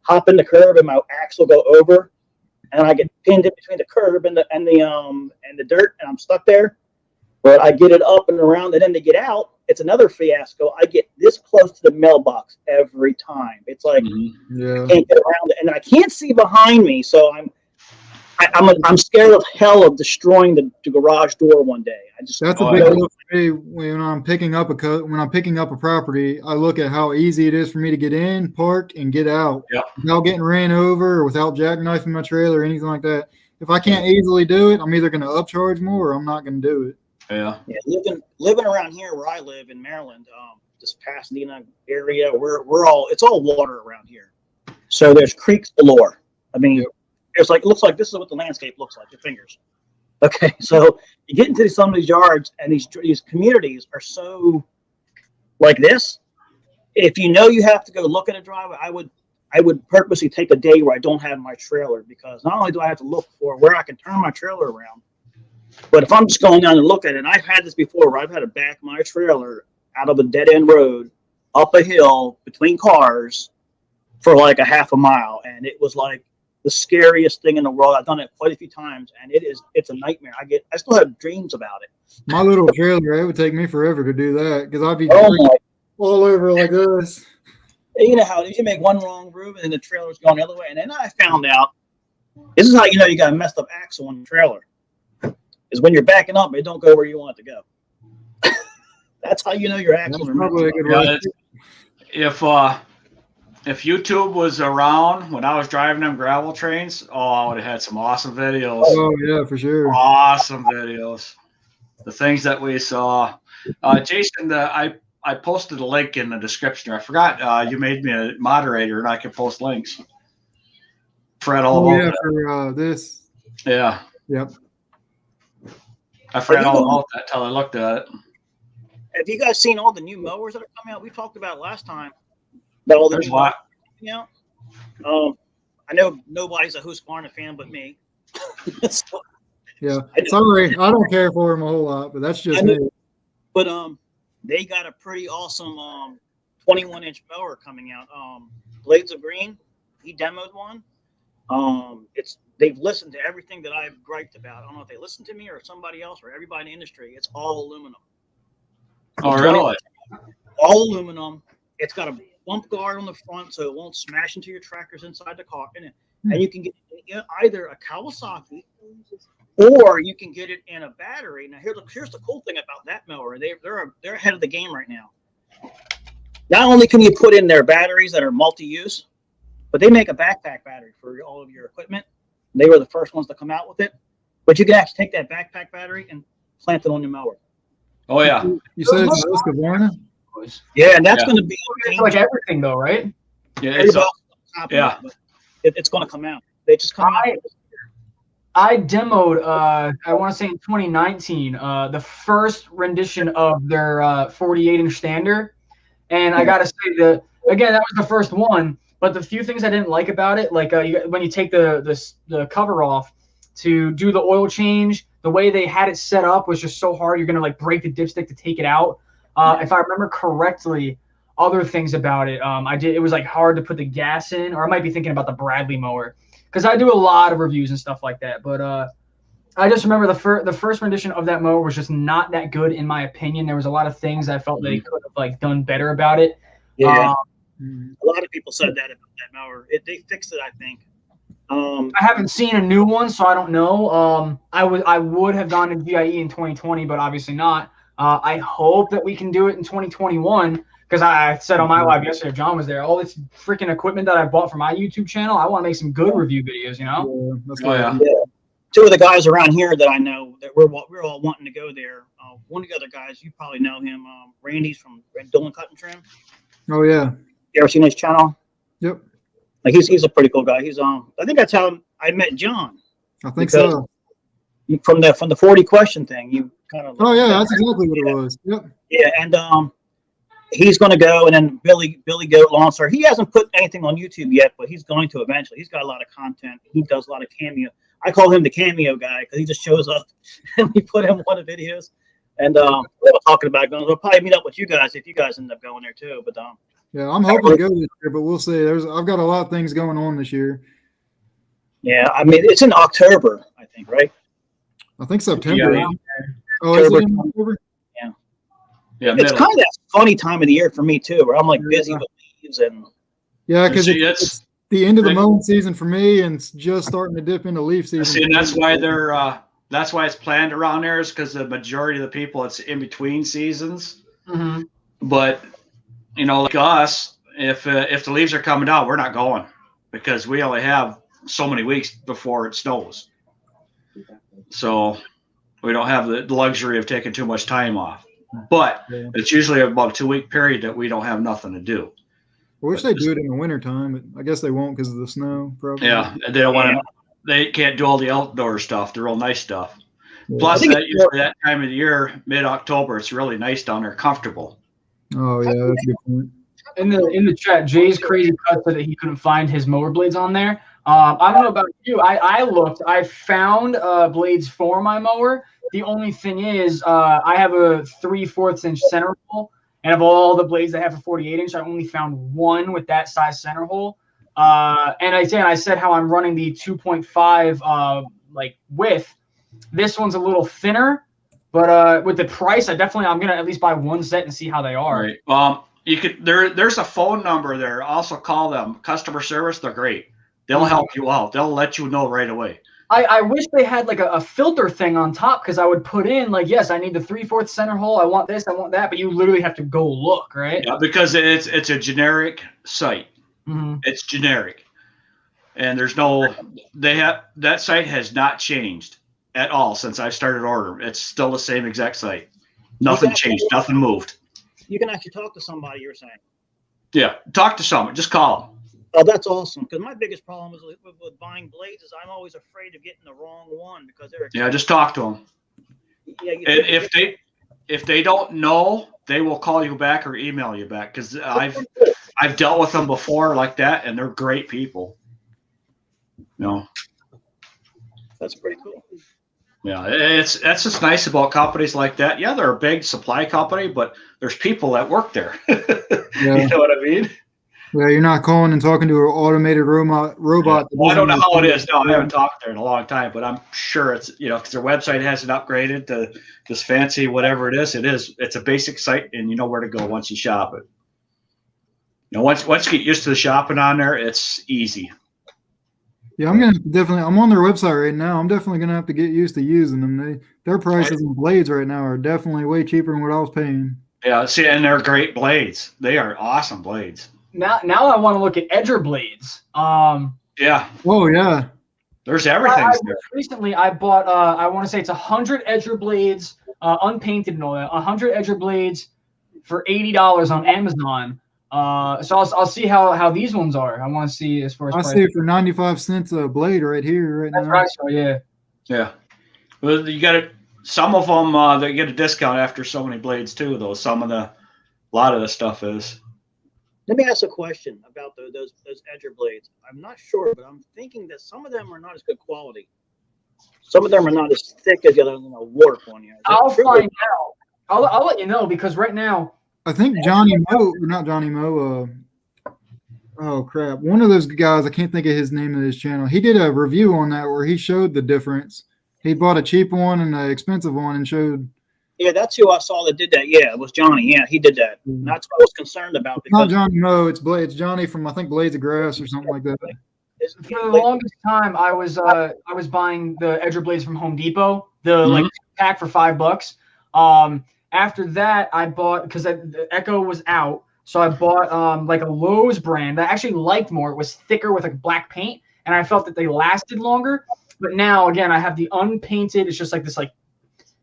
hopping the curb and my axle go over, and I get pinned in between the curb and the dirt, and I'm stuck there. But I get it up and around, and then to get out, it's another fiasco. I get this close to the mailbox every time. It's like I can't get around it, and I can't see behind me, so I'm scared of hell of destroying the garage door one day. That's a big deal for me when I'm picking up a property. I look at how easy it is for me to get in, park, and get out without getting ran over or without jackknifing my trailer or anything like that. If I can't easily do it, I'm either going to upcharge more or I'm not going to do it. Yeah. Living around here where I live in Maryland, this Pasadena area, it's all water around here. So there's creeks galore. I mean, it looks like this is what the landscape looks like. Your fingers. Okay, so you get into some of these yards, and these communities are so like this. If you know you have to go look at a driveway, I would purposely take a day where I don't have my trailer, because not only do I have to look for where I can turn my trailer around, but if I'm just going down and look at it, and I've had this before where I've had to back my trailer out of a dead end road up a hill between cars for like a half a mile, and it was like the scariest thing in the world. I've done it quite a few times, and it's a nightmare. I still have dreams about it. My little trailer, it would take me forever to do that because I'd be all over like this. You know how you make one wrong move and then the trailer's going the other way. And then I found out this is how you know you got a messed up axle on the trailer. Is when you're backing up, it don't go where you want it to go. That's how you know your axles are messed up. If YouTube was around when I was driving them gravel trains, I would have had some awesome videos. Oh yeah, for sure. Awesome videos. The things that we saw. Jason, I posted a link in the description. I forgot you made me a moderator and I can post links. Fred all about that. For this. Yeah. Yep. I forgot all about that until I looked at it. Have you guys seen all the new mowers that are coming out? We talked about last time. About all the new mowers coming out. I know nobody's a Husqvarna fan but me. So, yeah. Sorry, I don't care for them a whole lot, but that's just me. But they got a pretty awesome 21-inch mower coming out. Blades of Green, he demoed one. They've listened to everything that I've griped about. I don't know if they listened to me or somebody else or everybody in the industry. It's all aluminum. Oh, really? All aluminum. It's got a bump guard on the front so it won't smash into your tractors inside the car. And you can get either a Kawasaki or you can get it in a battery. Now, here's the cool thing about that mower. They're ahead of the game right now. Not only can you put in their batteries that are multi-use, but they make a backpack battery for all of your equipment. They were the first ones to come out with it. But you can actually take that backpack battery and plant it on your mower. Oh, yeah. You said it's Husqvarna? Yeah, and that's going to be like everything, though, right? Yeah, it's going to come out. They just come out. I demoed, I want to say in 2019, the first rendition of their 48-inch standard. And I got to say that, again, that was the first one. But the few things I didn't like about it, like when you take the cover off to do the oil change, the way they had it set up was just so hard. You're going to like break the dipstick to take it out. If I remember correctly, other things about it, it was like hard to put the gas in, or I might be thinking about the Bradley mower because I do a lot of reviews and stuff like that. But I just remember the first rendition of that mower was just not that good in my opinion. There was a lot of things I felt they could have like done better about it. Yeah. A lot of people said that about that mower. They fixed it, I think. I haven't seen a new one, so I don't know. I would have gone to GIE in 2020, but obviously not. I hope that we can do it in 2021 because I said on my live yesterday, John was there. All this freaking equipment that I bought for my YouTube channel, I want to make some good review videos. You know? Yeah. Two of the guys around here that I know that we're all wanting to go there. One of the other guys, you probably know him. Randy's from Dylan Cut and Trim. Oh yeah. You ever seen his channel? Yep. Like he's a pretty cool guy. He's I think that's how I met John. I think so. From the 40 question thing, you kind of. Oh yeah, that's exactly what it was. Yep. Yeah, and he's going to go, and then Billy Goat Lawnser. He hasn't put anything on YouTube yet, but he's going to eventually. He's got a lot of content. He does a lot of cameo. I call him the cameo guy because he just shows up and we put him on the videos. And we were talking about going. We'll probably meet up with you guys if you guys end up going there too. But yeah, I'm hoping to go this year, but we'll see. I've got a lot of things going on this year. Yeah, I mean it's in October, I think, right? I think September. Yeah. Oh, is it in October? Yeah, it's kind of that funny time of the year for me too, where I'm like busy with leaves and. Yeah, because it's the end of the mowing season for me, and it's just starting to dip into leaf season. See, and that's why that's why it's planned around there, is because the majority of the people it's in between seasons. Mm-hmm. But like us, if the leaves are coming down, we're not going because we only have so many weeks before it snows. So we don't have the luxury of taking too much time off. But it's usually about a 2-week period that we don't have nothing to do. I wish they do it in the wintertime, but I guess they won't because of the snow. Probably. Yeah, they don't want to. They can't do all the outdoor stuff, the real nice stuff. Yeah. Plus, usually that time of the year, mid-October, it's really nice down there, comfortable. Oh yeah, that's a good point. In the chat, Jay's Crazy Cut said that he couldn't find his mower blades on there. I don't know about you. I looked. I found blades for my mower. The only thing is, I have a 3/4 inch center hole, and of all the blades I have for 48-inch, I only found one with that size center hole. And I said how I'm running the 2.5 like width. This one's a little thinner, but with the price, I'm gonna at least buy one set and see how they are. Right. you could there's a phone number there. Also call them. Customer service, they're great. They'll help you out. They'll let you know right away. I wish they had like a filter thing on top, because I would put in like, yes, I need the 3/4 center hole. I want this, I want that, but you literally have to go look, right? Yeah, because it's a generic site. Mm-hmm. It's generic, and there's no that site has not changed at all since I started ordering. It's still the same exact site. Nothing changed. Nothing moved. You can actually talk to somebody. You're saying. Yeah, talk to someone. Just call them. Oh, that's awesome. Because my biggest problem is with buying blades is I'm always afraid of getting the wrong one because they're expensive. Yeah, just talk to them. Yeah, And if they don't know, they will call you back or email you back, because I've dealt with them before like that, and they're great people. No. That's pretty cool. Yeah, that's just nice about companies like that. Yeah, they're a big supply company, but there's people that work there. Yeah. You know what I mean? Yeah, you're not calling and talking to an automated robot. Yeah. Well, I don't know how it is. No, I haven't talked there in a long time, but I'm sure it's, because their website hasn't upgraded to this fancy whatever it is. It's a basic site, and you know where to go once you shop it. Once you get used to the shopping on there, it's easy. Yeah, I'm on their website right now. I'm definitely gonna have to get used to using them. Their prices on blades right now are definitely way cheaper than what I was paying. Yeah, see, and they're great blades. They are awesome blades. Now I want to look at edger blades. Yeah. Oh yeah. There's everything there. Recently, I bought. I want to say it's 100 edger blades, unpainted and all that. 100 edger blades for $80 on Amazon. So I'll see how these ones are. I want to see as far as. I see it for 95 cents a blade right here, right now. That's right. So yeah. Yeah. Well, you got it. Some of them they get a discount after so many blades too, though. A lot of the stuff is. Let me ask a question about those edger blades. I'm not sure, but I'm thinking that some of them are not as good quality. Some of them are not as thick as the other warp on you. I'll find out. I'll let you know, because right now. I think not Johnny Mo. Oh crap! One of those guys, I can't think of his name of his channel. He did a review on that where he showed the difference. He bought a cheap one and an expensive one and showed. Yeah, that's who I saw that did that. Yeah, it was Johnny. Yeah, he did that. And that's what I was concerned about. Not Johnny Mo. It's Johnny from, I think, Blades of Grass or something like that. For the longest time, I was buying the edger blades from Home Depot, the pack for $5. After that, I bought, because the Echo was out, so I bought like a Lowe's brand that I actually liked more. It was thicker with like black paint, and I felt that they lasted longer. But now, again, I have the unpainted. It's just like this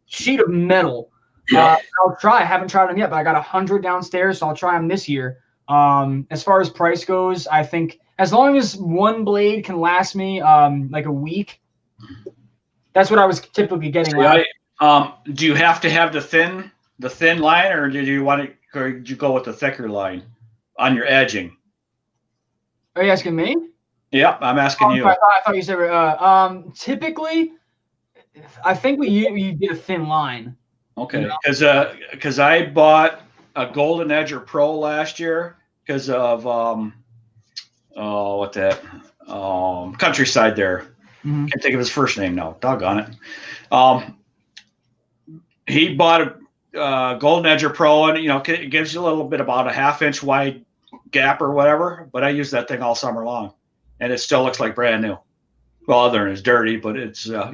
sheet of metal. Yeah. I'll try. I haven't tried them yet, but I got 100 downstairs, so I'll try them this year. As far as price goes, I think as long as one blade can last me like a week, that's what I was typically getting. Do you have to have the thin line, or did you go with the thicker line on your edging? Are you asking me? Yeah, I'm asking you. I thought you said typically, I think you did a thin line. Okay, because I bought a Golden Edger Pro last year because of Countryside there. Mm-hmm. Can't think of his first name now. Doggone it. He bought a Golden Edger Pro, and it gives you a little bit about a 1/2 inch wide gap or whatever. But I use that thing all summer long, and it still looks like brand new. Well, other than it's dirty, but it's I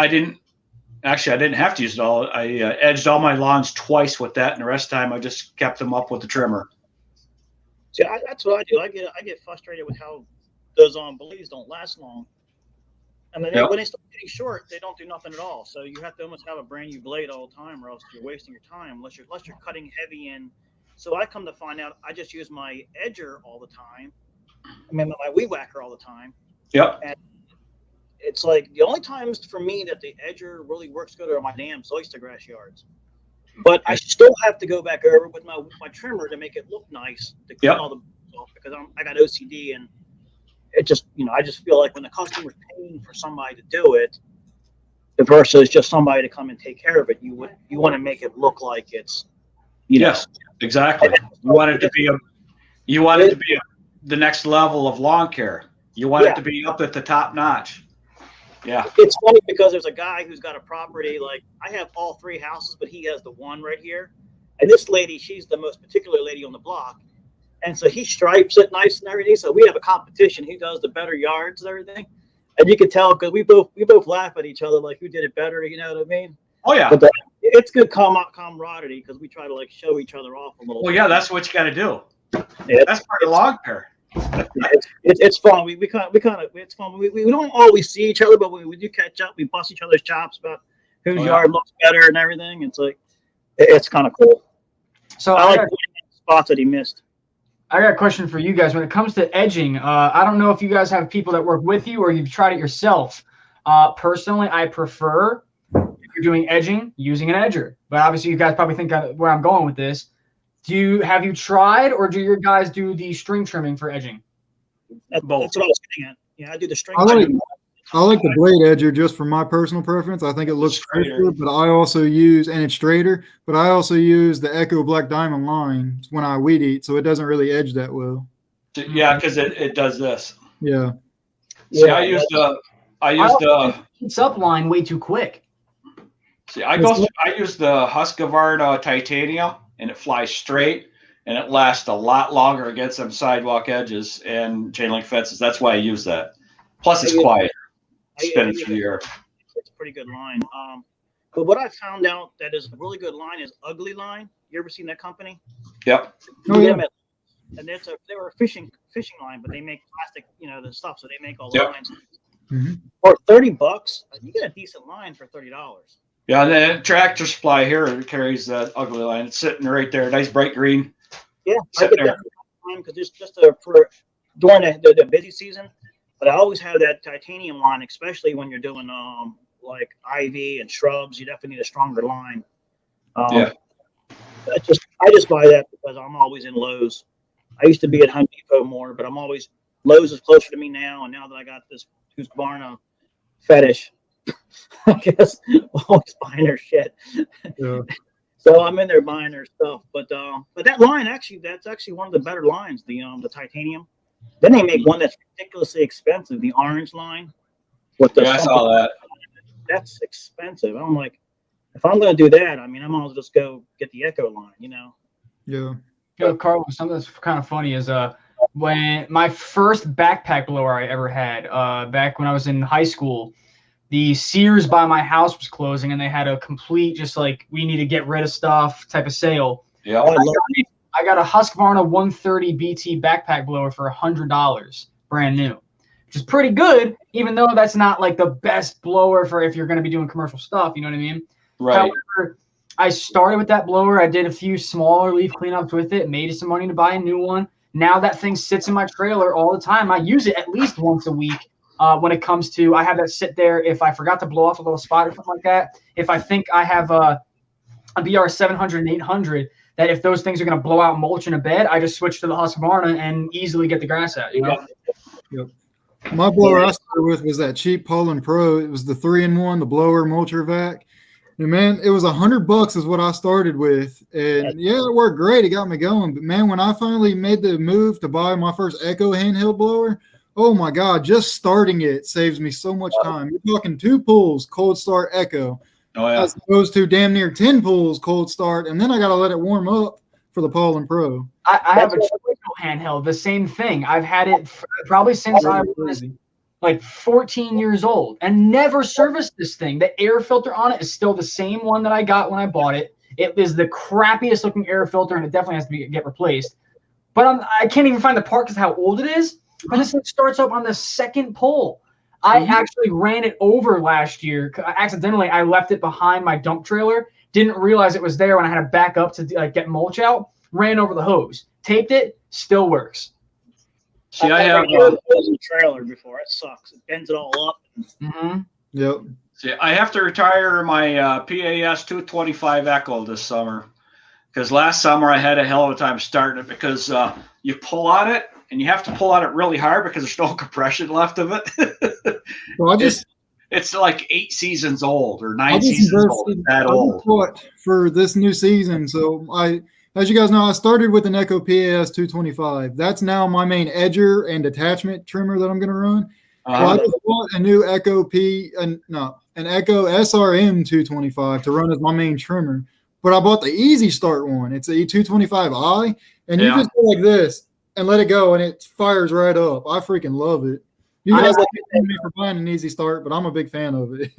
didn't have to use it all. I edged all my lawns twice with that, and the rest of the time I just kept them up with the trimmer. See, that's what I do. I get frustrated with how those blades don't last long. And then when they start getting short, they don't do nothing at all. So you have to almost have a brand new blade all the time, or else you're wasting your time unless you're cutting heavy in. So I come to find out I just use my edger all the time. I mean, my weed whacker all the time. Yep. And it's like the only times for me that the edger really works good are my damn oyster grass yards. But I still have to go back over with my trimmer to make it look nice to clean all the bugs off, because I got OCD, and it just I just feel like when the customer's paying for somebody to do it, versus just somebody to come and take care of it, you want to make it look like it's yes, exactly. You want it to be the next level of lawn care. You want it to be up at the top notch. Yeah. It's funny because there's a guy who's got a property, like I have all 3 houses, but he has the one right here. And this lady, she's the most particular lady on the block. And so he stripes it nice and everything. So we have a competition. He does the better yards and everything. And you can tell because we both laugh at each other like who did it better. You know what I mean? Oh yeah. But it's good camaraderie because we try to like show each other off a little. Well, yeah, that's what you got to do. Yeah, that's part of log pair. It's fun. We kind of it's fun. We don't always see each other, but when we do catch up, we bust each other's chops about whose yard looks better and everything. It's like it's kind of cool. So I like spots that he missed. I got a question for you guys. When it comes to edging, I don't know if you guys have people that work with you or you've tried it yourself. Personally, I prefer, if you're doing edging, using an edger. But obviously, you guys probably think where I'm going with this. Have you tried, or do your guys do the string trimming for edging? That's what I was getting at. Yeah, I do the string trimming. I like the blade edger just for my personal preference. I think it looks crisper, but I also use, and it's straighter, but I also use the Echo Black Diamond line when I weed eat, so it doesn't really edge that well. Yeah, because it does this. Yeah. See, I used the heats up line way too quick. See, I use the Husqvarna titanium, and it flies straight, and it lasts a lot longer against some sidewalk edges and chain link fences. That's why I use that. Plus, it's quiet. Spin it through the air. It's a pretty good line. But what I found out that is a really good line is Ugly Line. You ever seen that company? Yep. Oh, yeah. And they were a fishing line, but they make plastic, the stuff. So they make all the lines. Mm-hmm. For $30, you get a decent line for $30. Yeah, the Tractor Supply here carries that Ugly Line. It's sitting right there, nice bright green. Yeah, I get that because it's just for during the busy season. But I always have that titanium line, especially when you're doing like ivy and shrubs. You definitely need a stronger line. I just buy that because I'm always in Lowe's. I used to be at Home Depot more, but Lowe's is closer to me now. And now that I got this Husqvarna fetish, I guess I'm always buying their shit. Yeah. So I'm in there buying their stuff. But that line that's actually one of the better lines, the titanium. Then they make one that's ridiculously expensive, the orange line. I saw that. That's expensive. I'm like, if I'm going to do that, I mean, I might as well just go get the Echo line, Yeah. Carl, something that's kind of funny is when my first backpack blower I ever had, back when I was in high school, the Sears by my house was closing, and they had a complete, just like, we need to get rid of stuff type of sale. Yeah. I got a Husqvarna 130 BT backpack blower for $100, brand new, which is pretty good, even though that's not like the best blower for if you're going to be doing commercial stuff. You know what I mean? Right. However, I started with that blower. I did a few smaller leaf cleanups with it, made some money to buy a new one. Now that thing sits in my trailer all the time. I use it at least once a week. When it comes to, I have that sit there if I forgot to blow off a little spot or something like that. If I think I have a BR 700 and 800, that if those things are going to blow out mulch in a bed, I just switch to the Husqvarna and easily get the grass out. Yep. My blower I started with was that cheap Poland Pro. It was the 3-in-1, the blower mulcher vac. And man, it was $100 is what I started with. And yeah, it worked great. It got me going. But man, when I finally made the move to buy my first Echo handheld blower, oh my God, just starting it saves me so much time. You're talking 2 pulls, cold start Echo. Oh, yeah. As opposed to damn near 10 pulls, cold start, and then I got to let it warm up for the Poland Pro. I have a handheld, the same thing. I've had it probably since I was like 14 years old and never serviced this thing. The air filter on it is still the same one that I got when I bought it. It is the crappiest looking air filter, and it definitely has to get replaced. But I can't even find the part because how old it is. But this thing starts up on the second pull. I actually ran it over last year. Accidentally, I left it behind my dump trailer. Didn't realize it was there when I had to back up to get mulch out. Ran over the hose. Taped it. Still works. See, I have a trailer before. It sucks. It bends it all up. Mm-hmm. Yep. See, I have to retire my PAS 225 Echo this summer because last summer I had a hell of a time starting it because you pull on it. And you have to pull on it really hard because there's no compression left of it. Well, it's like 8 seasons old or 9 seasons old. It's that old. For this new season. So as you guys know, I started with an Echo PAS 225. That's now my main edger and attachment trimmer that I'm going to run. Well, I just bought a new Echo an Echo SRM 225 to run as my main trimmer. but I bought the Easy Start one. It's a E225i, and you Yeah. just go like this and let it go, and it fires right up. I freaking love it. You guys like me for buying an Easy Start, but I'm a big fan of it.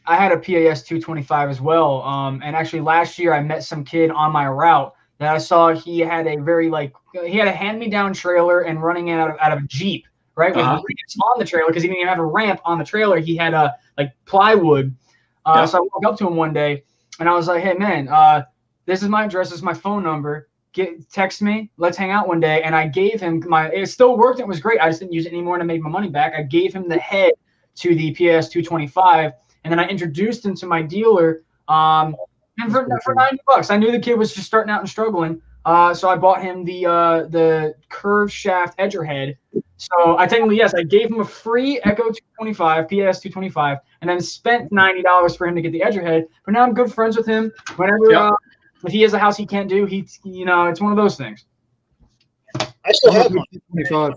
I had a PAS 225 as well. And actually last year I met some kid on my route that I saw. He had a very he had a hand-me-down trailer and running it out of a Jeep, right? With ramps on the trailer, because he didn't even have a ramp on the trailer. He had a plywood. So I walked up to him one day and I was like, hey man, this is my address, this is my phone number. Text me, let's hang out one day. And I gave him it still worked. It was great. I just didn't use it anymore to make my money back. I gave him the head to the PAS 225. And then I introduced him to my dealer, and for $90, I knew the kid was just starting out and struggling. So I bought him the curved shaft edger head. So I gave him a free Echo 225, PAS 225, and then spent $90 for him to get the edger head. But now I'm good friends with him. Whenever if he has a house he can't do, it's one of those things. I still have mine. I 25.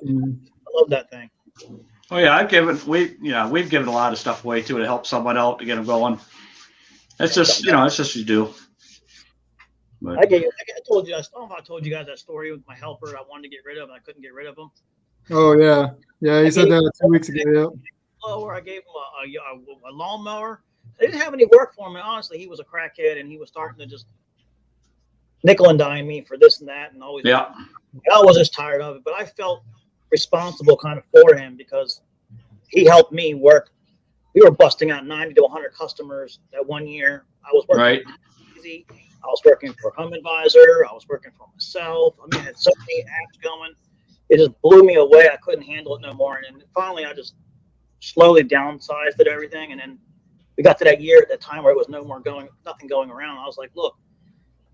love that thing. Oh yeah, we've given a lot of stuff away too to help someone out to get them going. It's just it's just you do. But, I told you. I don't know if I told you guys that story with my helper. I wanted to get rid of, and I couldn't get rid of him. Oh yeah, he said that 2 weeks ago. Yeah. Blower. I gave him a lawnmower. I didn't have any work for him. And honestly, he was a crackhead, and he was starting to just nickel and dime me for this and that, and always. Yeah. I was just tired of it, but I felt responsible kind of for him because he helped me work. We were busting out 90 to 100 customers that one year. I was working easy. I was working for Home Advisor. I was working for myself. I had so many apps going. It just blew me away. I couldn't handle it no more. And then finally, I just slowly downsized it, everything. And then we got to that year at that time where it was nothing going around. I was like, look,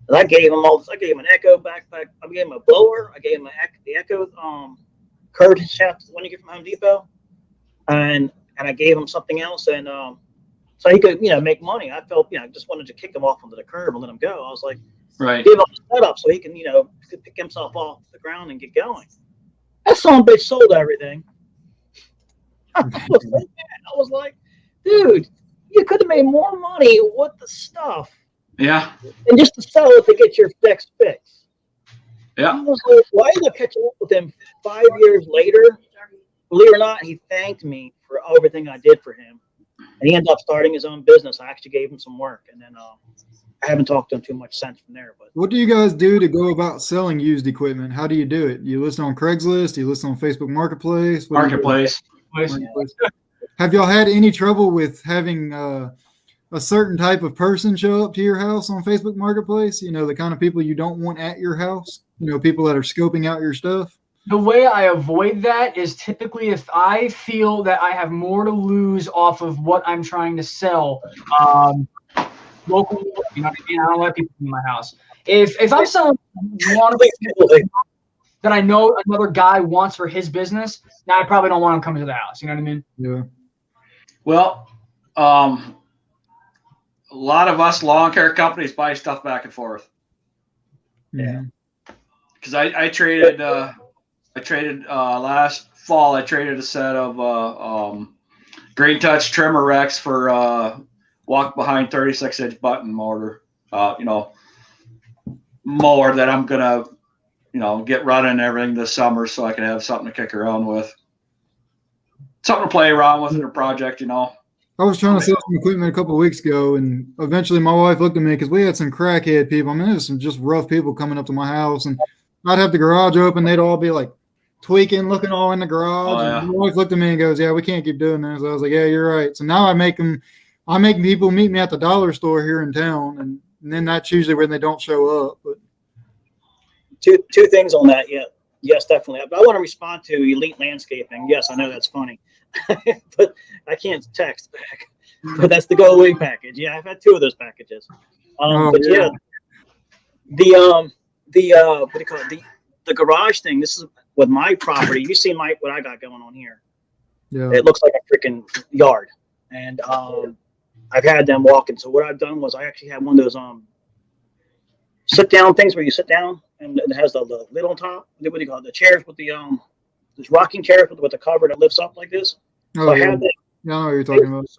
and I gave him all this. I gave him an Echo backpack. I gave him a blower. I gave him the Echo curved shaft when you get from Home Depot, and I gave him something else, and so he could make money. I felt I just wanted to kick him off onto the curb and let him go. I was like, give him a setup so he can pick himself off the ground and get going. That son of a bitch sold everything. I was so mad. I was like, dude, you could have made more money with the stuff. Yeah. And just to sell it to get your next fix. Yeah. I was like, why did I catch up with him 5 years later? Believe it or not, he thanked me for everything I did for him. And he ended up starting his own business. I actually gave him some work. And then I haven't talked to him too much since from there. But what do you guys do to go about selling used equipment? How do you do it? You list on Craigslist? You list on Facebook Marketplace? Marketplace. Have y'all had any trouble with having a certain type of person show up to your house on Facebook Marketplace? The kind of people you don't want at your house? People that are scoping out your stuff? The way I avoid that is typically if I feel that I have more to lose off of what I'm trying to sell, locally, I don't let people in my house. If I'm selling one that I know another guy wants for his business, now I probably don't want him coming to the house. You know what I mean? Yeah. Well, a lot of us lawn care companies buy stuff back and forth. Yeah. Because I traded last fall. I traded a set of Green Touch trimmer racks for walk behind 36-inch button motor. Mower that I'm gonna get running and everything this summer, so I can have something to kick around with, something to play around with in a project. I was trying to sell some equipment a couple of weeks ago, and eventually my wife looked at me because we had some crackhead people. I mean, there's some just rough people coming up to my house, and I'd have the garage open. They'd all be like tweaking, looking all in the garage. And my wife looked at me and goes, "Yeah, we can't keep doing this." So I was like, "Yeah, you're right." So now I make people meet me at the dollar store here in town, and then that's usually when they don't show up. But two things on that. Yeah, yes, definitely. But I want to respond to Elite Landscaping. Yes, I know that's funny, but I can't text back. But that's the go away package. Yeah, I've had 2 of those packages. But yeah, what do you call it? The garage thing. This is with my property. You see what I got going on here. Yeah, it looks like a freaking yard, and I've had them walking. So what I've done was I actually had one of those sit down things where you sit down and it has the lid on top. What do you call it? The chairs with the this rocking chairs with the cover that lifts up like this. So I have that. Yeah, I know what you're talking about.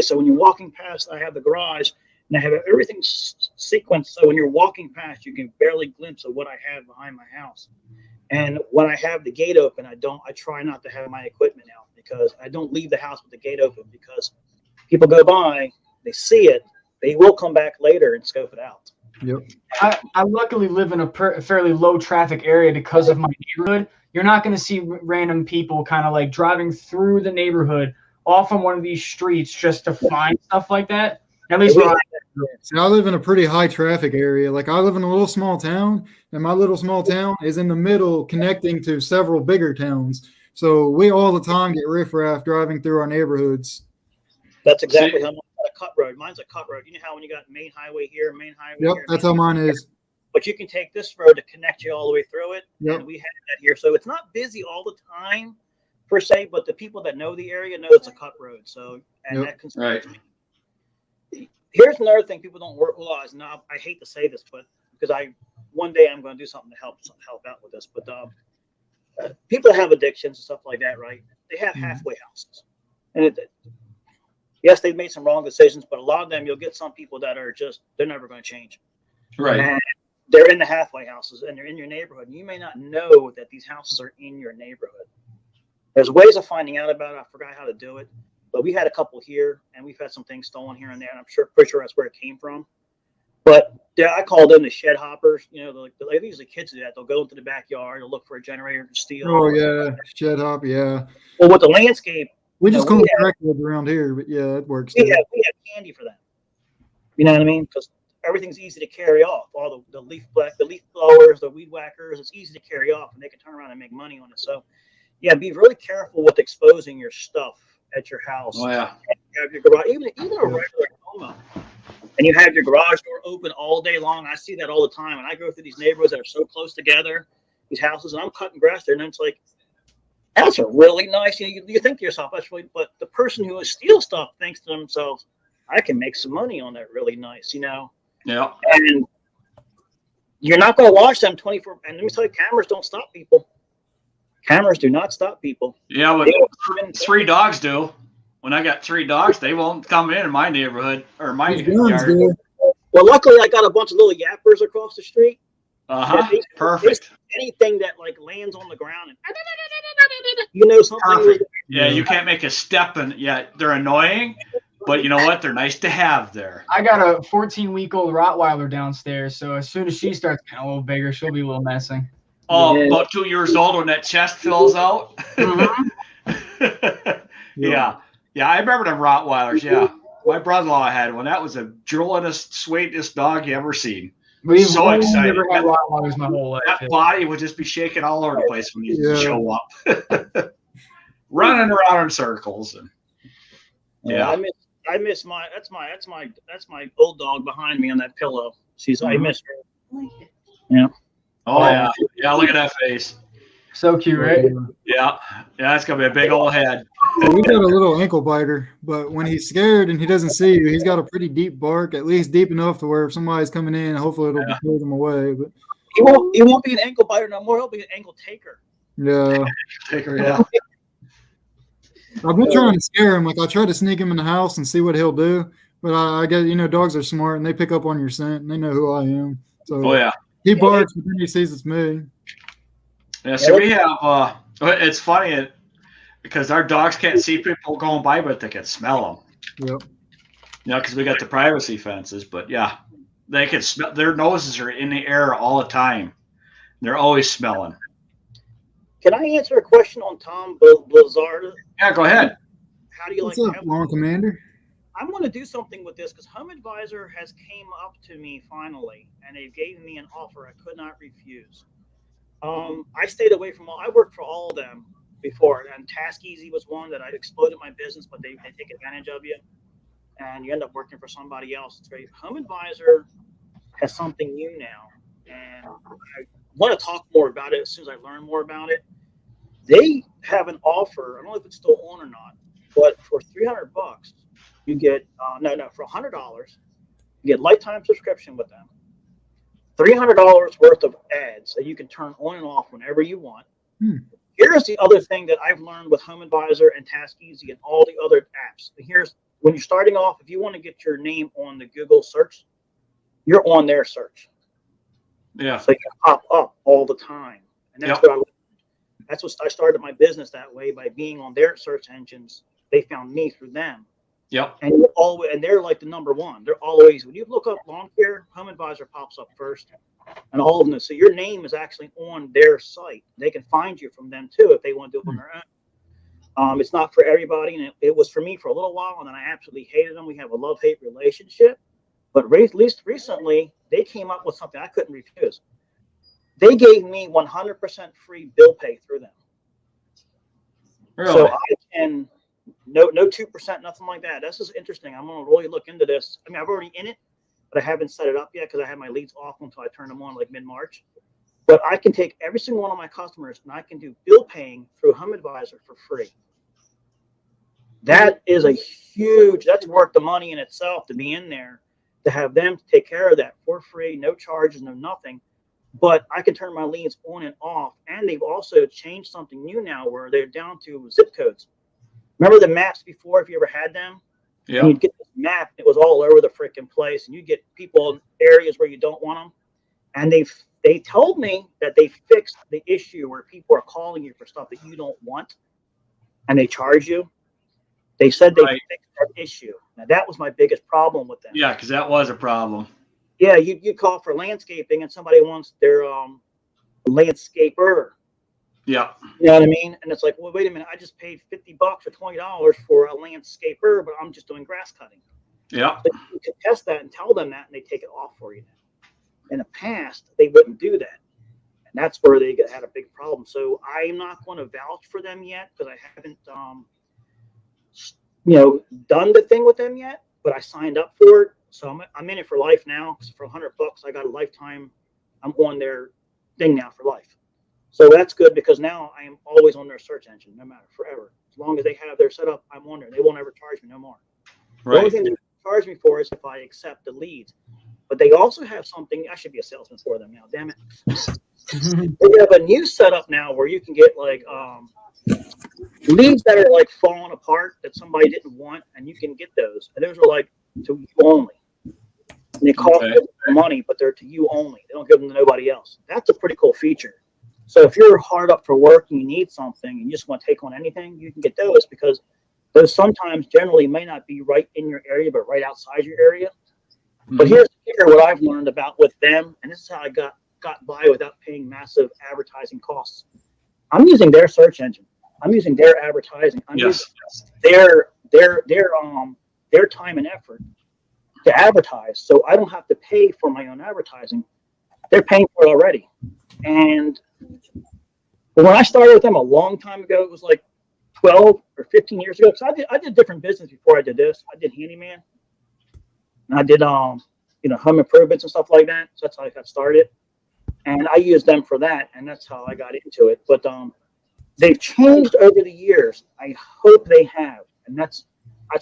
So when you're walking past, I have the garage. And I have everything sequenced so when you're walking past, you can barely glimpse of what I have behind my house. And when I have the gate open, I try not to have my equipment out because I don't leave the house with the gate open because people go by, they see it, they will come back later and scope it out. Yep. I luckily live in a fairly low traffic area because of my neighborhood. You're not going to see random people kind of like driving through the neighborhood off on one of these streets just to find stuff like that. At least where See, I live in a pretty high traffic area. Like I live in a little small town, and my little small town is in the middle connecting to several bigger towns. So we all the time get riffraff driving through our neighborhoods. That's exactly how mine's a cut road. Mine's a cut road. You know how when you got main highway here, main highway Yep, here. that's how mine is. But you can take this road to connect you all the way through it. Yep. And we have that here. So it's not busy all the time per se, but the people that know the area know it's a cut road. So, and that concerns me. Here's another thing people don't realize. Now, I hate to say this, but because one day I'm going to do something to help out with this. But people that have addictions and stuff like that, right? They have halfway houses. And yes, they've made some wrong decisions, but a lot of them, you'll get some people that are they're never going to change. Right. And they're in the halfway houses and they're in your neighborhood. And you may not know that these houses are in your neighborhood. There's ways of finding out about it. I forgot how to do it. But we had a couple here, and we've had some things stolen here and there, and I'm pretty sure that's where it came from. But I call them the shed hoppers. You know, like usually kids do that. They'll go into the backyard, they'll look for a generator to steal. Oh yeah, shed hop, yeah. Well, with the landscape, we just call them crackwood around here, but yeah, it works. We have candy for them. You know what I mean? Because everything's easy to carry off. All the leaf blowers, the weed whackers, it's easy to carry off, and they can turn around and make money on it. So, yeah, be really careful with exposing your stuff at your house. Oh yeah. You have your garage, even a regular home, and you have your garage door open all day long. I see that all the time, and I go through these neighborhoods that are so close together, these houses, and I'm cutting grass there, and it's like, that's a really nice. You think to yourself, that's really, but the person who steals stuff thinks to themselves, I can make some money on that. Really nice, you know. Yeah. And you're not going to watch them 24. And let me tell you, cameras don't stop people. Cameras do not stop people. Yeah, but 3 dogs do. When I got 3 dogs, they won't come in my neighborhood or my yard. Well, luckily, I got a bunch of little yappers across the street. Perfect. Anything that like lands on the ground and you know something. Perfect. Yeah, you can't make a step in. Yeah, they're annoying, but you know what? They're nice to have there. I got a 14-week-old Rottweiler downstairs, so as soon as she starts getting a little bigger, she'll be a little messy. Oh, about 2 years old when that chest fills out. Yeah, I remember them Rottweilers. Yeah, my brother-in-law had one. That was the drollingest, sweetest dog you ever seen. So excited. Never had Rottweilers my whole life. That body would just be shaking all over the place when you show up, running around in circles. And I miss my that's my old dog behind me on that pillow. I miss her. Yeah. Oh yeah. Look at that face. So cute, right? Yeah. It's gonna be a big old head. We got a little ankle biter, but when he's scared and he doesn't see you, he's got a pretty deep bark, at least deep enough to where if somebody's coming in, hopefully it'll pull them away. But he won't be an ankle biter no more. He'll be an ankle taker. Yeah. Taker, yeah. I've been trying to scare him. Like I try to sneak him in the house and see what he'll do. But I guess dogs are smart and they pick up on your scent and they know who I am. So he barks, but then he sees it's me. Yeah, so we have. It's funny because our dogs can't see people going by, but they can smell them. Yep. Because we got the privacy fences, but yeah, they can smell. Their noses are in the air all the time. They're always smelling. Can I answer a question on Tom Blizzard? Yeah, go ahead. How do you What's up, Long Commander? I'm going to do something with this because Home Advisor has came up to me finally, and they gave me an offer I could not refuse. I stayed away from I worked for all of them before, and Task Easy was one that I exploded my business, but they take advantage of you, and you end up working for somebody else. It's great. Home Advisor has something new now, and I want to talk more about it as soon as I learn more about it. They have an offer. I don't know if it's still on or not, but for $300, you get for $100, you get lifetime subscription with them. $300 worth of ads that you can turn on and off whenever you want. Here's the other thing that I've learned with Home Advisor and Task Easy and all the other apps. Here's when you're starting off, if you want to get your name on the Google search, you're on their search. Yeah. So you pop up all the time. And that's that's what I started my business that way, by being on their search engines. They found me through them. Yep. And they're like the number one. They're always, when you look up lawn care, Home Advisor pops up first, and all of them. So your name is actually on their site. They can find you from them too if they want to do it on their own. It's not for everybody, and it was for me for a little while, and then I absolutely hated them. We have a love-hate relationship. But at least recently, they came up with something I couldn't refuse. They gave me 100% free bill pay through them. Really? So I can, no 2%, nothing like that. This is interesting. I'm going to really look into this. I mean, I've already in it, but I haven't set it up yet because I have my leads off until I turn them on like mid-March. But I can take every single one of my customers and I can do bill paying through Home Advisor for free. That is a huge, that's worth the money in itself to be in there, to have them take care of that for free, no charges, no nothing. But I can turn my leads on and off. And they've also changed something new now where they're down to zip codes. Remember the maps before, if you ever had them? Yeah. And you'd get this map, it was all over the freaking place. And you get people in areas where you don't want them. And they told me that they fixed the issue where people are calling you for stuff that you don't want and they charge you. They said they fixed that issue. Now, that was my biggest problem with them. Yeah, because that was a problem. Yeah, you call for landscaping and somebody wants their landscaper. Yeah. You know what I mean? And it's like, well, wait a minute. I just paid $50 or $20 for a landscaper, but I'm just doing grass cutting. Yeah. So you can test that and tell them that, and they take it off for you. In the past, they wouldn't do that. And that's where they had a big problem. So I'm not going to vouch for them yet because I haven't, done the thing with them yet, but I signed up for it. So I'm in it for life now. Because for $100, I got a lifetime. I'm on their thing now for life. So that's good because now I am always on their search engine, no matter, forever. As long as they have their setup, I'm on there. They won't ever charge me no more. Right. The only thing they charge me for is if I accept the leads. But they also have something. I should be a salesman for them now. Damn it. They have a new setup now where you can get like leads that are like falling apart that somebody didn't want, and you can get those. And those are like to you only. And they cost money, but they're to you only. They don't give them to nobody else. That's a pretty cool feature. So if you're hard up for work and you need something and you just want to take on anything, you can get those because those sometimes generally may not be right in your area, but right outside your area. Mm-hmm. But here's what I've learned about with them, and this is how I got by without paying massive advertising costs. I'm using their search engine. I'm using their advertising. I'm using their time and effort to advertise. So I don't have to pay for my own advertising. They're paying for it already. And when I started with them a long time ago, it was like 12 or 15 years ago. Because I did different business before I did this. I did handyman. And I did home improvements and stuff like that. So that's how I got started. And I used them for that, and that's how I got into it. But they've changed over the years. I hope they have. And that's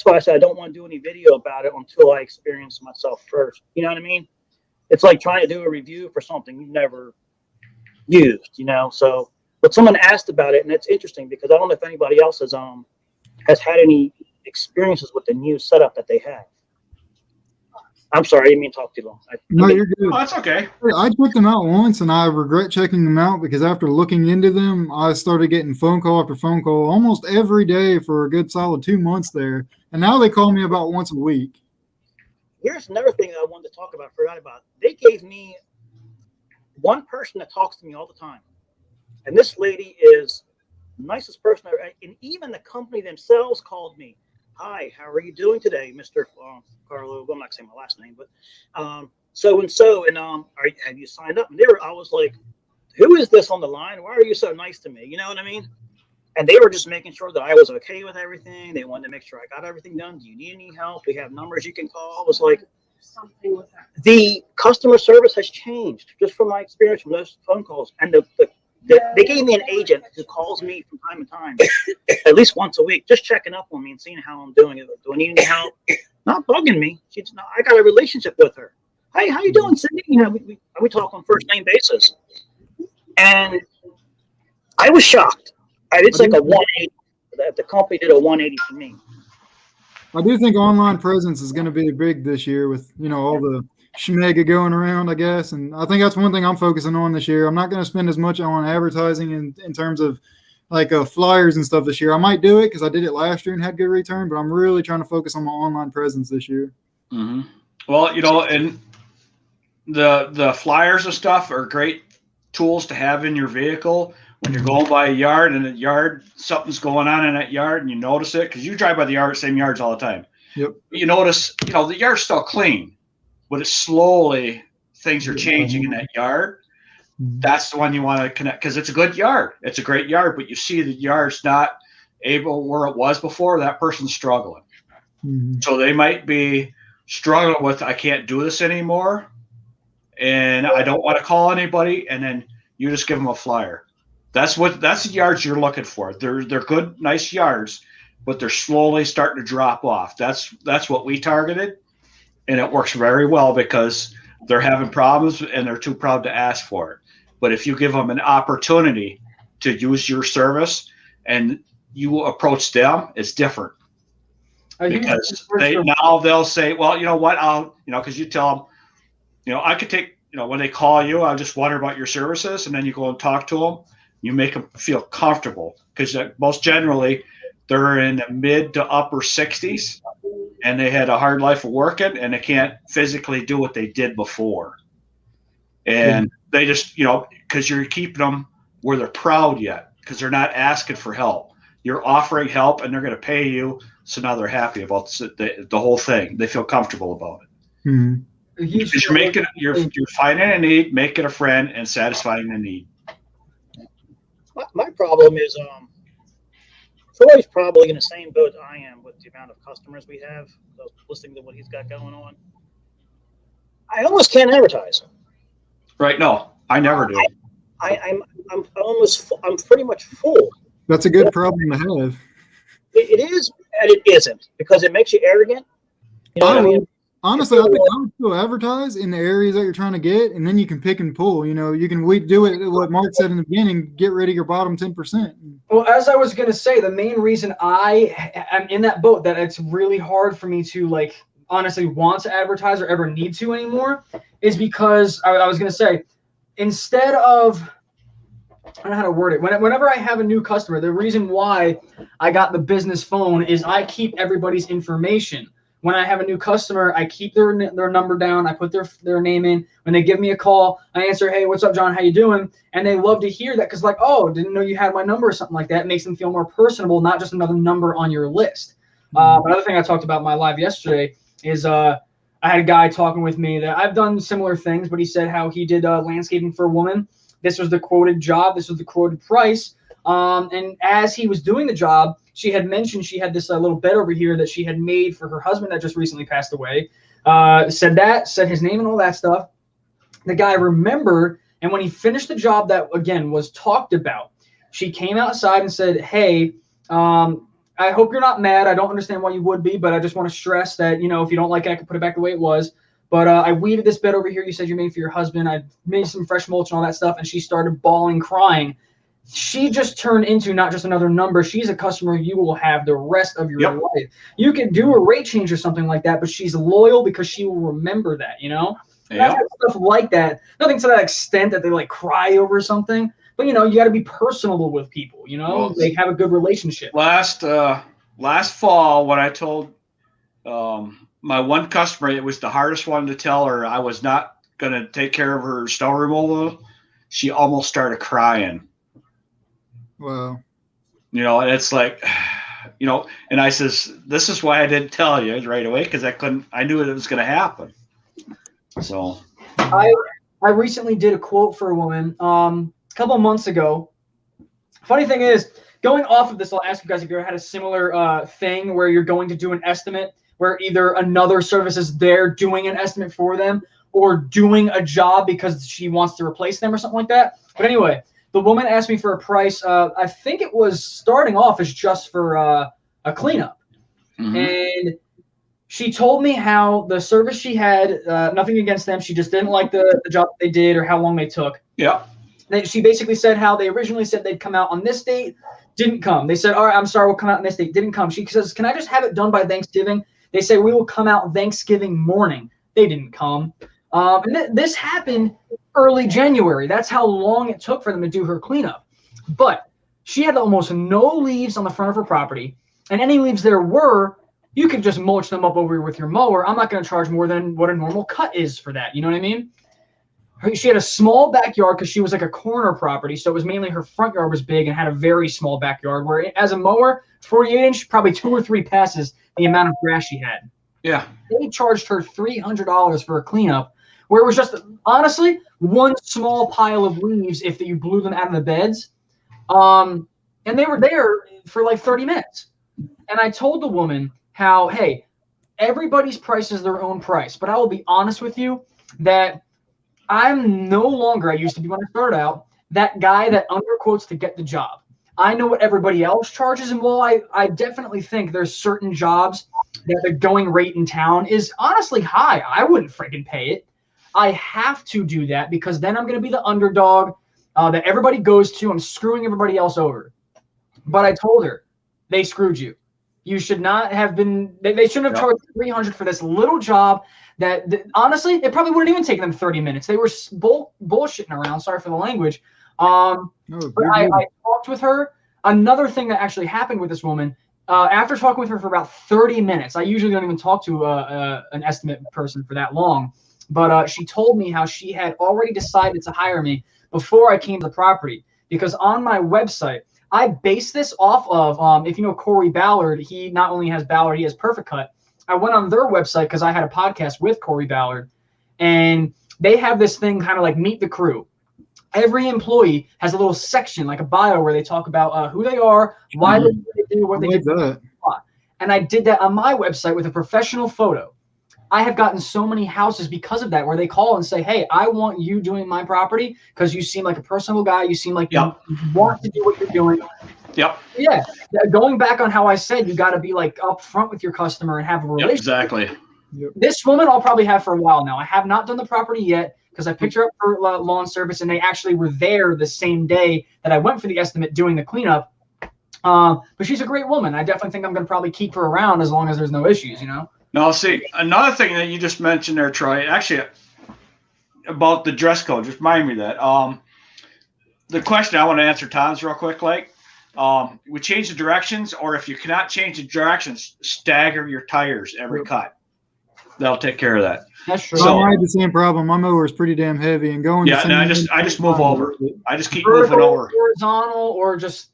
why I said I don't want to do any video about it until I experience myself first. You know what I mean? It's like trying to do a review for something you've never used, So, but someone asked about it, and it's interesting because I don't know if anybody else has had any experiences with the new setup that they have. I'm sorry, I didn't mean to talk too long. No, you're good. Oh, that's okay. I checked them out once, and I regret checking them out because after looking into them, I started getting phone call after phone call almost every day for a good solid 2 months there. And now they call me about once a week. Here's another thing that I wanted to talk about, forgot about. They gave me one person that talks to me all the time. And this lady is the nicest person ever. And even the company themselves called me. Hi, how are you doing today, Mr. Carlo? Well, I'm not saying my last name, but so-and-so. And have you signed up? And I was like, who is this on the line? Why are you so nice to me? You know what I mean? And they were just making sure that I was okay with everything. They wanted to make sure I got everything done. Do you need any help? We have numbers you can call. I was like, the customer service has changed just from my experience from those phone calls. And they gave me an agent who calls me from time to time, at least once a week, just checking up on me and seeing how I'm doing. Do I need any help? Not bugging me. I got a relationship with her. Hey, how you doing, Cindy? We talk on first name basis. And I was shocked. It's like a 180. The company did a 180 for me. I do think online presence is going to be big this year with, all the schmega going around, I guess. And I think that's one thing I'm focusing on this year. I'm not going to spend as much on advertising in terms of like flyers and stuff this year. I might do it because I did it last year and had good return, but I'm really trying to focus on my online presence this year. Mm-hmm. Well, and the flyers and stuff are great tools to have in your vehicle when you're going by a yard and something's going on in that yard and you notice it, because you drive by the same yards all the time. Yep. You notice, the yard's still clean, but it's slowly things are changing in that yard. That's the one you want to connect, because it's a good yard. It's a great yard, but you see the yard's not able where it was before. That person's struggling. Mm-hmm. So they might be struggling with, I can't do this anymore, and I don't want to call anybody, and then you just give them a flyer. That's the yards you're looking for. They're good, nice yards, but they're slowly starting to drop off. That's what we targeted, and it works very well because they're having problems and they're too proud to ask for it. But if you give them an opportunity to use your service and you approach them, it's different. Because they'll say, well, you know what, because you tell them, I could take, when they call you, I just wonder about your services, and then you go and talk to them. You make them feel comfortable, because most generally they're in the mid to upper 60s and they had a hard life of working and they can't physically do what they did before. And they just, because you're keeping them where they're proud yet, because they're not asking for help. You're offering help and they're going to pay you. So now they're happy about the whole thing. They feel comfortable about it. Mm-hmm. Because you're finding a need, making a friend, and satisfying the need. My problem is, Troy's probably in the same boat I am with the amount of customers we have. Listening to what he's got going on, I almost can't advertise. Right? No, I never do. I'm pretty much full. That's a good problem to have. It is and it isn't, because it makes you arrogant. You know what I mean? Honestly, I think I would still advertise in the areas that you're trying to get, and then you can pick and pull. You can do it. What Mark said in the beginning: get rid of your bottom 10%. Well, as I was gonna say, the main reason I am in that boat, that it's really hard for me to honestly want to advertise or ever need to anymore, is because I was gonna say, instead of, I don't know how to word it. Whenever I have a new customer, the reason why I got the business phone is I keep everybody's information. When I have a new customer, I keep their number down. I put their name in. When they give me a call, I answer, "Hey, what's up, John? How you doing?" And they love to hear that, because didn't know you had my number or something like that. It makes them feel more personable, not just another number on your list. Another thing I talked about in my live yesterday is I had a guy talking with me that I've done similar things, but he said how he did landscaping for a woman. This was the quoted job. This was the quoted price. And as he was doing the job, she had mentioned she had this little bed over here that she had made for her husband that just recently passed away. Said his name and all that stuff. The guy remembered, and when he finished the job that, again, was talked about, she came outside and said, "Hey, I hope you're not mad. I don't understand why you would be, but I just want to stress that, if you don't like it, I can put it back the way it was. But I weeded this bed over here you said you made for your husband. I made some fresh mulch and all that stuff." And she started bawling, crying. She just turned into not just another number. She's a customer you will have the rest of your life. You can do a rate change or something like that, but she's loyal because she will remember that, Stuff like that. Nothing to that extent that they cry over something, but you got to be personable with people, Well, they have a good relationship. Last fall, when I told my one customer it was the hardest one to tell her I was not going to take care of her snow removal, she almost started crying. Wow. And it's like, and I says, this is why I didn't tell you right away, because I knew it was going to happen. So I recently did a quote for a woman a couple of months ago. Funny thing is, going off of this, I'll ask you guys if you ever had a similar thing where you're going to do an estimate where either another service is there doing an estimate for them or doing a job because she wants to replace them or something like that. But anyway, the woman asked me for a price. I think it was starting off as just for a cleanup. Mm-hmm. And she told me how the service she had, nothing against them, she just didn't like the job they did or how long they took. Yeah. She basically said how they originally said they'd come out on this date, Didn't come. They said, all right, I'm sorry, we'll come out next day. Didn't come. She says, can I just have it done by Thanksgiving? They say, we will come out Thanksgiving morning. They didn't come. And this happened early January. That's how long it took for them to do her cleanup. But she had almost no leaves on the front of her property. And any leaves there were, you could just mulch them up over with your mower. I'm not going to charge more than what a normal cut is for that. You know what I mean? She had a small backyard because she was like a corner property. So it was mainly her front yard was big and had a very small backyard where as a mower, 48-inch, probably 2 or 3 passes the amount of grass she had. Yeah. They charged her $300 for a cleanup where it was just, honestly, one small pile of leaves if you blew them out of the beds. And they were there for like 30 minutes. And I told the woman how, hey, everybody's price is their own price. But I will be honest with you that I'm no longer, I used to be when I started out, that guy that underquotes to get the job. I know what everybody else charges. And while I definitely think there's certain jobs that the going rate in town is honestly high, I wouldn't freaking pay it. I have to do that because then I'm going to be the underdog that everybody goes to. I'm screwing everybody else over. But I told her, they screwed you. You should not have been, they shouldn't have charged $300 for this little job that honestly, it probably wouldn't even take them 30 minutes. They were bullshitting around. Sorry for the language. But I talked with her. Another thing that actually happened with this woman, after talking with her for about 30 minutes, I usually don't even talk to an estimate person for that long. But she told me how she had already decided to hire me before I came to the property. Because on my website, I base this off of, if you know Corey Ballard, he not only has Ballard, he has Perfect Cut. I went on their website because I had a podcast with Corey Ballard. And they have this thing kind of like Meet the Crew. Every employee has a little section, like a bio, where they talk about who they are, why they do what they do. And I did that on my website with a professional photo. I have gotten so many houses because of that, where they call and say, hey, I want you doing my property because you seem like a personable guy. You seem like you want to do what you're doing. Yep. Yeah. Going back on how I said, you got to be like upfront with your customer and have a relationship. Exactly. This woman I'll probably have for a while now. I have not done the property yet because I picked her up for lawn service and they actually were there the same day that I went for the estimate doing the cleanup. But she's a great woman. I definitely think I'm going to probably keep her around as long as there's no issues, you know? Now, see, another thing that you just mentioned there, Troy, actually about the dress code, just remind me of that. The question I want to answer, Tom's real quick, like, we change the directions, or if you cannot change the directions, stagger your tires every cut. That'll take care of that. That's true. So, I had the same problem. My mower is pretty damn heavy, and going. Yeah, and I just move over. I just keep vertical, moving over. Horizontal, or just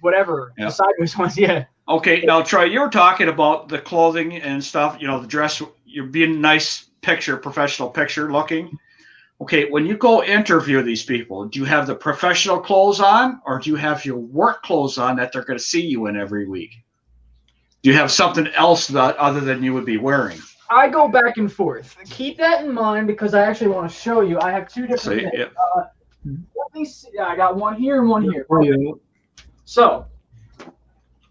whatever. The sideways ones. Yeah. Okay, now Troy, you were talking about the clothing and stuff. You know, the dress. You're being nice picture, professional picture looking. Okay, when you go interview these people, do you have the professional clothes on, or do you have your work clothes on that they're going to see you in every week? Do you have something else that other than you would be wearing? I go back and forth. Keep that in mind because I actually want to show you. I have two different. Let me see. I got one here and one here. So,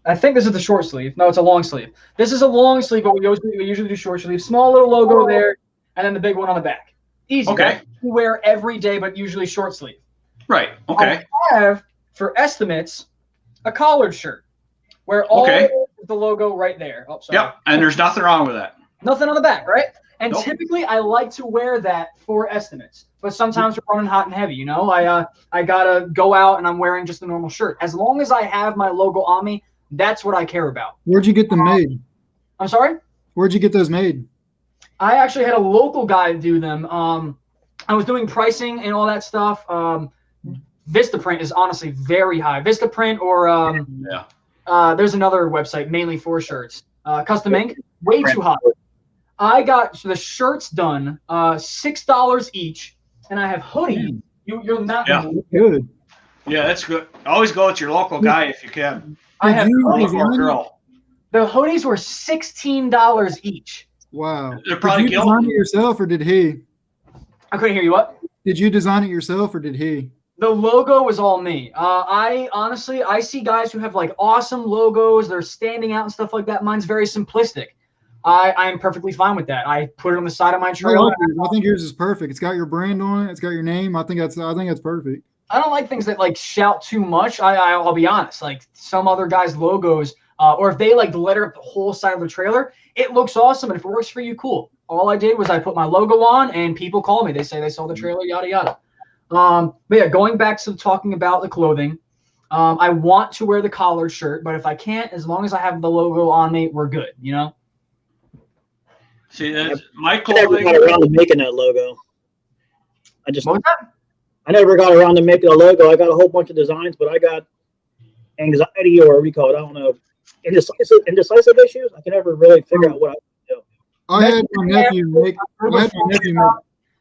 I think this is the short sleeve. No, it's a long sleeve. This is a long sleeve, but we usually do short sleeve. Small little logo there, and then the big one on the back. Easy. Okay. You wear every day, but usually short sleeve. Right. Okay. I have, for estimates, a collared shirt where all the logo right there. Oh, sorry. Yep. And there's nothing wrong with that. Nothing on the back, right? And typically, I like to wear that for estimates. But sometimes we're running hot and heavy, you know? I gotta go out and I'm wearing just a normal shirt. As long as I have my logo on me, that's what I care about. Where'd you get them made? I'm sorry? Where'd you get those made? I actually had a local guy do them. I was doing pricing and all that stuff. Vistaprint is honestly very high. Vistaprint or there's another website mainly for shirts. Custom Ink, way too high. I got the shirts done, $6 each, and I have hoodies. You're not good. Yeah, that's good. Always go with your local guy if you can. I have hoodies or girl. The hoodies were $16 each. Wow. They're probably did you design it yourself or did he? I couldn't hear you. What? Did you design it yourself or did he? The logo was all me. I see guys who have like awesome logos. They're standing out and stuff like that. Mine's very simplistic. I am perfectly fine with that. I put it on the side of my trailer. I think yours is perfect. It's got your brand on it. It's got your name. I think that's perfect. I don't like things that like shout too much. I'll be honest. Like some other guys' logos, or if they like letter up the whole side of the trailer, it looks awesome. And if it works for you, cool. All I did was I put my logo on, and people call me. They say they saw the trailer, yada yada. But yeah, going back to talking about the clothing, I want to wear the collared shirt, but if I can't, as long as I have the logo on me, we're good. You know. See, that's my I never clothing. got around to making that logo. What was that? I never got around to making a logo. I got a whole bunch of designs, but I got anxiety, or what do you call it? I don't know. Indecisive issues. I can never really figure out what I do. I had my nephew make.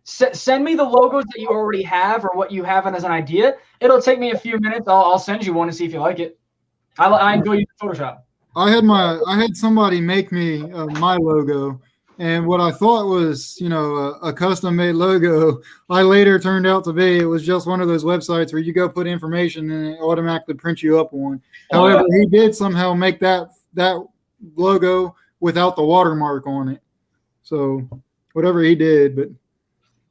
Send me the logos that you already have or what you have as an idea. It'll take me a few minutes. I'll send you one to see if you like it. I enjoy using Photoshop. I had somebody make me my logo, and what I thought was, a custom made logo, I later turned out to be, it was just one of those websites where you go put information and it automatically prints you up one. However, he did somehow make that logo without the watermark on it. So whatever he did, but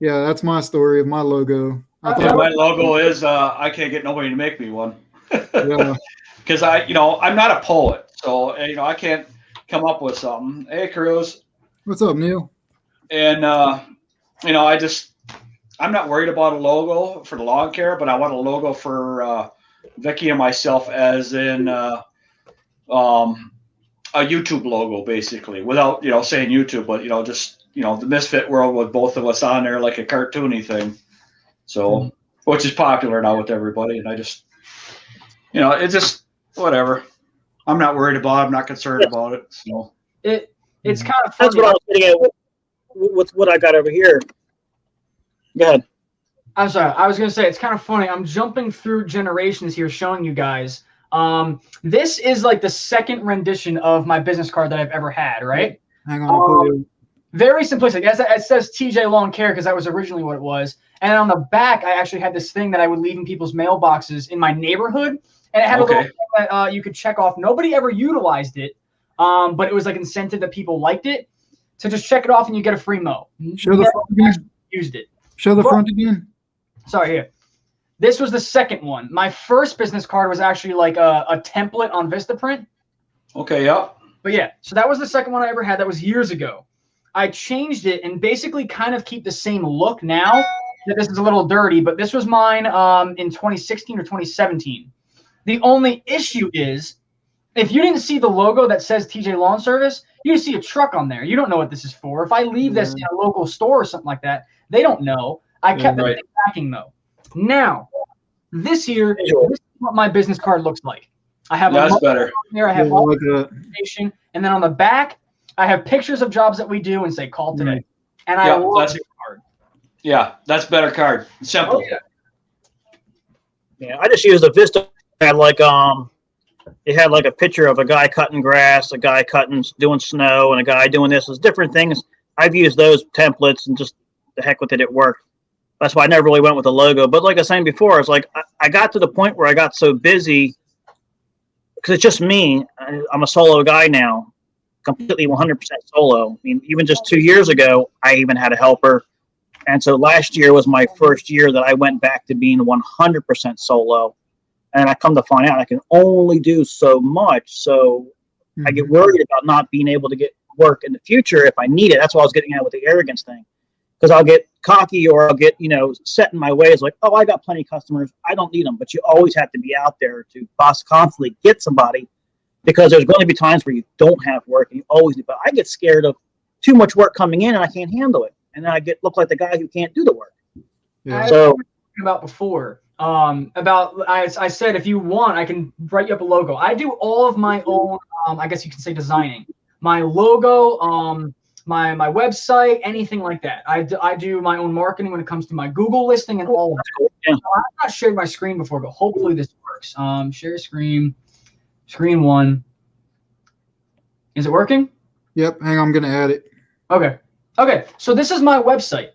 yeah, that's my story of my logo. My logo is I can't get nobody to make me one. Yeah. Because I'm not a poet, so I can't come up with something. Hey, Cruz. What's up, Neil? And I'm not worried about a logo for the lawn care, but I want a logo for Vicky and myself, as in a YouTube logo, basically, without saying YouTube, but just the Misfit World with both of us on there, like a cartoony thing. So, which is popular now with everybody, and I just, it's just whatever. I'm not worried about it. I'm not concerned about it. So it's kind of funny. That's what I was getting at with what I got over here. Go ahead. I'm sorry. I was going to say, it's kind of funny. I'm jumping through generations here showing you guys. This is like the second rendition of my business card that I've ever had, right? Hang on. Very simplistic. It says TJ Lawn Care because that was originally what it was. And on the back, I actually had this thing that I would leave in people's mailboxes in my neighborhood. And it had a little thing that you could check off. Nobody ever utilized it, but it was like incentive that people liked it. So just check it off and you get a free mow. Show the front again. Used it. Show the front again. Sorry, here. This was the second one. My first business card was actually like a template on Vistaprint. Okay, yeah. But yeah, so that was the second one I ever had. That was years ago. I changed it and basically kind of keep the same look now. This is a little dirty, but this was mine in 2016 or 2017. The only issue is, if you didn't see the logo that says TJ Lawn Service, you see a truck on there. You don't know what this is for. If I leave this in a local store or something like that, they don't know. I kept the backing though. Now, this year, this is what my business card looks like. I have that's better. There, I have all the information, and then on the back, I have pictures of jobs that we do and say call today. And I love this card. Yeah, that's better card. Simple. Oh, yeah, I just used a Vista. It had like a picture of a guy cutting grass, a guy doing snow, and a guy doing this. It's different things. I've used those templates and just the heck with it. It worked. That's why I never really went with the logo. But like I was saying before, it's like I got to the point where I got so busy because it's just me. I'm a solo guy now, completely 100% solo. I mean, even just 2 years ago, I even had a helper. And so last year was my first year that I went back to being 100% solo. And I come to find out I can only do so much. So I get worried about not being able to get work in the future if I need it. That's why I was getting at with the arrogance thing. Because I'll get cocky or I'll get, set in my ways like, oh, I got plenty of customers. I don't need them. But you always have to be out there to constantly get somebody because there's going to be times where you don't have work and you always do. But I get scared of too much work coming in and I can't handle it. And then I look like the guy who can't do the work. Yeah. So about before. I said, if you want, I can write you up a logo. I do all of my own, I guess you can say designing. My logo, my website, anything like that. I do my own marketing when it comes to my Google listing and all of that. Yeah. I've not shared my screen before, but hopefully this works. Share screen one. Is it working? Yep. Hang on, I'm going to add it. Okay. So this is my website.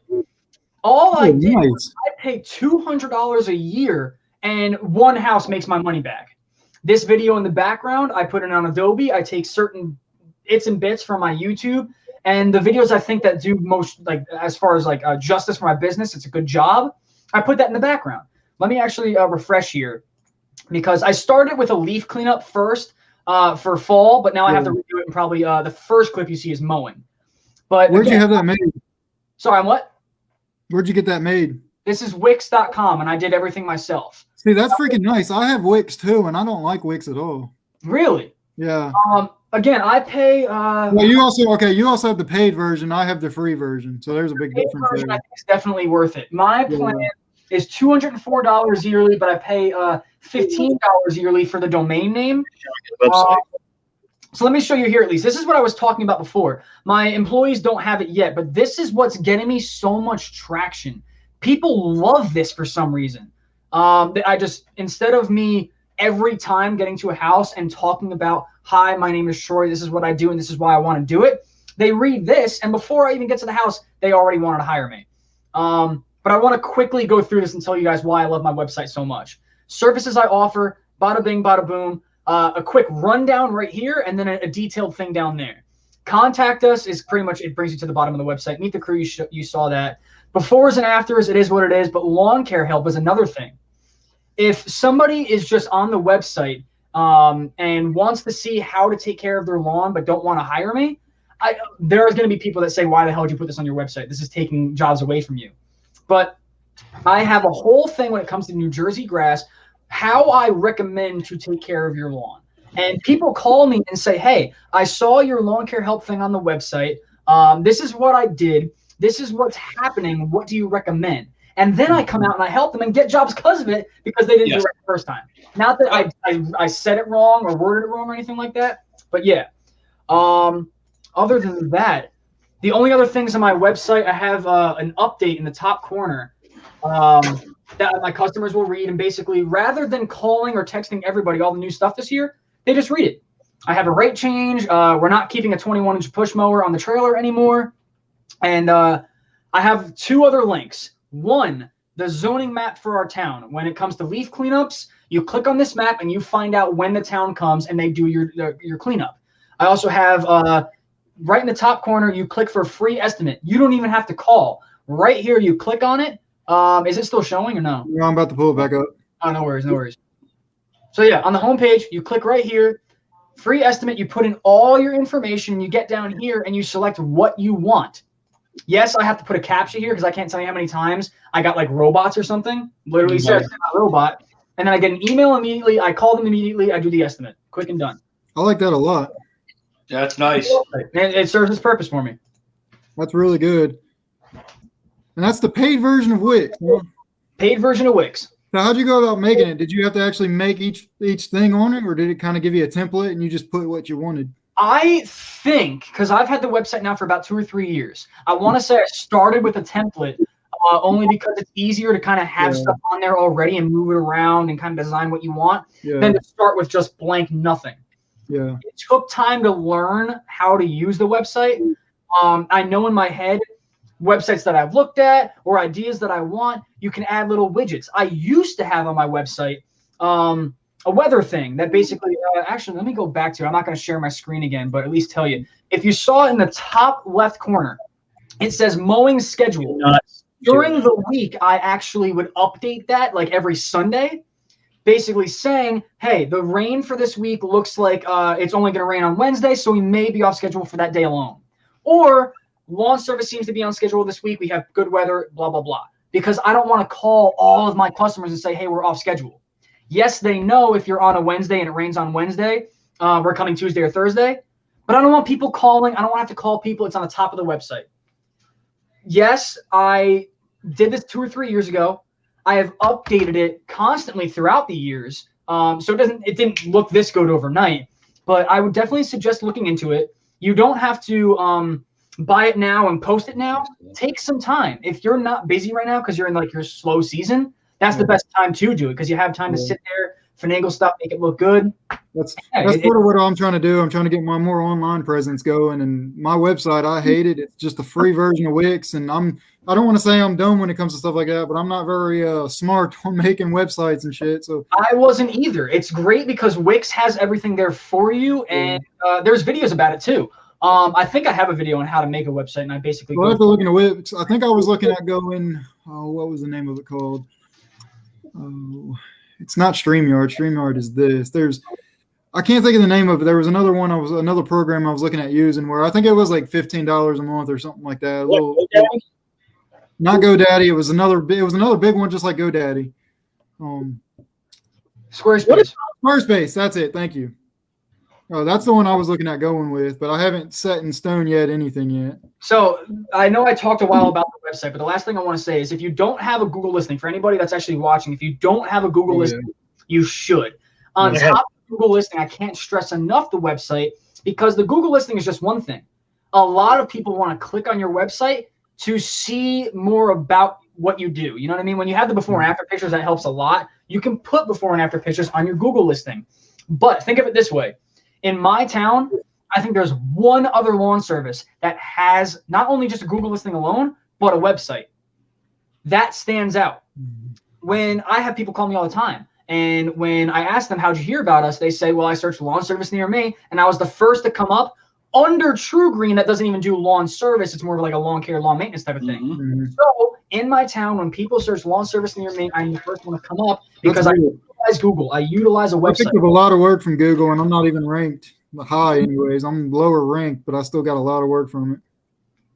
All I did was I pay $200 a year, and one house makes my money back. This video in the background, I put it on Adobe. I take certain bits and bits from my YouTube, and the videos I think that do most, like as far as like justice for my business, it's a good job. I put that in the background. let me actually refresh here, because I started with a leaf cleanup first for fall, but now I have to redo it, and probably the first clip you see is mowing. But where'd you have that made? Sorry, I'm what? Where'd you get that made? This is Wix.com, and I did everything myself. See, that's freaking nice. I have Wix too, and I don't like Wix at all. Really? Yeah. Again, I pay. Well, you also have the paid version. I have the free version, so there's a big difference Version, there. I think it's definitely worth it. My plan is $204 yearly, but I pay $15 yearly for the domain name. So let me show you here at least. This is what I was talking about before. My employees don't have it yet, but this is what's getting me so much traction. People love this for some reason. I just, instead of me every time getting to a house and talking about, hi, my name is Troy, this is what I do, and this is why I want to do it, they read this, and before I even get to the house, they already wanted to hire me. But I want to quickly go through this and tell you guys why I love my website so much. Services I offer, bada bing, bada boom. A quick rundown right here, and then a detailed thing down there. Contact us is pretty much, it brings you to the bottom of the website. Meet the crew, you saw that. Befores and afters, it is what it is, but lawn care help is another thing. If somebody is just on the website and wants to see how to take care of their lawn but don't want to hire me, there are going to be people that say, why the hell did you put this on your website? This is taking jobs away from you. But I have a whole thing when it comes to New Jersey grass, how I recommend to take care of your lawn. And people call me and say, hey, I saw your lawn care help thing on the website. This is what I did. This is what's happening. What do you recommend? And then I come out and I help them and get jobs because of it, because they didn't do it the first time. Not that I said it wrong or worded it wrong or anything like that. But yeah. Other than that, the only other things on my website, I have an update in the top corner that my customers will read. And basically, rather than calling or texting everybody all the new stuff this year, they just read it. I have a rate change. We're not keeping a 21-inch push mower on the trailer anymore. And I have two other links. One, the zoning map for our town. When it comes to leaf cleanups, you click on this map and you find out when the town comes and they do your cleanup. I also have right in the top corner, you click for a free estimate. You don't even have to call. Right here, you click on it. Is it still showing or no? Yeah, I'm about to pull it back up. Oh, no worries, no worries. So yeah, on the homepage, you click right here, free estimate. You put in all your information. You get down here and you select what you want. Yes, I have to put a captcha here because I can't tell you how many times I got like robots or something. Literally says robot. And then I get an email immediately. I call them immediately. I do the estimate. Quick and done. I like that a lot. That's nice. And it serves its purpose for me. That's really good. And that's the paid version of Wix. Huh? Paid version of Wix. So how'd you go about making it? Did you have to actually make each thing on it, or did it kind of give you a template and you just put what you wanted? I think, because I've had the website now for about 2 or 3 years, I want to say I started with a template only because it's easier to kind of have stuff on there already and move it around and kind of design what you want than to start with just blank nothing. Yeah. It took time to learn how to use the website. I know in my head, websites that I've looked at or ideas that I want, you can add little widgets. I used to have on my website a weather thing that basically, actually, let me go back to it. I'm not going to share my screen again, but at least tell you. If you saw in the top left corner, it says mowing schedule. During the week, I actually would update that like every Sunday, basically saying, hey, the rain for this week looks like it's only going to rain on Wednesday, so we may be off schedule for that day alone. Or lawn service seems to be on schedule this week. We have good weather, blah, blah, blah. Because I don't want to call all of my customers and say, hey, we're off schedule. Yes, they know if you're on a Wednesday and it rains on Wednesday, we're coming Tuesday or Thursday. But I don't want people calling. I don't want to have to call people. It's on the top of the website. Yes, I did this 2 or 3 years ago. I have updated it constantly throughout the years. So it didn't look this good overnight. But I would definitely suggest looking into it. You don't have to buy it now and post it now. Take some time. If you're not busy right now because you're in like your slow season, that's the best time to do it because you have time to sit there, finagle stuff, make it look good. That's part of what I'm trying to do. I'm trying to get my more online presence going, and my website, I hate it. It's just a free version of Wix, and I don't want to say I'm dumb when it comes to stuff like that, but I'm not very smart on making websites and shit. So I wasn't either. It's great because Wix has everything there for you, and there's videos about it too. I think I have a video on how to make a website, and I basically I have to look into Wix. I think I was looking at going. Oh, what was the name of it called? Oh, it's not StreamYard. StreamYard is this. I can't think of the name of it. There was another program I was looking at using where I think it was like $15 a month or something like that. Not GoDaddy. It was another big one, just like GoDaddy. Squarespace. Squarespace. That's it. Thank you. Oh, that's the one I was looking at going with, but I haven't set in stone yet anything yet. So I know I talked a while about the website, but the last thing I want to say is if you don't have a Google listing, for anybody that's actually watching, if you don't have a Google listing, you should. On top of Google listing, I can't stress enough the website, because the Google listing is just one thing. A lot of people want to click on your website to see more about what you do. You know what I mean? When you have the before and after pictures, that helps a lot. You can put before and after pictures on your Google listing. But think of it this way. In my town, I think there's one other lawn service that has not only just a Google listing alone, but a website. That stands out. When I have people call me all the time, and when I ask them, how'd you hear about us? They say, well, I searched lawn service near me, and I was the first to come up under True Green that doesn't even do lawn service. It's more of like a lawn care, lawn maintenance type of thing. Mm-hmm. So in my town, when people search lawn service near me, I'm the first one to come up because I utilize Google. I utilize a website. I picked up a lot of work from Google, and I'm not even ranked high anyways. I'm lower ranked, but I still got a lot of work from it.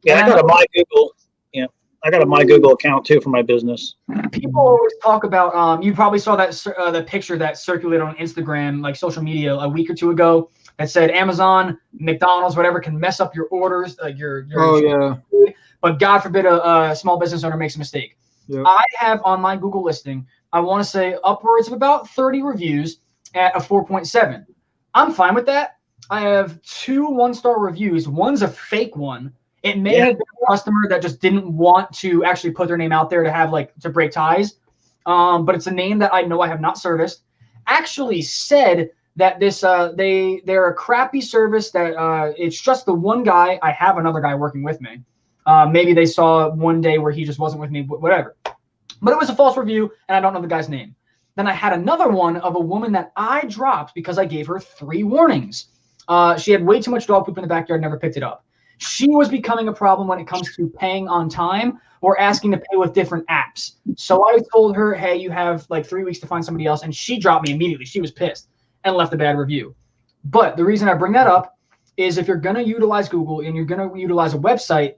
Yeah, I got a My Google. Yeah, I got a My Google account too for my business. People always talk about. You probably saw that the picture that circulated on Instagram, like social media, a week or two ago. That said, Amazon, McDonald's, whatever can mess up your orders, your food, but God forbid a small business owner makes a mistake. Yep. I have on my Google listing, I want to say upwards of about 30 reviews at a 4.7. I'm fine with that. I have 2 1-star reviews. One's a fake one. It may have been a customer that just didn't want to actually put their name out there to break ties. But it's a name that I know I have not serviced. Actually said that they're a crappy service, that it's just the one guy. I have another guy working with me. Maybe they saw one day where he just wasn't with me, whatever. But it was a false review, and I don't know the guy's name. Then I had another one of a woman that I dropped because I gave her 3 warnings. She had way too much dog poop in the backyard, never picked it up. She was becoming a problem when it comes to paying on time or asking to pay with different apps. So I told her, hey, you have like 3 weeks to find somebody else, and she dropped me immediately. She was pissed and left a bad review. But the reason I bring that up is if you're going to utilize Google and you're going to utilize a website,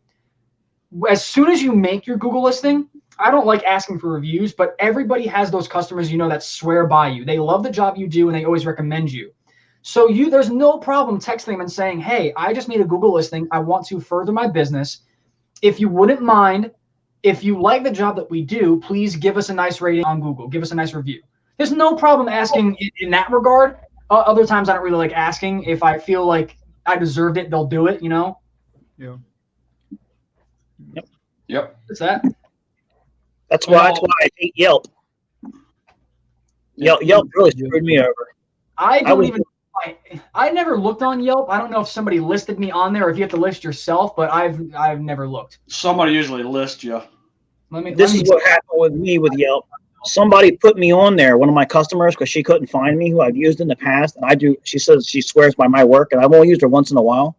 as soon as you make your Google listing, I don't like asking for reviews, but everybody has those customers, that swear by you. They love the job you do, and they always recommend you. So there's no problem texting them and saying, hey, I just made a Google listing. I want to further my business. If you wouldn't mind, if you like the job that we do, please give us a nice rating on Google. Give us a nice review. There's no problem asking in that regard. Other times I don't really like asking. If I feel like I deserved it, they'll do it, Yeah. Yep. What's that? That's why I hate Yelp. Yelp really screwed me over. I never looked on Yelp. I don't know if somebody listed me on there or if you have to list yourself, but I've never looked. Somebody usually lists you. This is what happened with me with Yelp. Somebody put me on there, one of my customers, because she couldn't find me, who I've used in the past. And she says she swears by my work, and I've only used her once in a while.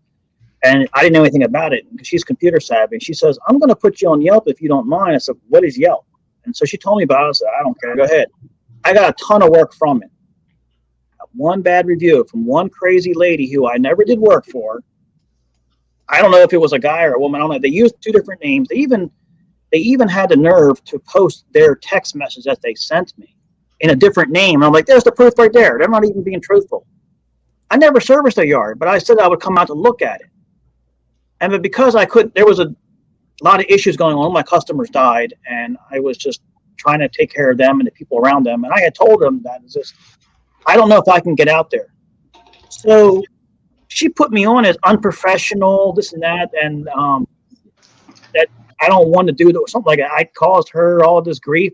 And I didn't know anything about it because she's computer savvy. She says, I'm going to put you on Yelp if you don't mind. I said, what is Yelp? And so she told me about it. I said, I don't care. Go ahead. I got a ton of work from it. One bad review from one crazy lady who I never did work for. I don't know if it was a guy or a woman. I don't know. They used 2 different names. They even had the nerve to post their text message that they sent me in a different name. And I'm like, there's the proof right there. They're not even being truthful. I never serviced a yard, but I said I would come out to look at it. But because I couldn't, there was a lot of issues going on. My customers died, and I was just trying to take care of them and the people around them. And I had told them that I don't know if I can get out there. So she put me on as unprofessional, this and that, and that I don't want to do that, something like that. I caused her all this grief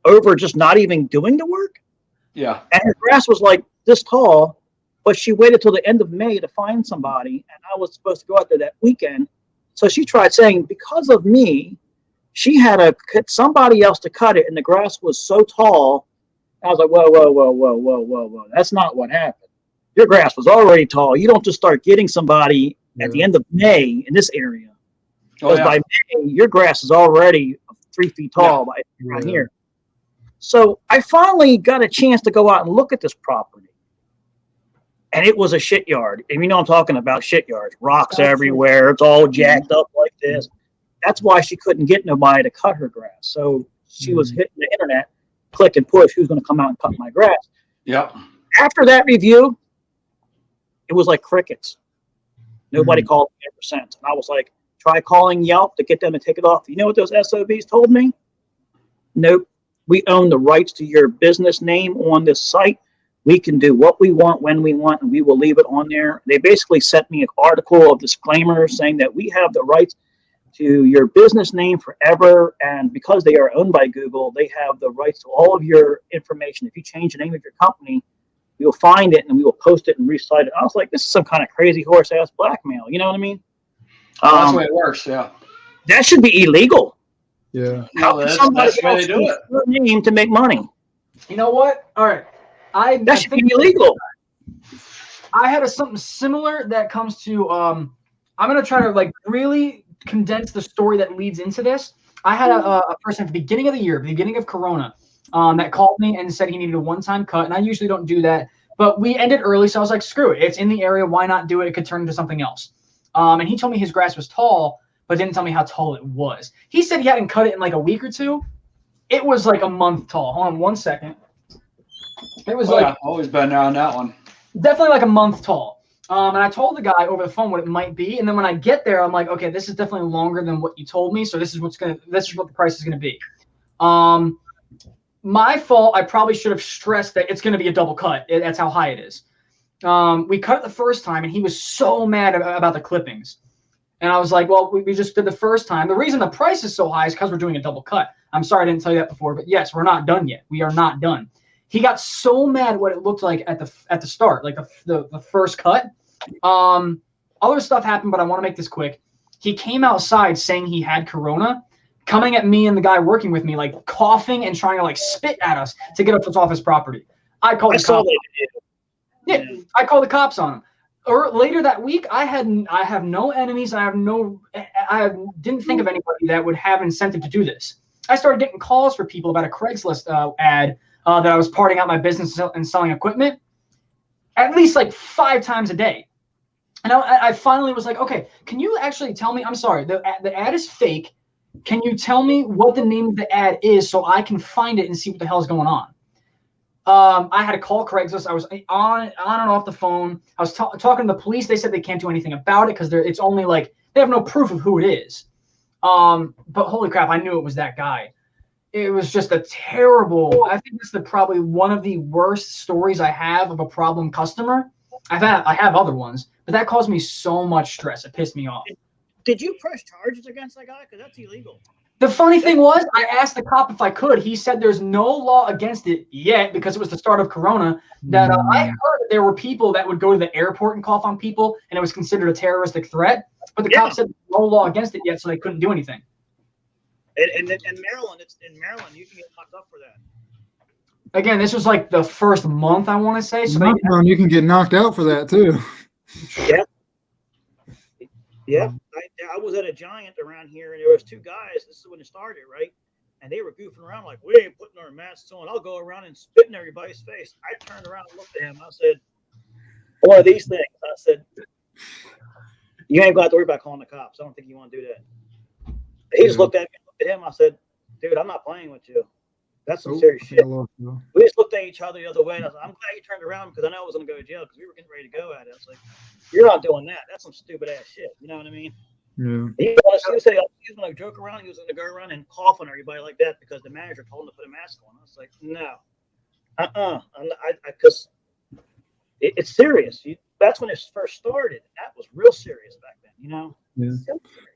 over just not even doing the work. Yeah. And her grass was like this tall, but she waited till the end of May to find somebody, and I was supposed to go out there that weekend. So she tried saying, because of me, she had to get somebody else to cut it, and the grass was so tall. I was like, whoa. That's not what happened. Your grass was already tall. You don't just start getting somebody at the end of May in this area. Because by May, your grass is already 3 feet tall around here. So I finally got a chance to go out and look at this property. And it was a shit yard. And you know I'm talking about shit yards. Rocks everywhere. It's all jacked up like this. That's why she couldn't get nobody to cut her grass. So she was hitting the internet, click and push, who's going to come out and cut my grass. Yep. After that review, it was like crickets. Nobody called me ever since. And I was like, try calling Yelp to get them to take it off. You know what those SOBs told me? Nope. We own the rights to your business name on this site. We can do what we want when we want, and we will leave it on there. They basically sent me an article of disclaimer saying that we have the rights to your business name forever. And because they are owned by Google, they have the rights to all of your information. If you change the name of your company, we will find it and we will post it and recite it. I was like, this is some kind of crazy horse ass blackmail. You know what I mean? That's the way it works. Yeah. That should be illegal. Yeah. How can somebody that's the way else they do use it. your name to make money? You know what? All right. That should be illegal. I had something similar that comes to I'm gonna try to like really condense the story that leads into this. I had a person at the beginning of the year, beginning of Corona, that called me and said he needed a one-time cut, and I usually don't do that, but we ended early, so I was like, screw it, it's in the area, why not do it? It could turn into something else. And he told me his grass was tall, but didn't tell me how tall it was. He said he hadn't cut it in like a week or two. It was like a month tall. Hold on one second. It was like always been there on that one. Definitely like a month tall. And I told the guy over the phone what it might be. And then when I get there, I'm like, okay, this is definitely longer than what you told me. So this is what the price is gonna be. My fault. I probably should have stressed that it's gonna be a double cut. That's how high it is. We cut it the first time, and he was so mad about the clippings. And I was like, well, we just did the first time. The reason the price is so high is because we're doing a double cut. I'm sorry I didn't tell you that before, but yes, we're not done yet. We are not done. He got so mad at what it looked like at the start, like the first cut. Other stuff happened, but I want to make this quick. He came outside saying he had Corona, coming at me and the guy working with me, like coughing and trying to like spit at us to get us off his property. I called the cops. Yeah, I called the cops on him. Or later that week, I have no enemies. I didn't think of anybody that would have incentive to do this. I started getting calls for people about a Craigslist ad that I was parting out my business and selling equipment, at least like 5 times a day. And I finally was like, okay, can you actually tell me? I'm sorry, the ad is fake. Can you tell me what the name of the ad is so I can find it and see what the hell is going on? I had to call Craigslist. I was on and off the phone. I was talking to the police. They said they can't do anything about it because it's only like they have no proof of who it is. But holy crap, I knew it was that guy. It was just a terrible. I think this is probably one of the worst stories I have of a problem customer. I have other ones, but that caused me so much stress. It pissed me off. Did you press charges against that guy? Because that's illegal. The funny thing was, I asked the cop if I could. He said there's no law against it yet because it was the start of Corona. That I heard that there were people that would go to the airport and cough on people, and it was considered a terroristic threat. But the cop said there's no law against it yet, so they couldn't do anything. And Maryland, in Maryland, you can get locked up for that. Again, this was like the first month, I want to say. So you can get knocked out for that too. Yeah. Yeah, I was at a Giant around here, and there was 2 guys. This is when it started, right? And they were goofing around like, we ain't putting our masks on. I'll go around and spit in everybody's face. I turned around and looked at him. I said, one of these things. I said, you ain't got to worry about calling the cops. I don't think you want to do that. He just looked at me, looked at him. I said, dude, I'm not playing with you. That's some serious shit. We just looked at each other the other way, and I was like, I'm glad you turned around because I know I was going to go to jail because we were getting ready to go at it. I was like, you're not doing that. That's some stupid ass shit. You know what I mean? Yeah. He was going to joke around. He was going to go around and cough on everybody like that because the manager told him to put a mask on. I was like, no. Because it's serious. That's when it first started. That was real serious back then, you know? Yeah.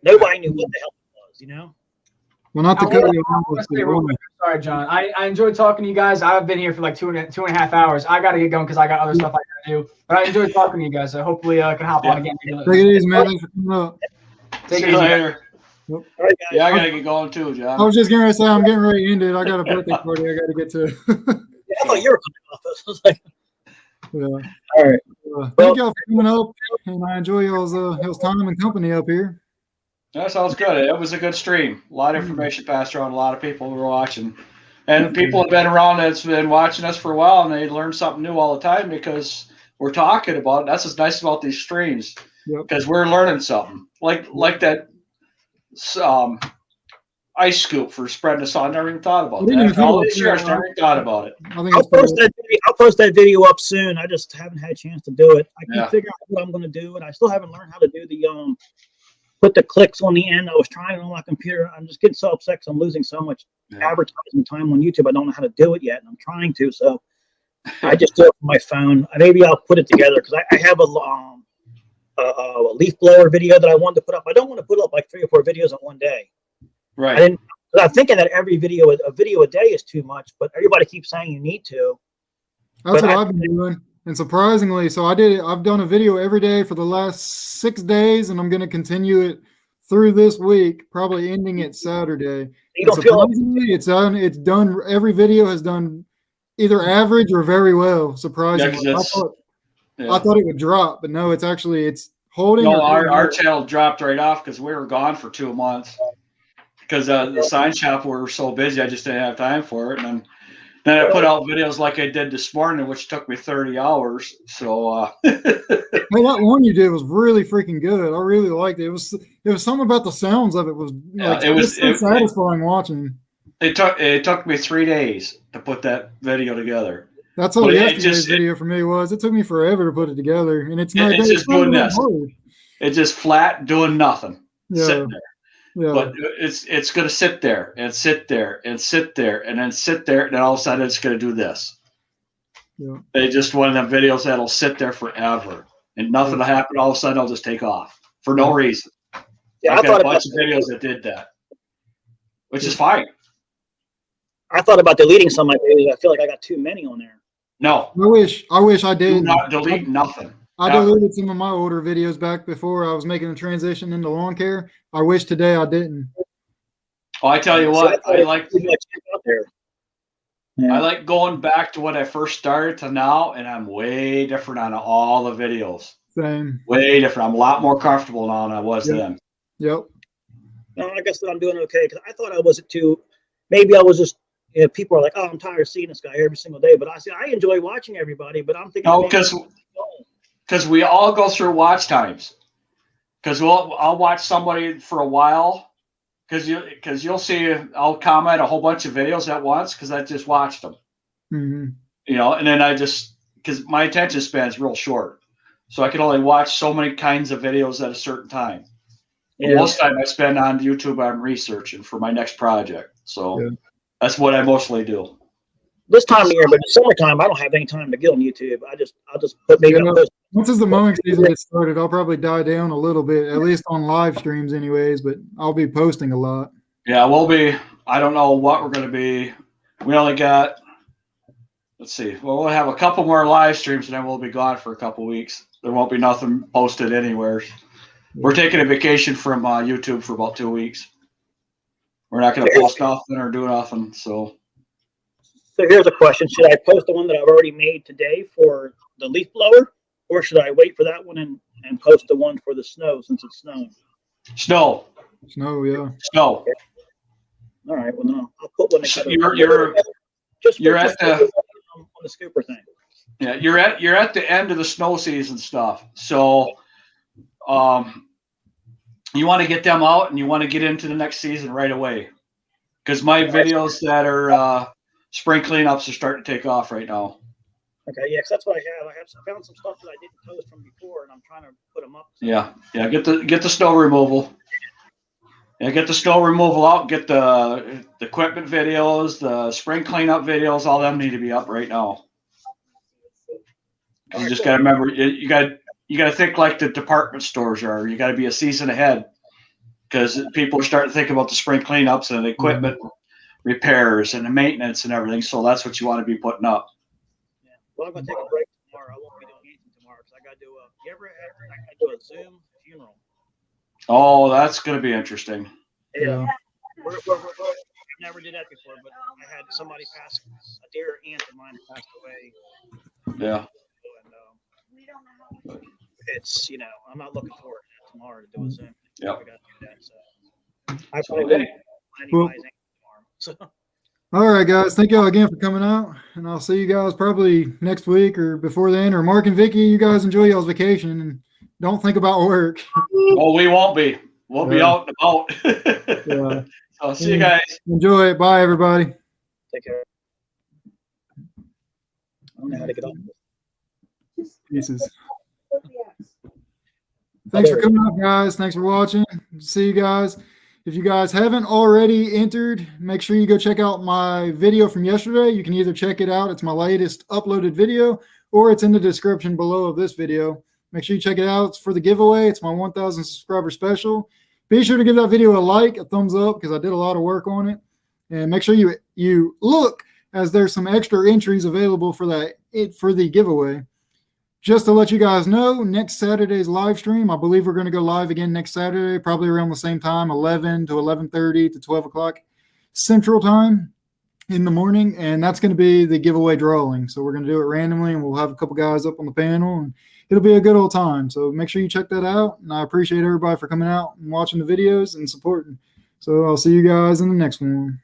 Nobody knew what the hell it was, you know? Well, not to cut you off. Sorry, John. I enjoyed talking to you guys. I've been here for like two and a half hours. I got to get going because I got other stuff I got to do. But I enjoyed talking to you guys. So hopefully I can hop on again. Take it easy, man. Thanks for coming up. See you later. Yep. Right, yeah, I got to get going too, John. I was just going to say, I'm getting ready to end it. I got a birthday party I got to get to. I thought you were coming off this. I was like, yeah. All right. Thank y'all for coming up, and I enjoy y'all's time and company up here. That sounds good. It was a good stream. A lot of information passed around. A lot of people were watching. And people have been around that's been watching us for a while, and they learn something new all the time because we're talking about it. That's what's nice about these streams, because we're learning something. Like that ice scoop for spreading us on. I never even thought about that. After all these years, never even thought about it. I'll post that video up soon. I just haven't had a chance to do it. I keep figuring out what I'm going to do, and I still haven't learned how to do the put the clicks on the end. I was trying it on my computer. I'm just getting so upset because I'm losing so much advertising time on YouTube. I don't know how to do it yet, and I'm trying to. So I just do it from my phone. Maybe I'll put it together because I have a leaf blower video that I wanted to put up. I don't want to put up like 3 or 4 videos in one day. Right. I'm thinking that a video a day is too much, but everybody keeps saying you need to. That's what I've been doing. And surprisingly, so I've done a video every day for the last 6 days, and I'm going to continue it through this week, probably ending it Saturday. You don't feel it's done. Every video has done either average or very well. Surprisingly, I thought it would drop, but no, it's holding. No, our channel dropped right off because we were gone for 2 months because the sign shop were so busy. I just didn't have time for it, and then I put out videos like I did this morning, which took me 30 hours. So, hey, that one you did was really freaking good. I really liked it. It was something about the sounds of it was so satisfying watching. It took me 3 days to put that video together. That's all yesterday's video for me was. It took me forever to put it together, and it's not. It's just doing this. Hard. It's just flat doing nothing, sitting there. Yeah. But it's going to sit there and sit there and sit there and then sit there, and then all of a sudden it's going to do this. Yeah. It's just one of them videos that'll sit there forever, and nothing will happen. All of a sudden, I'll just take off for no reason. Yeah, I've got a bunch of videos that did that, which is fine. I thought about deleting some of my videos. I feel like I got too many on there. No. I wish I did. Do not delete nothing. I deleted some of my older videos back before I was making the transition into lawn care. I wish today I didn't. Oh, I tell you what, I like Yeah. I like going back to when I first started to now, and I'm way different on all the videos. Same. Way different. I'm a lot more comfortable now than I was then. Yep. No, I guess that I'm doing okay because I thought I wasn't too. Maybe I was just. People are like, "Oh, I'm tired of seeing this guy every single day." But I say I enjoy watching everybody. But I'm thinking, no, because we all go through watch times. Because I'll watch somebody for a while. Because you'll see, I'll comment a whole bunch of videos at once because I just watched them. Mm-hmm. You know, and then because my attention span is real short. So I can only watch so many kinds of videos at a certain time. Yeah. Most time I spend on YouTube, I'm researching for my next project. So that's what I mostly do. This time of year, but in summertime, I don't have any time to get on YouTube. I'll just put maybe once as the mowing season gets started, I'll probably die down a little bit, at least on live streams anyways, but I'll be posting a lot. Yeah, I don't know what we're going to be. We only got, let's see, we'll have a couple more live streams and then we'll be gone for a couple weeks. There won't be nothing posted anywhere. We're taking a vacation from YouTube for about 2 weeks. We're not going to post nothing or do nothing, So here's a question. Should I post the one that I've already made today for the leaf blower? Or should I wait for that one and post the one for the snow since it's snowing? Snow, yeah. Snow. Okay. All right. Well, no, I'll put one. You're at the on the scooper thing. Yeah, you're at the end of the snow season stuff. So, you want to get them out and you want to get into the next season right away, because my videos that are spring cleanups are starting to take off right now. Okay, yeah, because that's what I have. I found some stuff that I didn't post from before, and I'm trying to put them up. Yeah. Get the snow removal. Yeah, get the snow removal out. Get the equipment videos, the spring cleanup videos. All them need to be up right now. You just got to remember, you got to think like the department stores are. You got to be a season ahead, because people are starting to think about the spring cleanups and the equipment repairs and the maintenance and everything. So that's what you want to be putting up. Well, I'm going to take a break tomorrow. I won't be doing anything tomorrow because I got to do a Zoom funeral. Oh, that's going to be interesting. Yeah. We're never did that before, but I had somebody pass, a dear aunt of mine passed away. Yeah. And it's, I'm not looking forward to that tomorrow to do a Zoom. Yeah. I got to do that. So I probably won't do any tomorrow. So. All right, guys. Thank y'all again for coming out, and I'll see you guys probably next week or before then. Or Mark and Vicky, you guys enjoy y'all's vacation and don't think about work. Oh, we won't be. We'll be out and about. Yeah. So see you guys. Enjoy it. Bye, everybody. Take care. I don't know how to get off. Pieces. Thanks for coming up, guys. Thanks for watching. See you guys. If you guys haven't already entered, make sure you go check out my video from yesterday. You can either check it out. It's my latest uploaded video, or it's in the description below of this video. Make sure you check it out. It's for the giveaway. It's my 1,000 subscriber special. Be sure to give that video a like, a thumbs up, because I did a lot of work on it. And make sure you look, as there's some extra entries available for the giveaway. Just to let you guys know, next Saturday's live stream, I believe we're going to go live again next Saturday, probably around the same time, 11 to 11:30 to 12 o'clock Central Time in the morning, and that's going to be the giveaway drawing. So we're going to do it randomly, and we'll have a couple guys up on the panel, and it'll be a good old time. So make sure you check that out, and I appreciate everybody for coming out and watching the videos and supporting. So I'll see you guys in the next one.